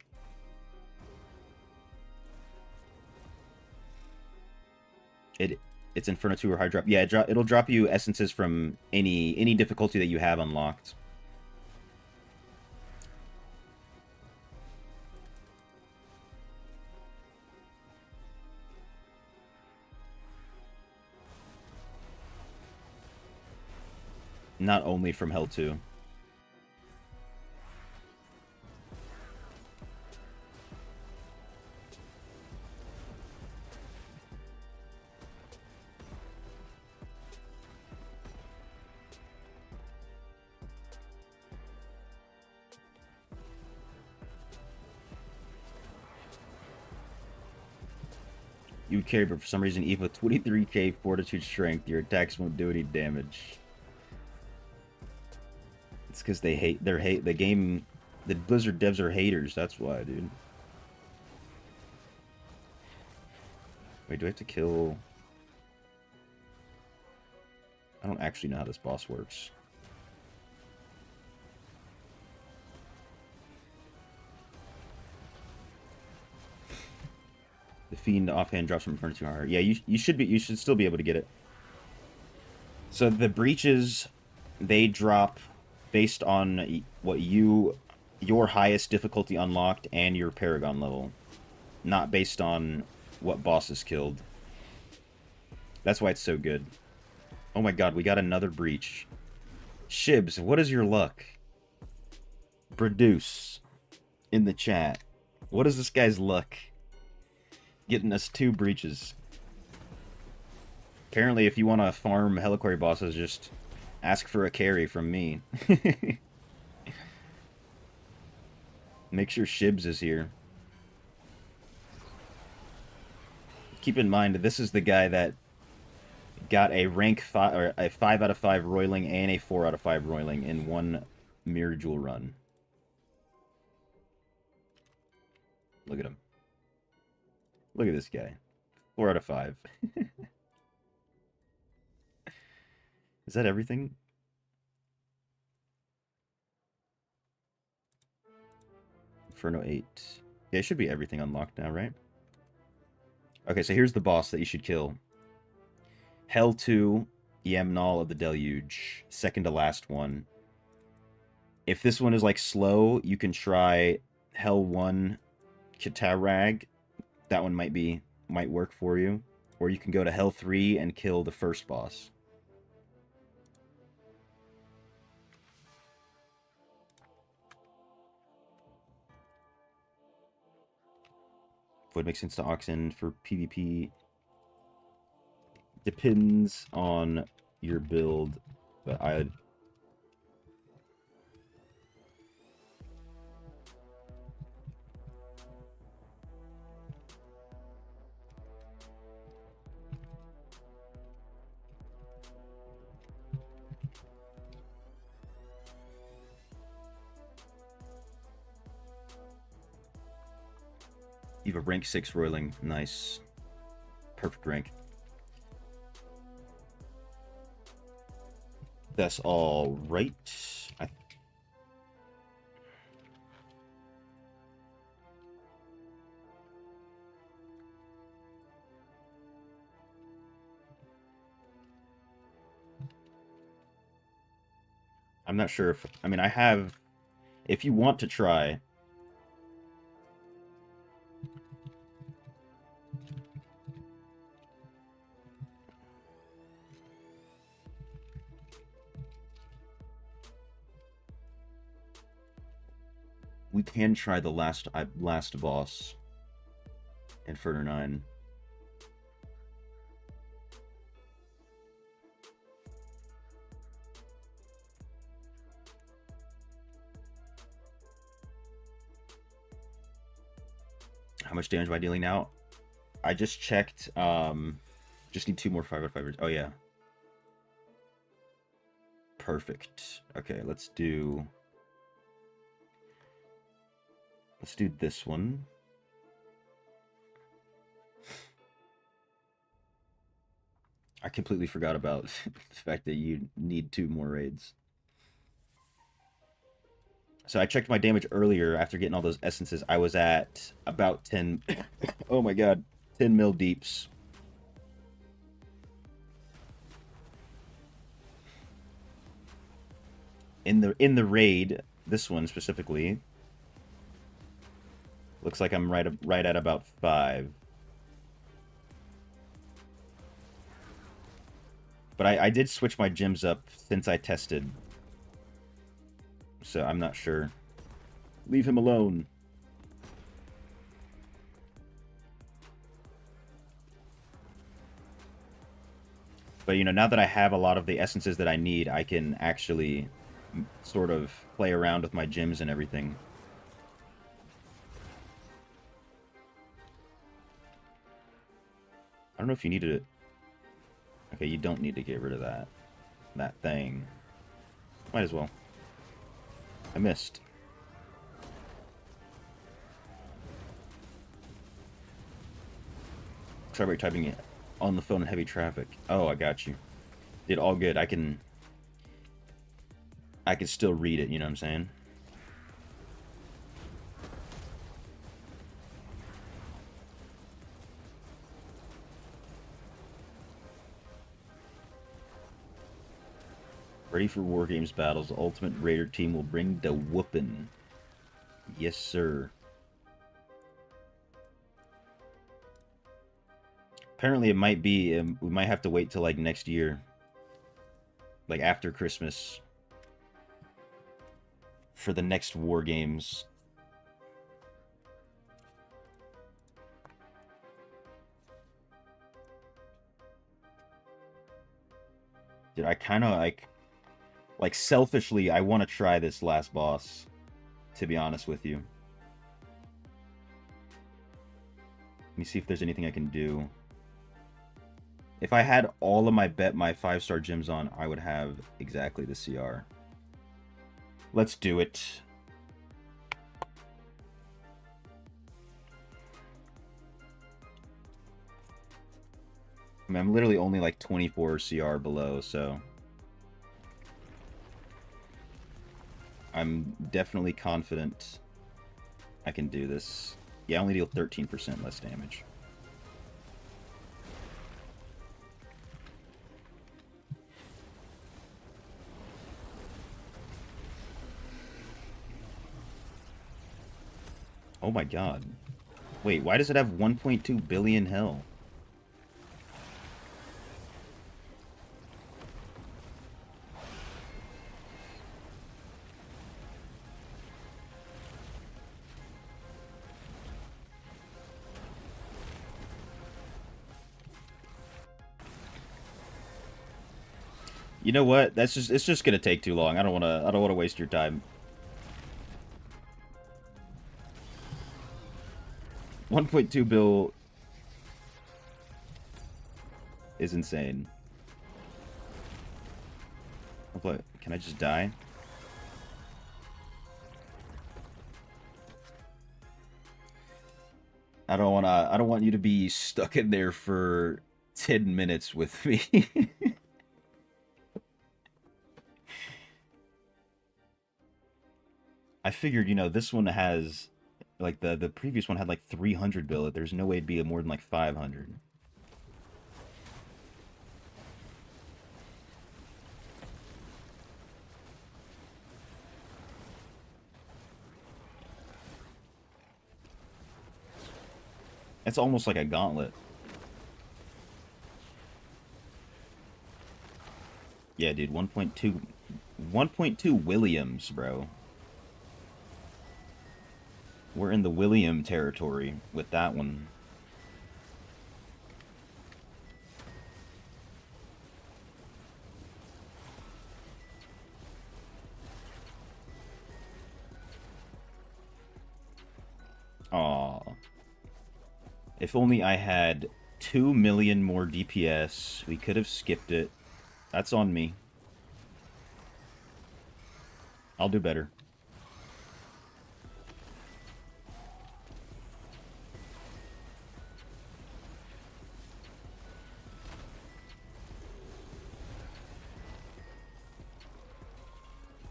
Speaker 1: It's Inferno 2 or high drop. Yeah, it'll drop you essences from any difficulty that you have unlocked. Not only from Hell 2. You carry, but for some reason, even with 23k fortitude strength, your attacks won't do any damage. It's because they hate the game. The Blizzard devs are haters. That's why, dude. Wait, do I have to kill? I don't actually know how this boss works. The Fiend offhand drops from Inferno 2 higher. Yeah, you should still be able to get it. So the breaches, they drop based on what your highest difficulty unlocked and your Paragon level, not based on what bosses killed. That's why it's so good. Oh my god, we got another breach. Shibs, what is your luck? Produce in the chat. What is this guy's luck? Getting us 2 breaches. Apparently, if you want to farm Heliquary bosses, just ask for a carry from me. Make sure Shibs is here. Keep in mind, this is the guy that got a rank 5 or a 5 out of 5 roiling and a 4 out of 5 roiling in one Mirror Jewel run. Look at him. Look at this guy. 4 out of 5. Is that everything? Inferno 8. Yeah, it should be everything unlocked now, right? Okay, so here's the boss that you should kill. Hell 2, Yamnal of the Deluge. Second to last one. If this one is like slow, you can try Hell 1, Kitarag. That one might work for you. Or you can go to Hell 3 and kill the first boss. Would make sense to Oxen for PvP. Depends on your build, but I'd... You have a rank 6 roiling. Nice. Perfect rank. That's all right. I'm not sure if... I mean, I have... If you want to try... We can try the last boss. Inferno 9. How much damage am I dealing now? I just checked. Just need 2 more 5 out of 5. Oh, yeah. Perfect. Okay, let's do this one. I completely forgot about the fact that you need 2 more raids. So I checked my damage earlier after getting all those essences. I was at about 10. Oh my god, 10 mil deeps. In the raid, this one specifically, looks like I'm right at about 5. But I did switch my gems up since I tested, so I'm not sure. Leave him alone. But, you know, now that I have a lot of the essences that I need, I can actually sort of play around with my gems and everything. I don't know if you needed it. Okay, you don't need to get rid of that thing. Might as well. I missed. Try typing it on the phone in heavy traffic. Oh, I got you. Did all good. I can still read it, you know what I'm saying? Ready for War Games battles. The Ultimate Raider team will bring the whoopin'. Yes, sir. Apparently it might be, we might have to wait till, like, next year. Like, after Christmas. For the next War Games. Dude, I kind of, like, selfishly, I want to try this last boss. To be honest with you. Let me see if there's anything I can do. If I had all of my 5-star gems on, I would have exactly the CR. Let's do it. I mean, I'm literally only like 24 CR below, so I'm definitely confident I can do this. Yeah, I only deal 13% less damage. Oh my god. Wait, why does it have 1.2 billion hell? You know what? It's just gonna take too long. I don't wanna waste your time. 1.2 bill is insane. But can I just die? I don't want you to be stuck in there for 10 minutes with me. I figured, you know, this one has, like, the previous one had like 300 billet. There's no way it'd be more than like 500. It's almost like a gauntlet. Yeah, dude, 1.2 Williams, bro. We're in the William territory with that one. Aw. If only I had 2 million more DPS, we could have skipped it. That's on me. I'll do better.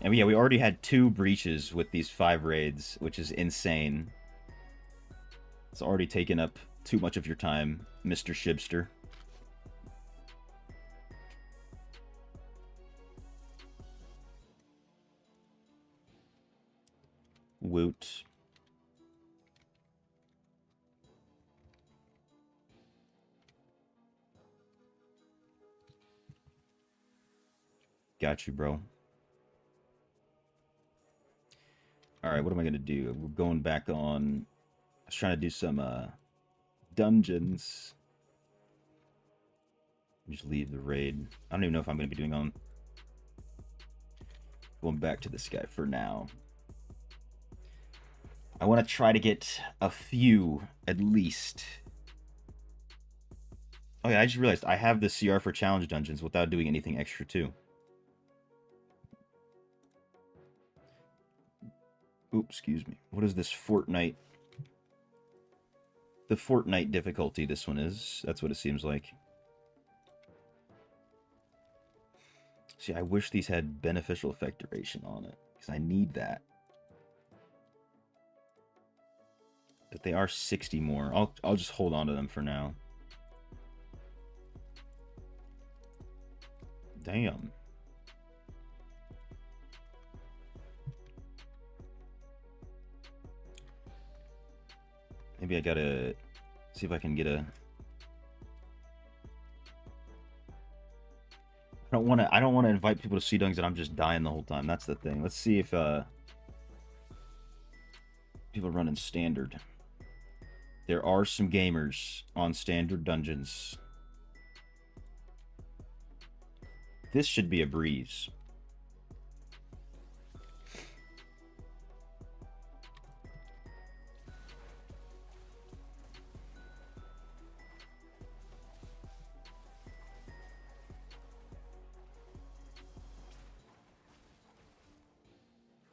Speaker 1: And yeah, we already had 2 breaches with these 5 raids, which is insane. It's already taken up too much of your time, Mr. Shibster. Woot. Got you, bro. Alright, what am I going to do? We're going back on... I was trying to do some dungeons. Just leave the raid. I don't even know if I'm going to be doing on... Going back to this guy for now. I want to try to get a few, at least. Oh yeah, I just realized I have the CR for challenge dungeons without doing anything extra too. Oops, excuse me. What is this Fortnite? The Fortnite difficulty this one is. That's what it seems like. See, I wish these had beneficial effect duration on it, because I need that. But they are 60 more. I'll just hold on to them for now. Damn. Maybe I gotta see if I can get a... I don't want to invite people to see dunks and I'm just dying the whole time. That's the thing. Let's see if people running standard. There are some gamers on standard dungeons. This should be a breeze.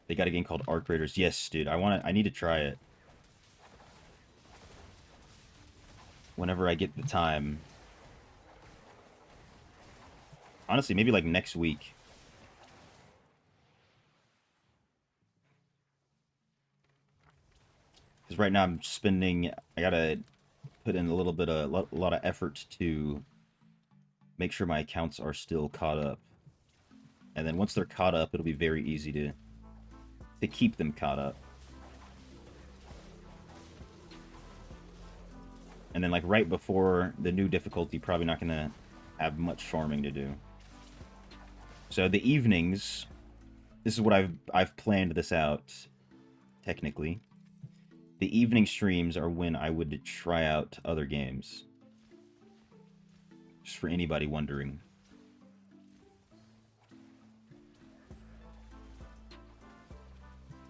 Speaker 1: They got a game called Arc Raiders. Yes, dude. I need to try it. Whenever I get the time. Honestly, maybe like next week. Because right now I'm spending... I gotta put in a little bit of... a lot of effort to make sure my accounts are still caught up. And then once they're caught up, it'll be very easy to keep them caught up. And then like right before the new difficulty, probably not gonna have much farming to do. So the evenings, this is what I've planned this out technically. The evening streams are when I would try out other games. Just for anybody wondering.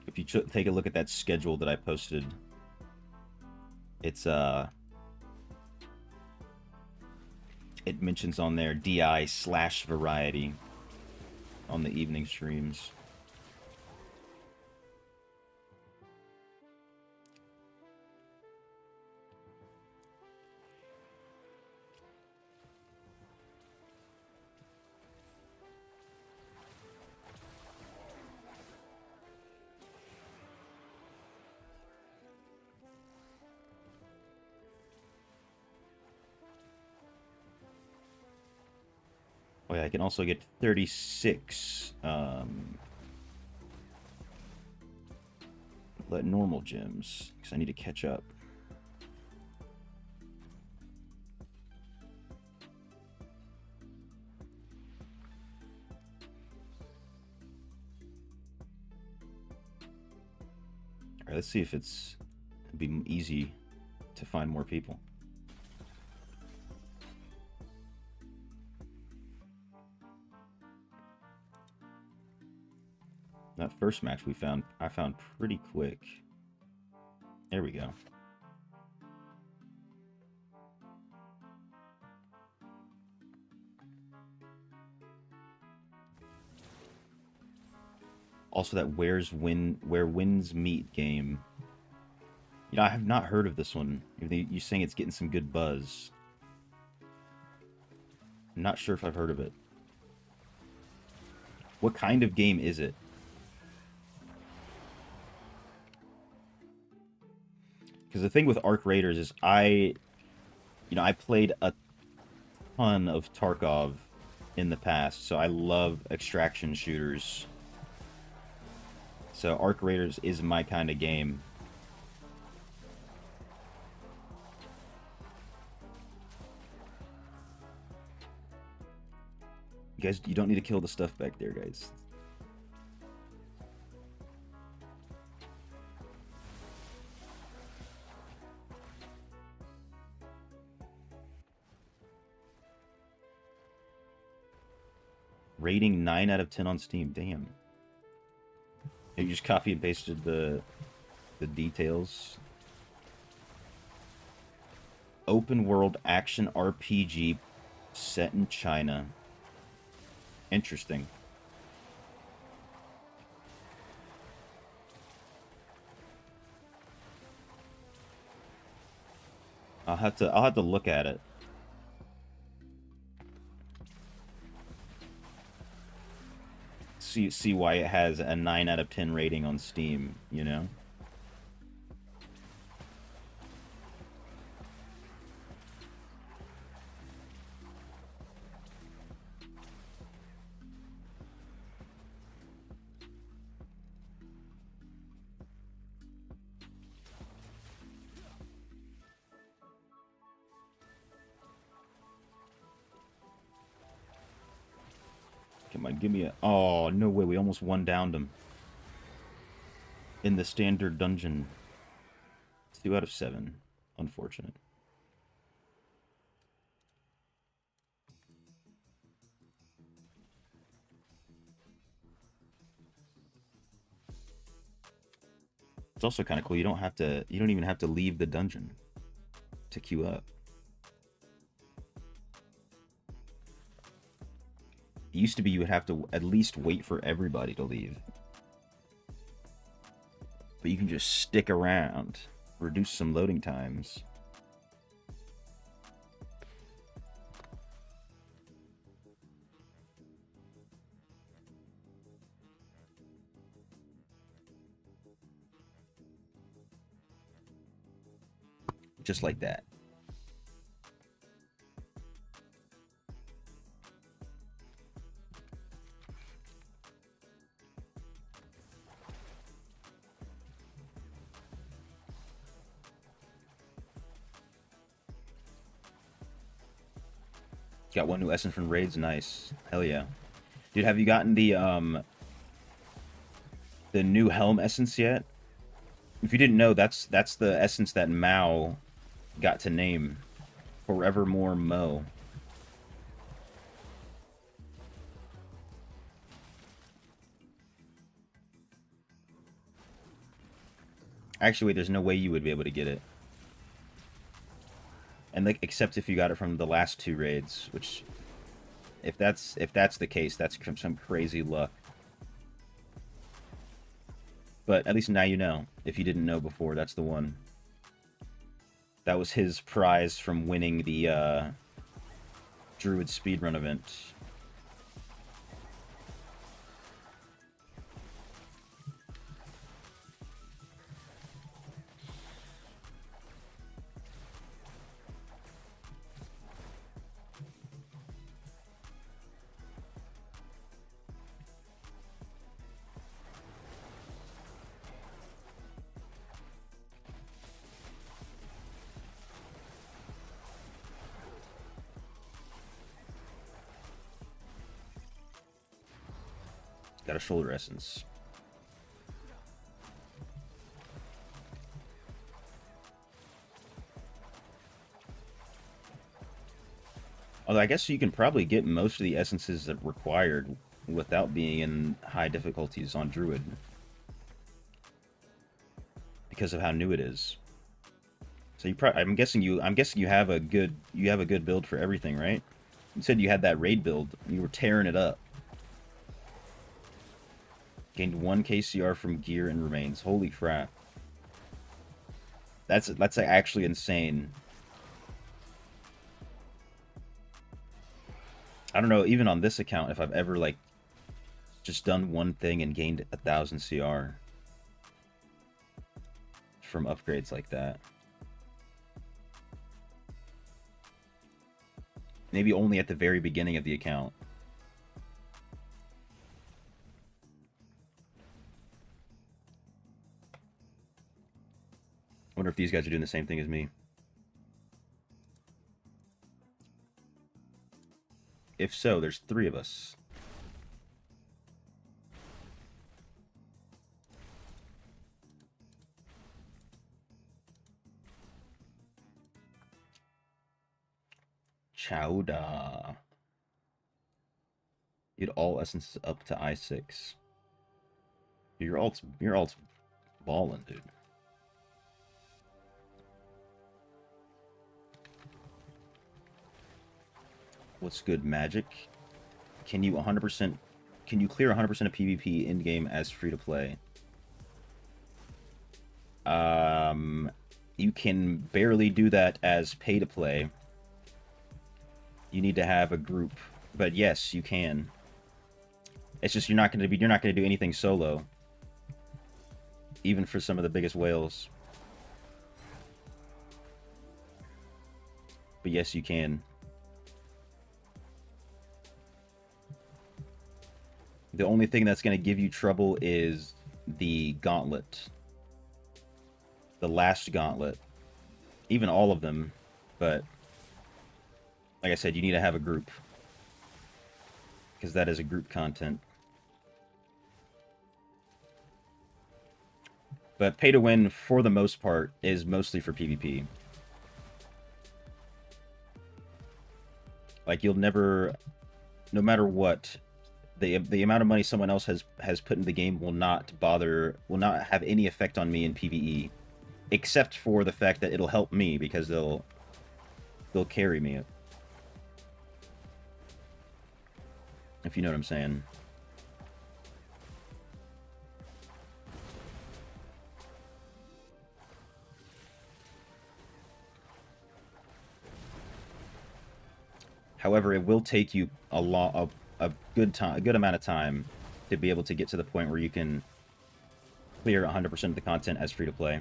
Speaker 1: If you take a look at that schedule that I posted, it's it mentions on there DI/variety on the evening streams. Oh yeah, I can also get 36 normal gems, because I need to catch up. Alright, let's see if it'd be easy to find more people. That first match I found pretty quick. There we go. Also that Where Winds Meet game. You know, I have not heard of this one. You're saying it's getting some good buzz. I'm not sure if I've heard of it. What kind of game is it? Because the thing with Arc Raiders is I played a ton of Tarkov in the past, so I love extraction shooters. So Arc Raiders is my kind of game. You guys, you don't need to kill the stuff back there, guys. Rating 9 out of 10 on Steam. Damn. You just copy and pasted the details. Open world action RPG set in China. Interesting. I'll have to look at it. See why it has a 9 out of 10 rating on Steam, you know? Come on, give me a... Oh, no way, we almost one-downed him. In the standard dungeon. 2 out of 7. Unfortunate. It's also kind of cool. You don't even have to leave the dungeon to queue up. It used to be you would have to at least wait for everybody to leave. But you can just stick around, reduce some loading times. Just like that. Got one new essence from raids. Nice. Hell yeah. Dude, have you gotten the new helm essence yet? If you didn't know, that's the essence that Mao got to name. Forevermore Mo. Actually, wait, there's no way you would be able to get it. And like, except if you got it from the last 2 raids, which, if that's the case, that's some crazy luck. But at least now you know. If you didn't know before, that's the one. That was his prize from winning the Druid speedrun event. Got a shoulder essence. Although I guess you can probably get most of the essences that required without being in high difficulties on Druid. Because of how new it is. So I'm guessing you have a good build for everything, right? You said you had that raid build. You were tearing it up. Gained 1 KCR from gear and remains. Holy crap. That's actually insane. I don't know, even on this account, if I've ever, like, just done one thing and gained 1,000 CR from upgrades like that. Maybe only at the very beginning of the account. I wonder if these guys are doing the same thing as me. If so, there's 3 of us. Chowda. Get all essences up to I6. Your alt's ballin', dude. What's good, Magic? Can you clear 100% of PvP in game as free to play? You can barely do that as pay to play. You need to have a group, but yes, you can. It's just you're not going to do anything solo, even for some of the biggest whales. But yes, you can. The only thing that's going to give you trouble is the gauntlet. The last gauntlet. Even all of them, but like I said, you need to have a group. Because that is a group content. But pay to win, for the most part, is mostly for PvP. Like, you'll never, no matter what, the amount of money someone else has put in the game will not have any effect on me in PvE. Except for the fact that it'll help me, because they'll carry me. If you know what I'm saying. However, it will take you a good amount of time to be able to get to the point where you can clear 100% of the content as free to play.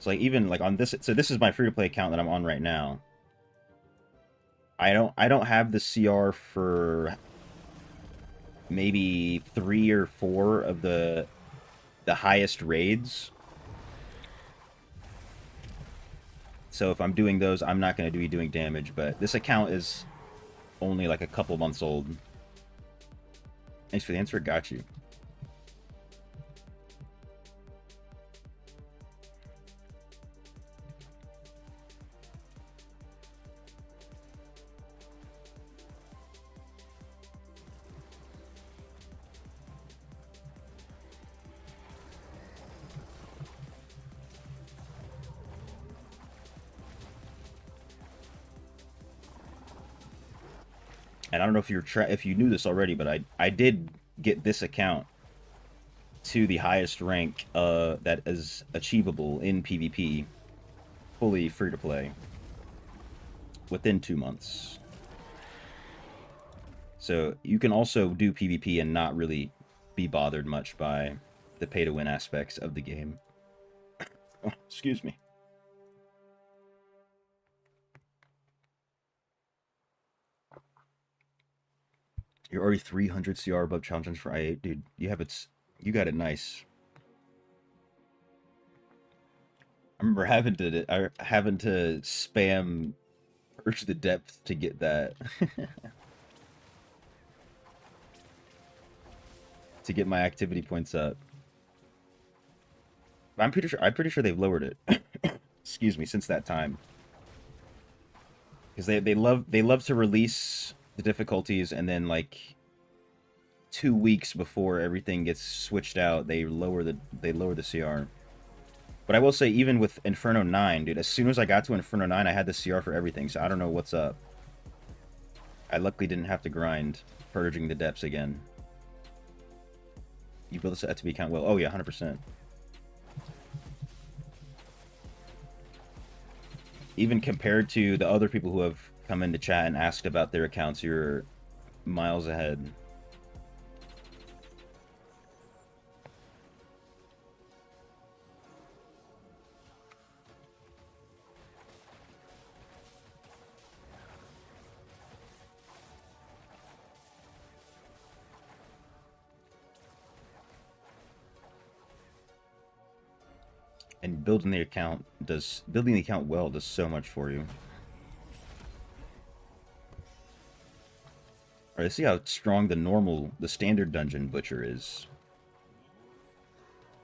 Speaker 1: So like even like on this, so this is my free to play account that I'm on right now. I don't have the CR for maybe 3 or 4 of the highest raids. So if I'm doing those, I'm not going to be doing damage, but this account is only like a couple months old. Thanks for the answer, got you. And I don't know if you knew this already, but I did get this account to the highest rank that is achievable in PvP, fully free to play, within 2 months. So you can also do PvP and not really be bothered much by the pay to win aspects of the game. Oh, excuse me. You're already 300 CR above challenge for I8, dude. You got it nice. I remember having to spam Purge the Depth to get that. To get my activity points up. I'm pretty sure they've lowered it. Excuse me, since that time. Because they love to release the difficulties, and then like 2 weeks before everything gets switched out, they lower the CR. But I will say, even with Inferno 9, dude, as soon as I got to Inferno 9, I had the CR for everything, so I don't know what's up. I luckily didn't have to grind Purging the Depths again. You build this at to be count well. Oh yeah, 100%. Even compared to the other people who have come into chat and asked about their accounts, you're miles ahead. And building the account well does so much for you. Alright, let's see how strong the standard dungeon butcher is.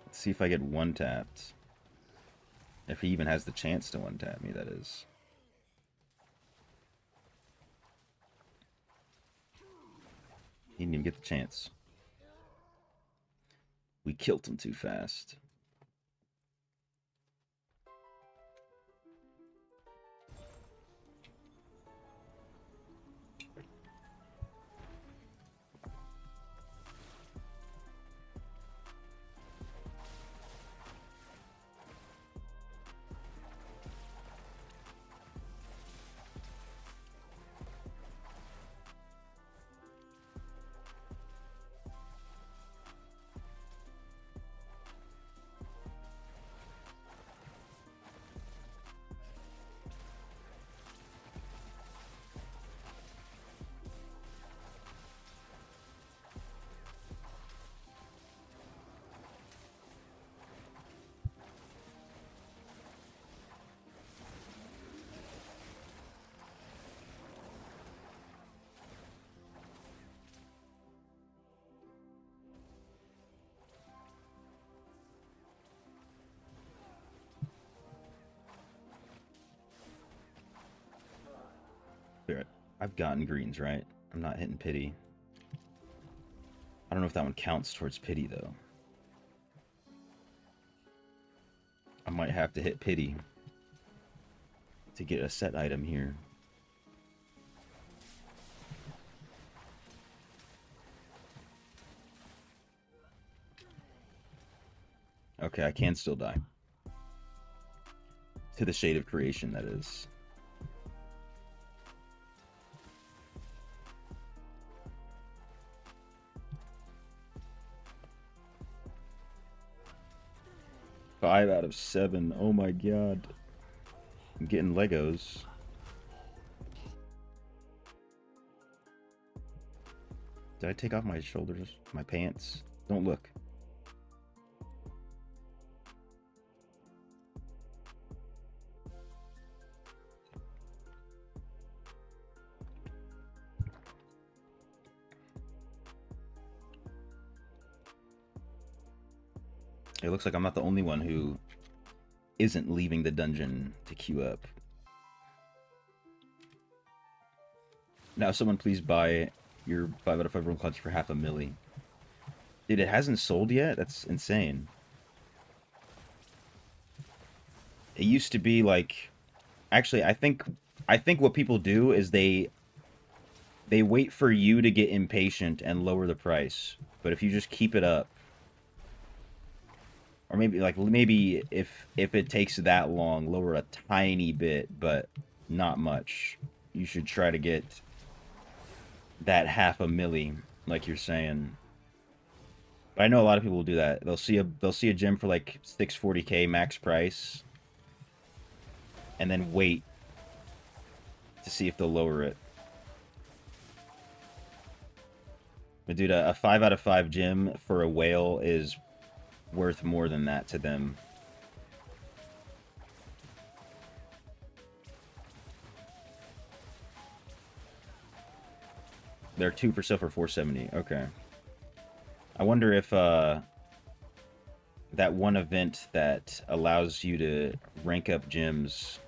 Speaker 1: Let's see if I get one-tapped. If he even has the chance to one-tap me, that is. He didn't even get the chance. We killed him too fast. Spirit. I've gotten greens, right? I'm not hitting pity. I don't know if that one counts towards pity, though. I might have to hit pity to get a set item here. Okay, I can still die. To the Shade of Creation, that is. Five out of 7. Oh my god. I'm getting Legos. Did I take off my shoulders? My pants? Don't look. It looks like I'm not the only one who isn't leaving the dungeon to queue up. Now, someone please buy your 5 out of 5 room clutch for half a milli. Dude, it hasn't sold yet? That's insane. It used to be like... Actually, I think what people do is they wait for you to get impatient and lower the price. But if you just keep it up, or maybe if it takes that long, lower a tiny bit, but not much. You should try to get that half a milli, like you're saying. But I know a lot of people will do that. They'll see a gem for like 640k max price, and then wait to see if they'll lower it. But dude, a 5 out of 5 gem for a whale is worth more than that to them. They're 2 for sale for 470. Okay. I wonder if that one event that allows you to rank up gems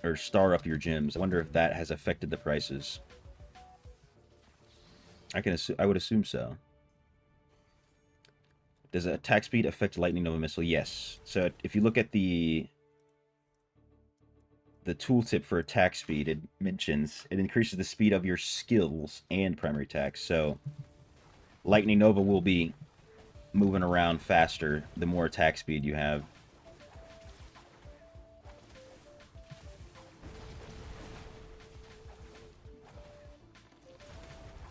Speaker 1: or star up your gems, I wonder if that has affected the prices. I would assume so. Does attack speed affect Lightning Nova Missile? Yes. So if you look at the tooltip for attack speed, it mentions it increases the speed of your skills and primary attacks. So Lightning Nova will be moving around faster the more attack speed you have.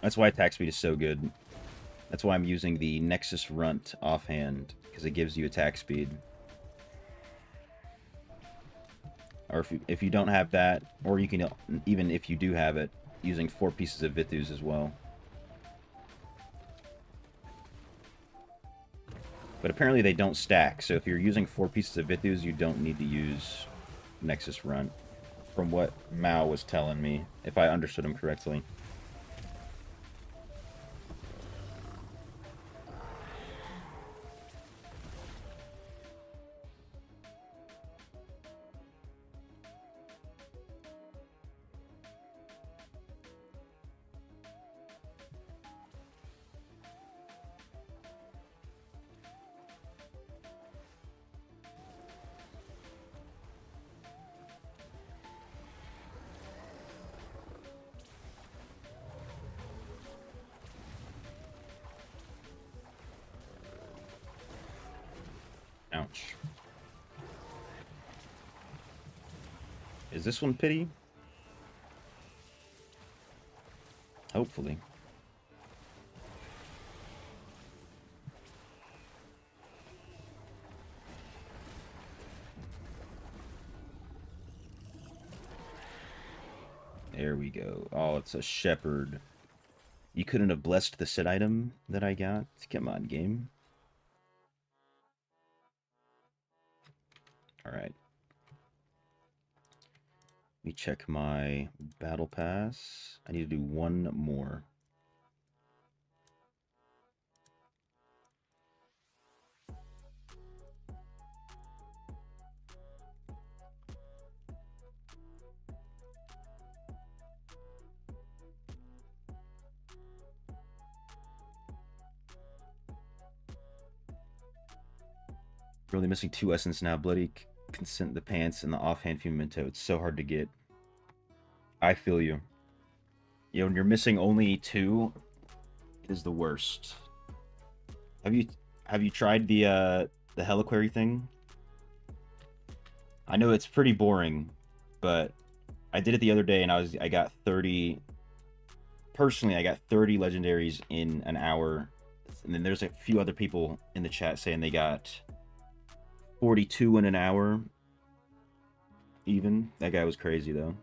Speaker 1: That's why attack speed is so good. That's why I'm using the Nexus Runt offhand, because it gives you attack speed. Or if you don't have that, or you can, even if you do have it, using 4 pieces of Vithus as well. But apparently they don't stack, so if you're using 4 pieces of Vithus, you don't need to use Nexus Runt, from what Mao was telling me, if I understood him correctly. Ouch. Is this one pity? Hopefully. There we go. Oh, it's a shepherd. You couldn't have blessed the set item that I got? Come on, game. Alright. Let me check my battle pass. I need to do one more. Really missing 2 essence now. Bloody Consent the Pants and the Offhand Fumento. It's so hard to get. I feel you. You know, when you're missing only 2, it is the worst. Have you tried the Heliquary thing? I know it's pretty boring, but I did it the other day and I got 30. Personally, I got 30 legendaries in an hour. And then there's a few other people in the chat saying they got 42 in an hour. Even. That guy was crazy, though.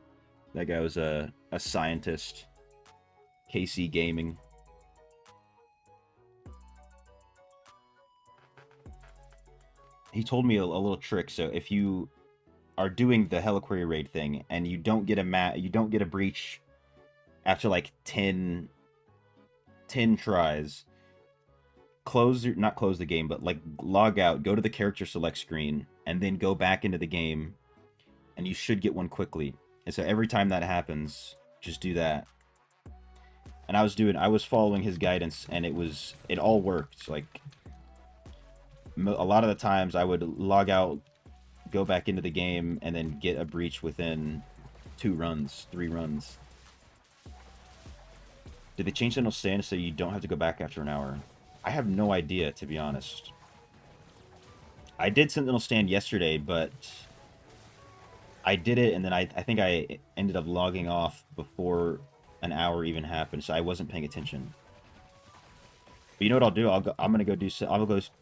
Speaker 1: That guy was a scientist. KC Gaming. He told me a little trick. So if you are doing the Heliquary raid thing and you don't get a breach after like 10 tries, not close the game, but like log out, go to the character select screen, and then go back into the game, and you should get one quickly. And so every time that happens, just do that. And I was following his guidance, and it all worked. Like a lot of the times I would log out, go back into the game, and then get a breach within 2 runs, 3 runs. Did they change Sentinel Stand so you don't have to go back after an hour? I have no idea, to be honest. I did Sentinel Stand yesterday, but I did it, and then I think I ended up logging off before an hour even happened, so I wasn't paying attention. But you know what I'll do? I'll go do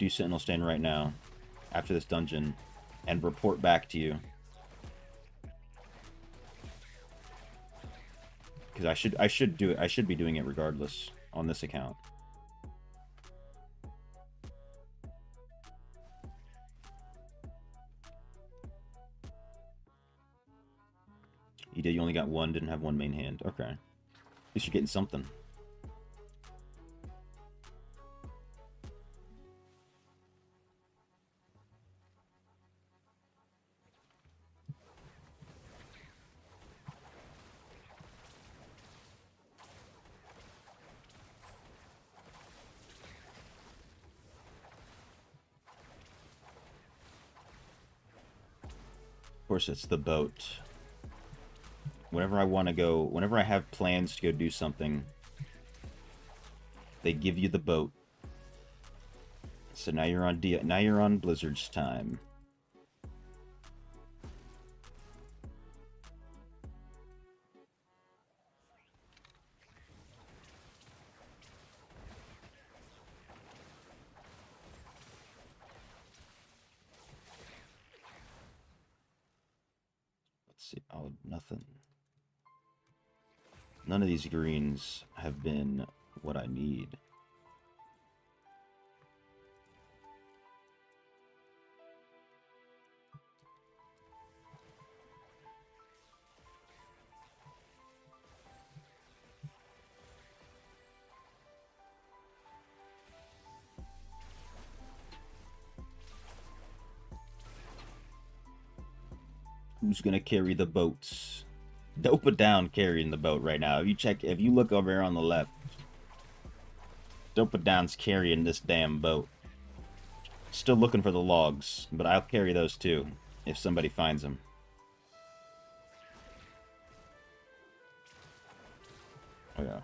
Speaker 1: Sentinel Stand right now, after this dungeon, and report back to you. Because I should do it. I should be doing it regardless on this account. You did. You only got 1. Didn't have 1 main hand. Okay. At least you're getting something. Of course, it's the boat. Whenever I want to go, whenever I have plans to go do something, they give you the boat. So now you're on Blizzard's time. Let's see. Oh, nothing. None of these greens have been what I need. Who's gonna carry the boats? Dopa down carrying the boat right now. If you look over here on the left, Dopa down's carrying this damn boat. Still looking for the logs, but I'll carry those too if somebody finds them. Oh yeah.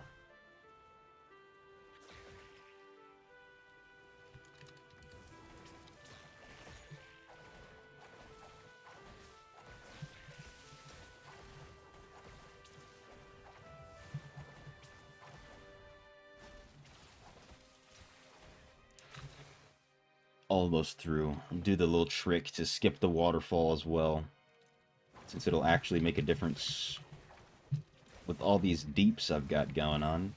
Speaker 1: Almost through. Do the little trick to skip the waterfall as well, since it'll actually make a difference with all these deeps I've got going on.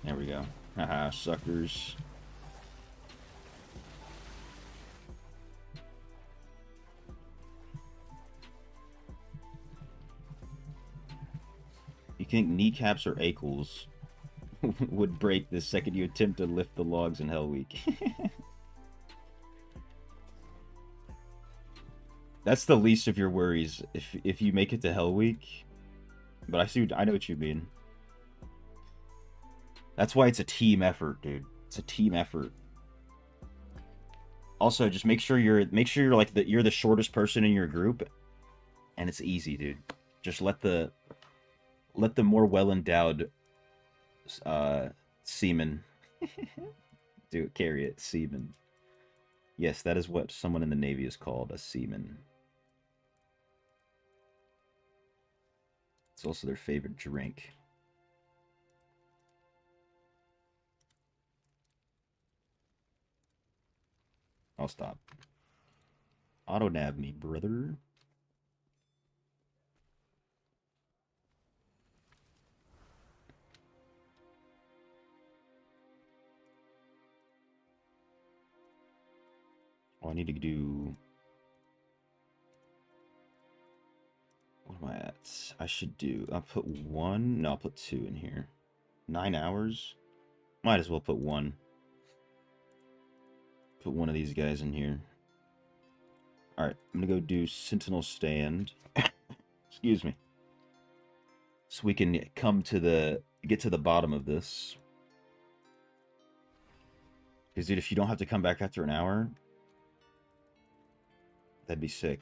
Speaker 1: There we go. Haha, suckers. You think kneecaps or ankles would break the second you attempt to lift the logs in Hell Week? That's the least of your worries if you make it to Hell Week. But I know what you mean. That's why it's a team effort, dude. It's a team effort. Also, just make sure you're like you're the shortest person in your group, and it's easy, dude. Just let the more well-endowed seaman carry it. Seaman. Yes, that is what someone in the Navy is called, a seaman. It's also their favorite drink. I'll stop. Auto nav me, brother. Oh, I need to do... What am I at? I should do... I'll put 1... No, I'll put 2 in here. 9 hours? Might as well put 1. Put one of these guys in here. Alright, I'm gonna go do Sentinel Stand. Excuse me. So we can get to the bottom of this. Because, dude, if you don't have to come back after an hour, that'd be sick.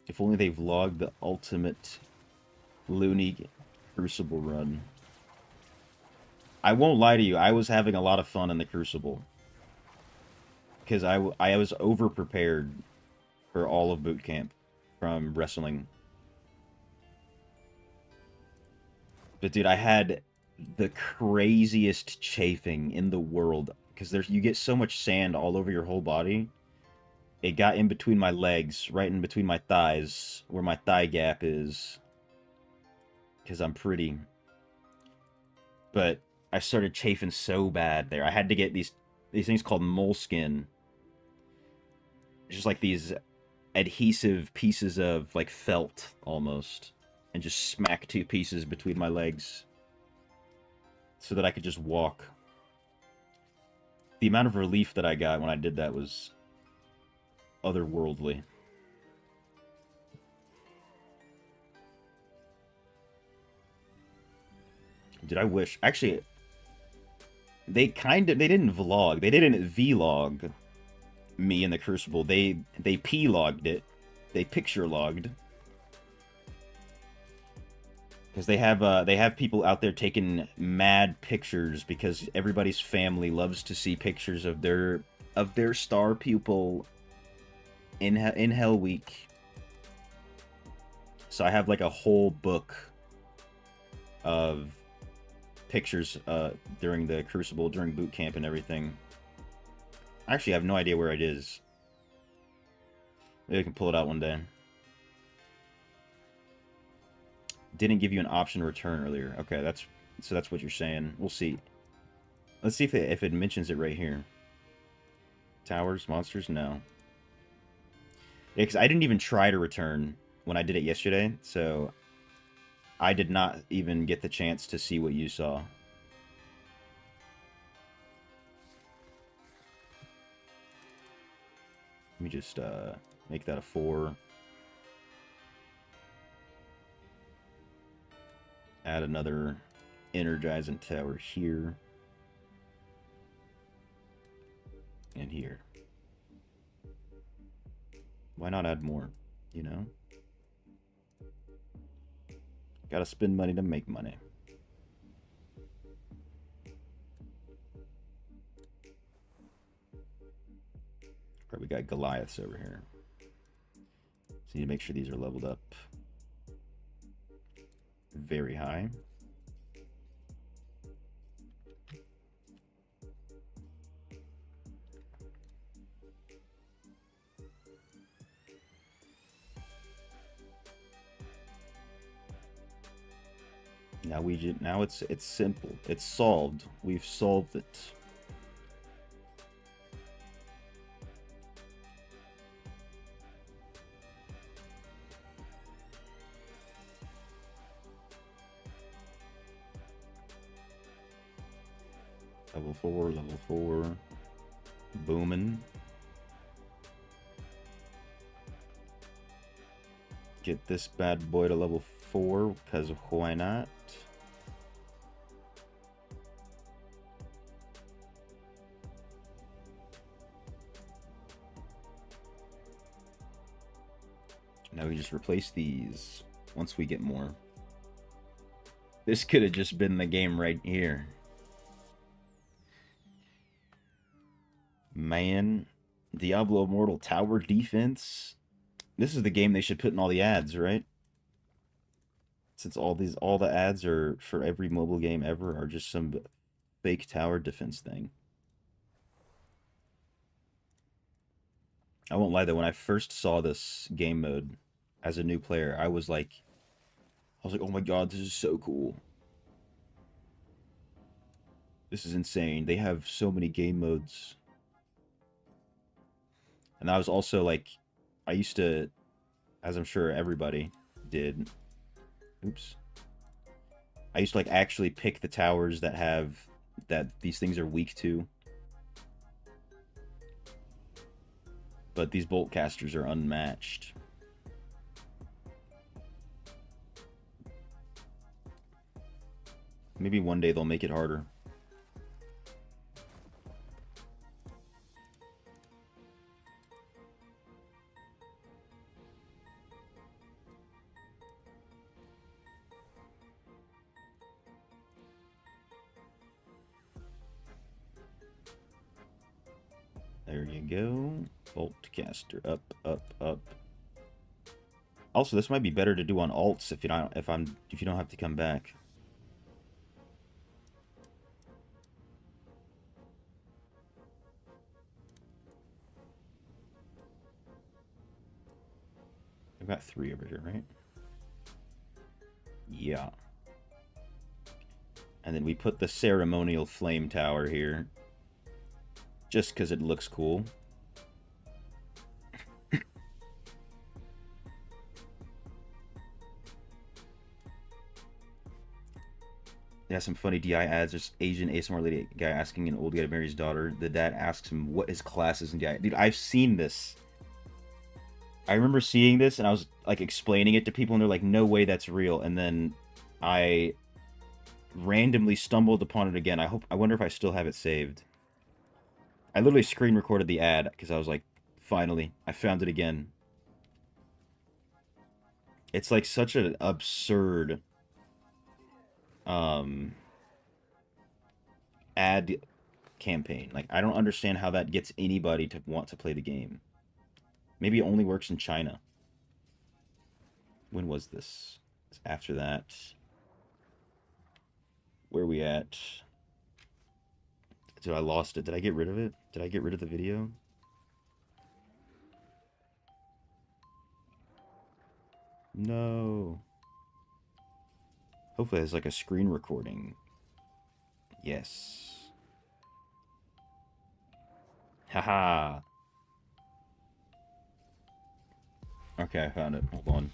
Speaker 1: If only they've logged the ultimate loony Crucible run. I won't lie to you, I was having a lot of fun in the Crucible. Because I was over-prepared for all of boot camp from wrestling. But dude, I had the craziest chafing in the world. Because you get so much sand all over your whole body. It got in between my legs, right in between my thighs, where my thigh gap is. Because I'm pretty. But I started chafing so bad there. I had to get these things called moleskin. Just like these adhesive pieces of like felt almost. And just smack 2 pieces between my legs. So that I could just walk. The amount of relief that I got when I did that was otherworldly. Did I wish... Actually, they didn't vlog. They didn't vlog me in the Crucible. They p-logged it. They picture logged. Because they have people out there taking mad pictures because everybody's family loves to see pictures of their star pupil in Hell Week. So I have like a whole book of pictures during the Crucible, during boot camp and everything. Actually, I have no idea where it is. Maybe I can pull it out one day. Didn't give you an option to return earlier. Okay, that's what you're saying. We'll see. Let's see if it mentions it right here. Towers, monsters, no. Yeah, because I didn't even try to return when I did it yesterday, so I did not even get the chance to see what you saw. Let me just make that a 4. Add another energizing tower here. And here. Why not add more, you know? Gotta spend money to make money. Right, we got Goliaths over here. So need to make sure these are leveled up very high. Now it's simple. It's solved. We've solved it. Level 4, level 4. Booming. Get this bad boy to level 4, because why not? Now we just replace these once we get more. This could have just been the game right here. Man, Diablo Immortal Tower Defense. This is the game they should put in all the ads, right? Since all the ads are for every mobile game ever are just some fake tower defense thing. I won't lie though, when I first saw this game mode as a new player, I was like, oh my god, this is so cool. This is insane. They have so many game modes. And I was also like, I used to, as I'm sure everybody did, oops. I used to like actually pick the towers that these things are weak to. But these bolt casters are unmatched. Maybe one day they'll make it harder. There you go. Bolt caster up, up, up. Also, this might be better to do on alts if you don't have to come back. I've got 3 over here, right? Yeah. And then we put the ceremonial flame tower here. Just because it looks cool. Yeah, some funny DI ads. There's Asian ASMR lady guy asking an old guy to marry his daughter. The dad asks him what his class is in DI. Dude, I've seen this. I remember seeing this and I was like explaining it to people and they're like, no way that's real. And then I randomly stumbled upon it again. I wonder if I still have it saved. I literally screen recorded the ad because I was like, finally, I found it again. It's like such an absurd ad campaign. Like, I don't understand how that gets anybody to want to play the game. Maybe it only works in China. When was this? After that. Where are we at? Dude, I lost it. Did I get rid of it? Did I get rid of the video? No. Hopefully there's like a screen recording. Yes. Haha. Okay, I found it. Hold on.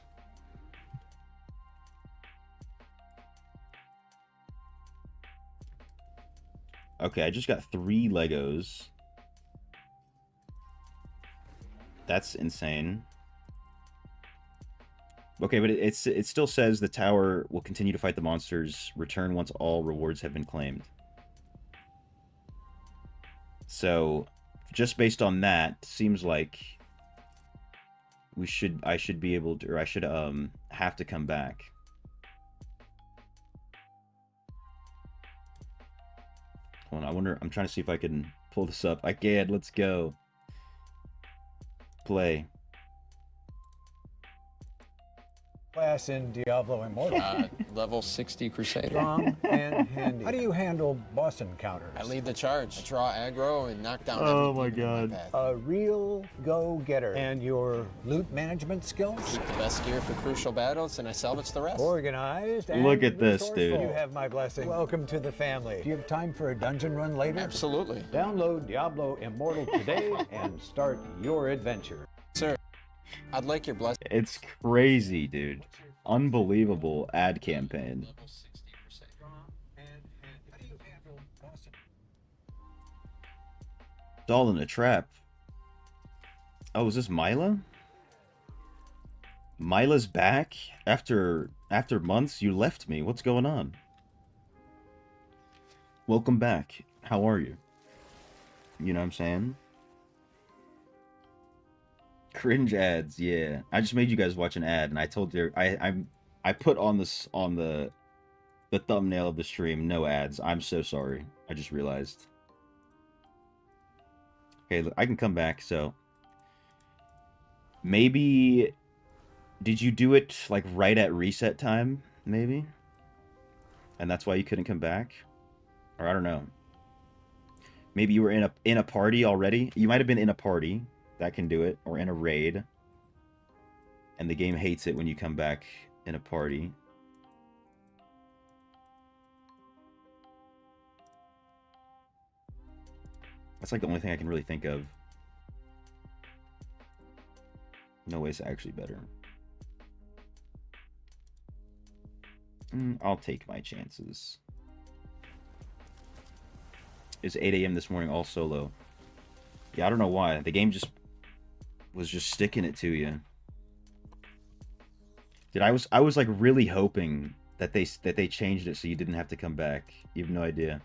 Speaker 1: Okay, I just got 3 Legos. That's insane. Okay, but it still says the tower will continue to fight the monsters. Return once all rewards have been claimed. So, just based on that, seems like I should be able to, or I should have to come back. Hold on, I wonder. I'm trying to see if I can pull this up. I can. Let's go. Play.
Speaker 2: Class in Diablo Immortal.
Speaker 3: Level 60 Crusader.
Speaker 2: Strong and handy. How do you handle boss encounters?
Speaker 3: I lead the charge. I draw aggro and knock down
Speaker 1: Oh
Speaker 3: every
Speaker 1: my
Speaker 3: demon in
Speaker 1: God.
Speaker 3: path.
Speaker 2: A real go-getter. And your loot management skills?
Speaker 3: Keep the best gear for crucial battles, and I salvage the rest.
Speaker 2: Organized and
Speaker 1: Look at this,
Speaker 2: resourceful.
Speaker 1: dude.
Speaker 2: You have my blessing. Welcome to the family. Do you have time for a dungeon run later?
Speaker 3: Absolutely.
Speaker 2: Download Diablo Immortal today and start your adventure.
Speaker 3: Sir, I'd like your blessing.
Speaker 1: It's crazy, dude. Unbelievable ad campaign. It's all in a trap. Oh, is this Mila? Mila's back? After months, you left me. What's going on? Welcome back. How are you? You know what I'm saying? Cringe ads, yeah. I just made you guys watch an ad, and I told you I put on this on the thumbnail of the stream, no ads. I'm so sorry. I just realized. Okay, look, I can come back. So maybe did you do it like right at reset time? Maybe, and that's why you couldn't come back, or I don't know. Maybe you were in a party already. You might have been in a party. That can do it, or in a raid. And the game hates it when you come back in a party. That's like the only thing I can really think of. No way it's actually better. I'll take my chances. It's 8 a.m. this morning, all solo. Yeah, I don't know why. The game just was just sticking it to you. Dude, I was like really hoping that they changed it so you didn't have to come back. You have no idea.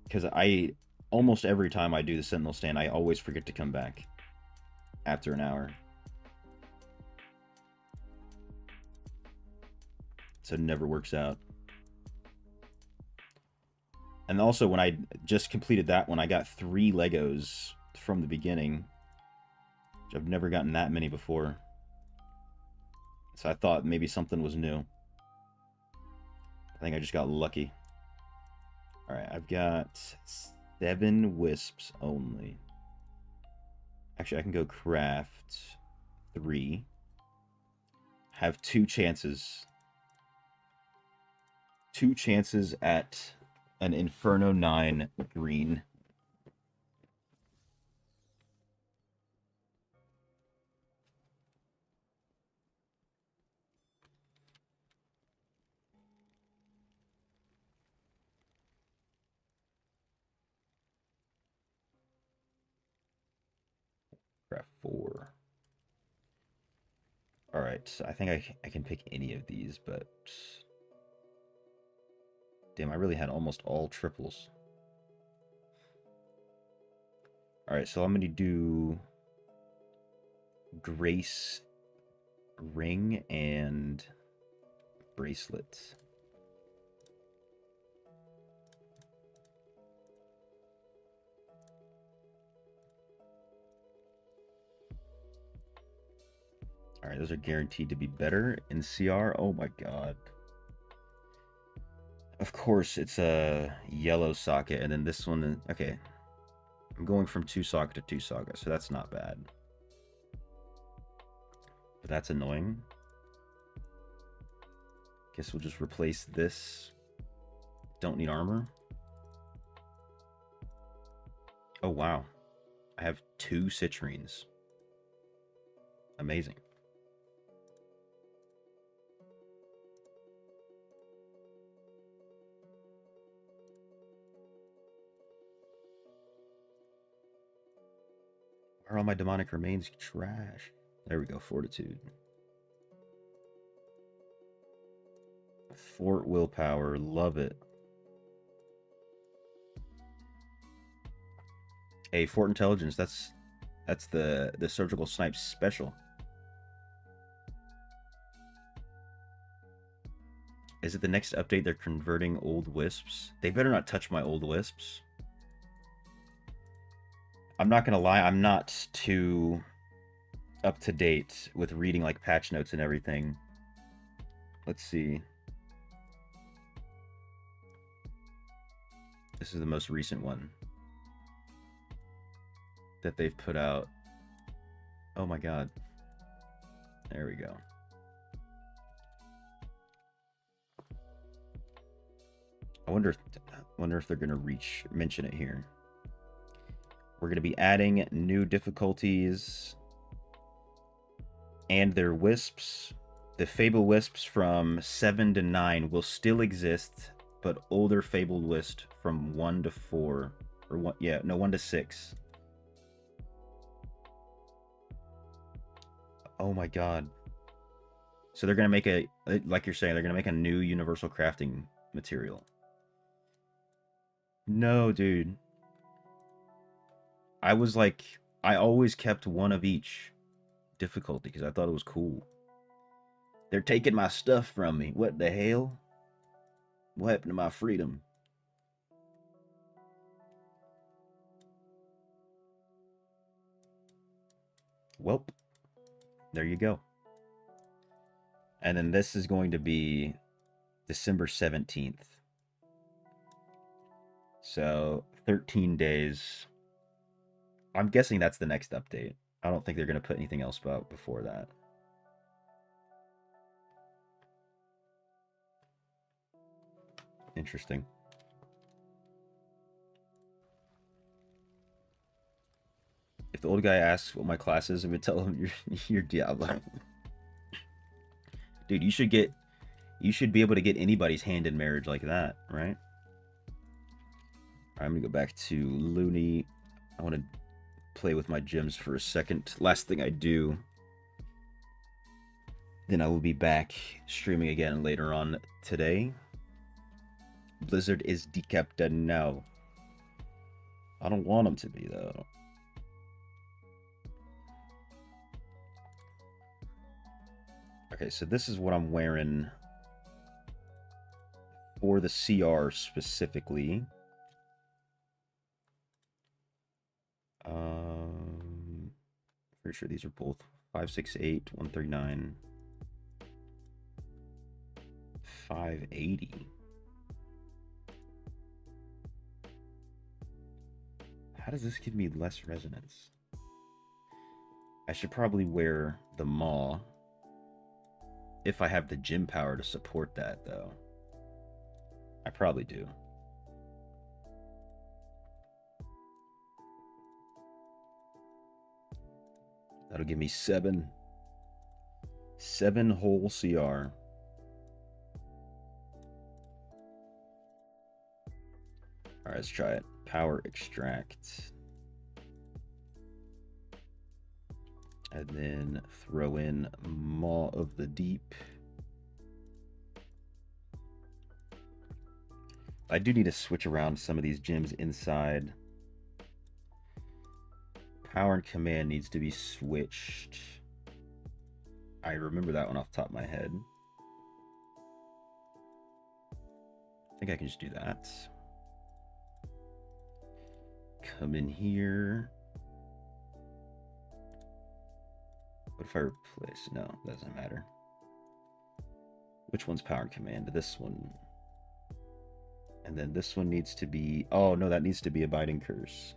Speaker 1: Because I almost every time I do the Sentinel stand, I always forget to come back after an hour. So it never works out. And also, when I just completed that one, I got 3 Legos from the beginning. Which I've never gotten that many before. So I thought maybe something was new. I think I just got lucky. Alright, I've got 7 wisps only. Actually, I can go craft 3. Have 2 chances. 2 chances at an Inferno 9 green. Craft 4. Alright, so I think I can pick any of these, but... Damn, I really had almost all triples. Alright, so I'm going to do Grace ring and bracelets. Alright, those are guaranteed to be better in CR. Oh my god. Of course, it's a yellow socket, and then this one... Okay. I'm going from 2 socket to 2 socket, so that's not bad. But that's annoying. Guess we'll just replace this. Don't need armor. Oh, wow. I have 2 citrines. Amazing. Why are all my demonic remains trash? There we go, fortitude. Fort willpower, love it. Hey, fort intelligence, that's the surgical snipe special. Is it the next update they're converting old wisps? They better not touch my old wisps. I'm not gonna lie, I'm not too up to date with reading like patch notes and everything. Let's see. This is the most recent one that they've put out. Oh my god. There we go. I wonder if they're gonna mention it here. We're gonna be adding new difficulties and their wisps. The Fable wisps from 7 to 9 will still exist, but older Fabled wisps from 1 to 4 or 1 to 6. Oh my god. So they're gonna make like you're saying, they're gonna make a new universal crafting material. No, dude. I always kept one of each difficulty because I thought it was cool. They're taking my stuff from me. What the hell? What happened to my freedom? Welp. There you go. And then this is going to be December 17th. So 13 days. I'm guessing that's the next update. I don't think they're going to put anything else about before that. Interesting. If the old guy asks what my class is, I would tell him you're Diablo. Dude, you should be able to get anybody's hand in marriage like that, right? I'm gonna go back to Looney. I want to play with my gems for a second. Last thing I do. Then I will be back streaming again later on today. Blizzard is decapped now. I don't want him to be, though. Okay, so this is what I'm wearing for the CR specifically. Pretty sure these are both 568, 139, 580. How does this give me less resonance? I should probably wear the Maw if I have the gym power to support that, though. I probably do. That'll give me 7 whole CR. All right, let's try it. Power extract. And then throw in Maw of the Deep. I do need to switch around some of these gems inside. Power and command needs to be switched. I remember that one off the top of my head. I think I can just do that. Come in here. What if I replace? No, doesn't matter. Which one's power and command? This one. And then this one needs to be... Oh, no, that needs to be Abiding Curse.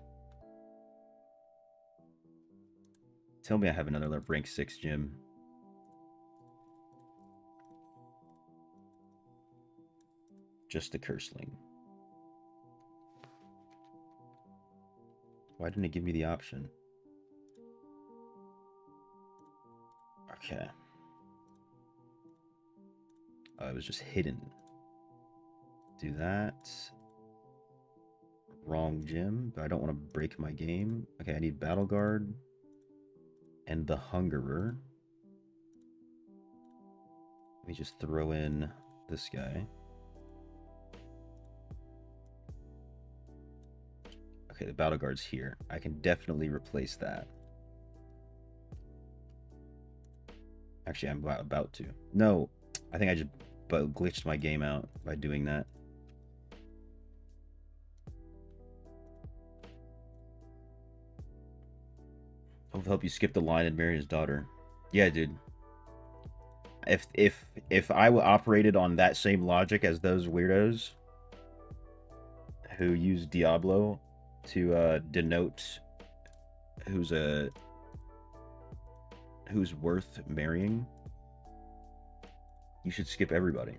Speaker 1: Tell me I have another rank 6 gym. Just the Curseling. Why didn't it give me the option? Okay. Oh, it was just hidden. Do that. Wrong gym, but I don't want to break my game. Okay, I need Battle Guard. and the Hungerer. Let me just throw in this guy. Okay, the Battle Guard's here. I can definitely replace that. Actually, I'm about to. No, I think I just glitched my game out by doing that. I'll help you skip the line and marry his daughter. Yeah, dude. If I operated on that same logic as those weirdos who use Diablo to denote who's worth marrying, you should skip everybody.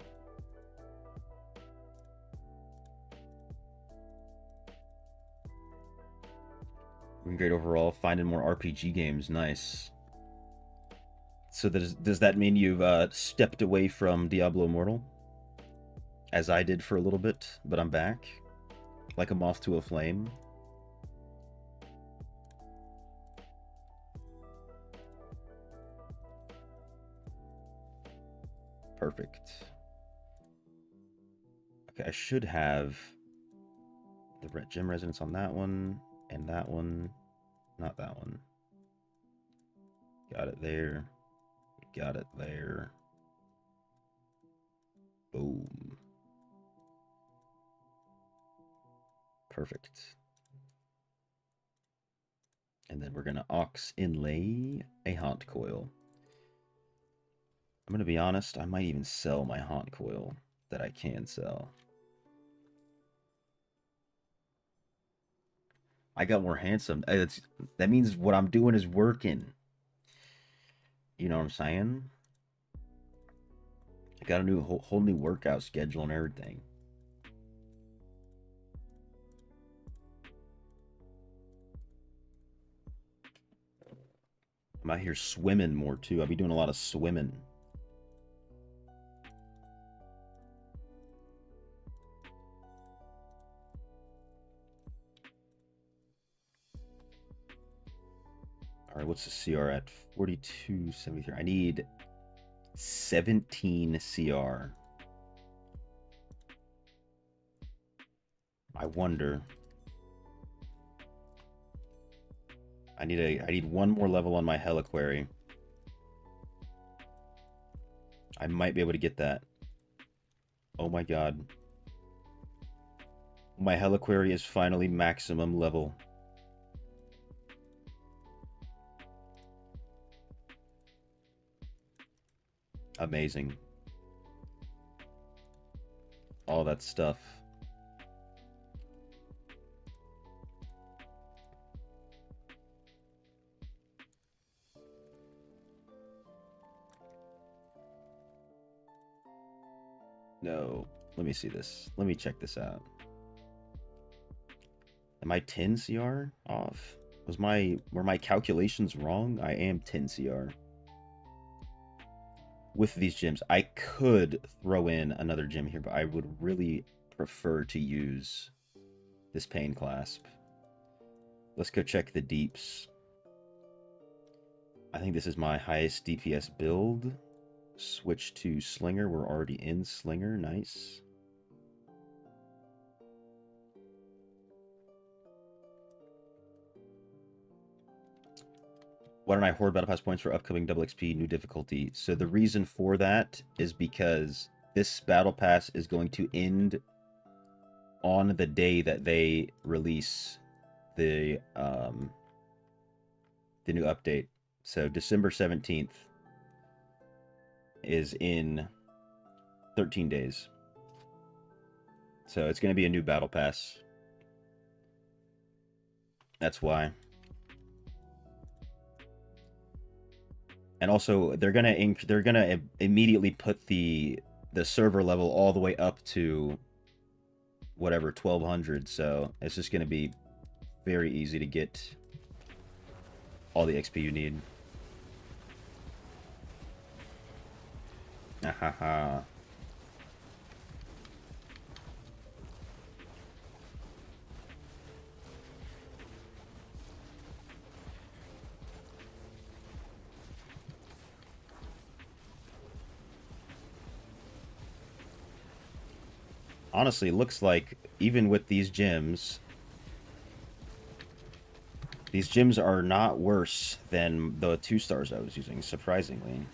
Speaker 1: Great overall. Finding more RPG games. Nice. So does that mean you've stepped away from Diablo Immortal? As I did for a little bit, but I'm back. Like a moth to a flame. Perfect. Okay, I should have the Red Gem Resonance on that one, and that one. Not that one. Got it there. Got it there. Boom. Perfect. And then we're going to aux inlay a Haunt Coil. I'm going to be honest, I might even sell my Haunt Coil that I can sell. I got more handsome. That means what I'm doing is working. You know what I'm saying? I got a new whole new workout schedule and everything. I'm out here swimming more too. I'll be doing a lot of swimming. All right, what's the CR at? 42.73. I need 17 CR. I wonder. I need one more level on my Heliquary. I might be able to get that. Oh my god. My Heliquary is finally maximum level. Amazing. All that stuff. No. Let me see this. Let me check this out. Am I 10 CR off? Were my calculations wrong? I am 10 CR. With these gems, I could throw in another gem here, but I would really prefer to use this Pain Clasp. Let's go check the deeps. I think this is my highest DPS build. Switch to Slinger. We're already in Slinger. Nice. Why don't I hoard Battle Pass points for upcoming double XP new difficulty? So the reason for that is because this Battle Pass is going to end on the day that they release the new update. So December 17th is in 13 days. So it's going to be a new Battle Pass. That's why. And also, they're gonna immediately put the server level all the way up to whatever 1200. So it's just gonna be very easy to get all the XP you need. Ahaha. honestly, it looks like even with these gyms are not worse than the 2 stars I was using, surprisingly.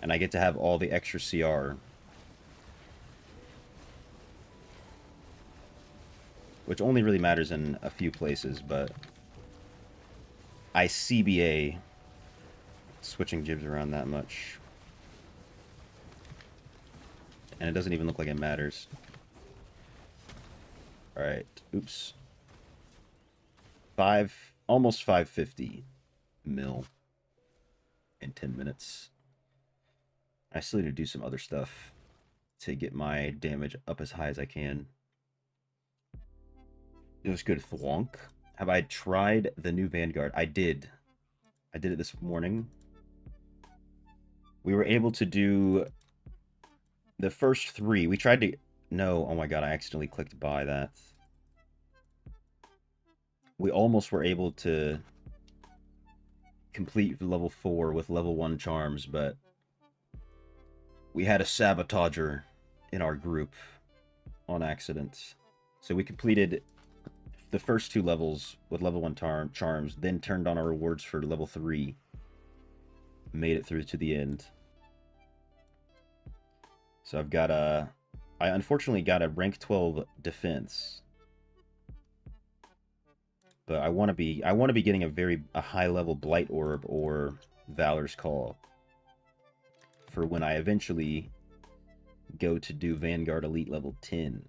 Speaker 1: And I get to have all the extra CR. Which only really matters in a few places, but I CBA switching gyms around that much. And it doesn't even look like it matters. Alright, oops. Almost 550 mil in 10 minutes. I still need to do some other stuff to get my damage up as high as I can. It was good. Thwonk. Have I tried the new Vanguard? I did. I did it this morning. We were able to do the first 3. We tried to... No, oh my god, I accidentally clicked buy that. We almost were able to complete level 4 with level 1 charms, but we had a sabotager in our group on accident. So we completed the first 2 levels with level 1 charms, then turned on our rewards for level 3. Made it through to the end. So I've got I unfortunately got a rank 12 defense. But I want to be getting a high level Blight Orb or Valor's Call for when I eventually go to do Vanguard Elite level 10.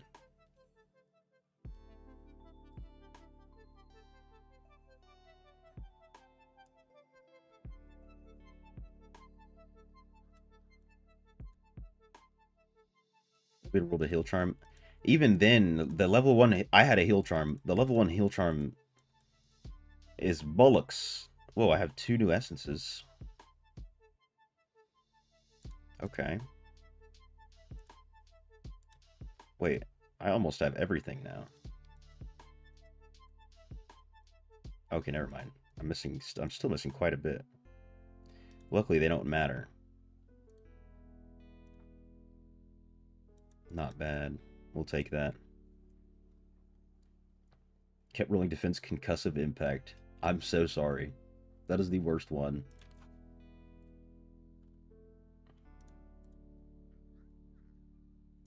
Speaker 1: We rolled a heal charm. Even then, the level 1 I had a heal charm. The level 1 heal charm is bollocks. Whoa, I have 2 new essences. Okay. Wait, I almost have everything now. Okay, never mind. I'm still missing quite a bit. Luckily, they don't matter. Not bad. We'll take that. Kept rolling defense concussive impact. I'm so sorry. That is the worst one.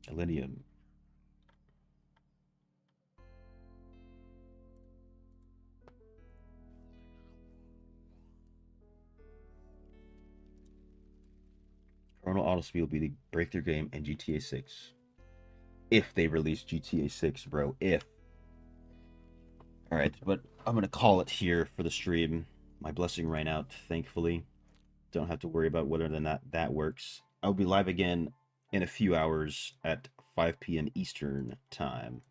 Speaker 1: Elenium. Chrono Autospeed will be the breakthrough game in GTA 6. If they release GTA 6, bro. If. Alright, but I'm going to call it here for the stream. My blessing ran out, thankfully. Don't have to worry about whether or not that works. I'll be live again in a few hours at 5 p.m. Eastern time.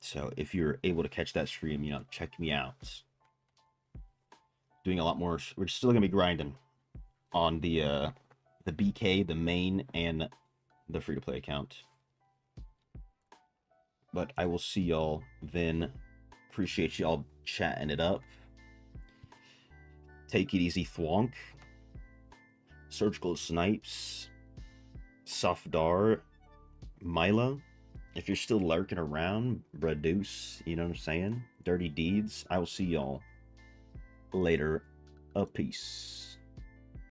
Speaker 1: So if you're able to catch that stream, check me out. Doing a lot more. We're still going to be grinding on the BK, the main, and the free-to-play account. But I will see y'all then. Appreciate y'all chatting it up. Take it easy, Thwonk. Surgical Snipes. Safdar. Milo. If you're still lurking around, Braduce, you know what I'm saying? Dirty Deeds. I will see y'all later. A peace.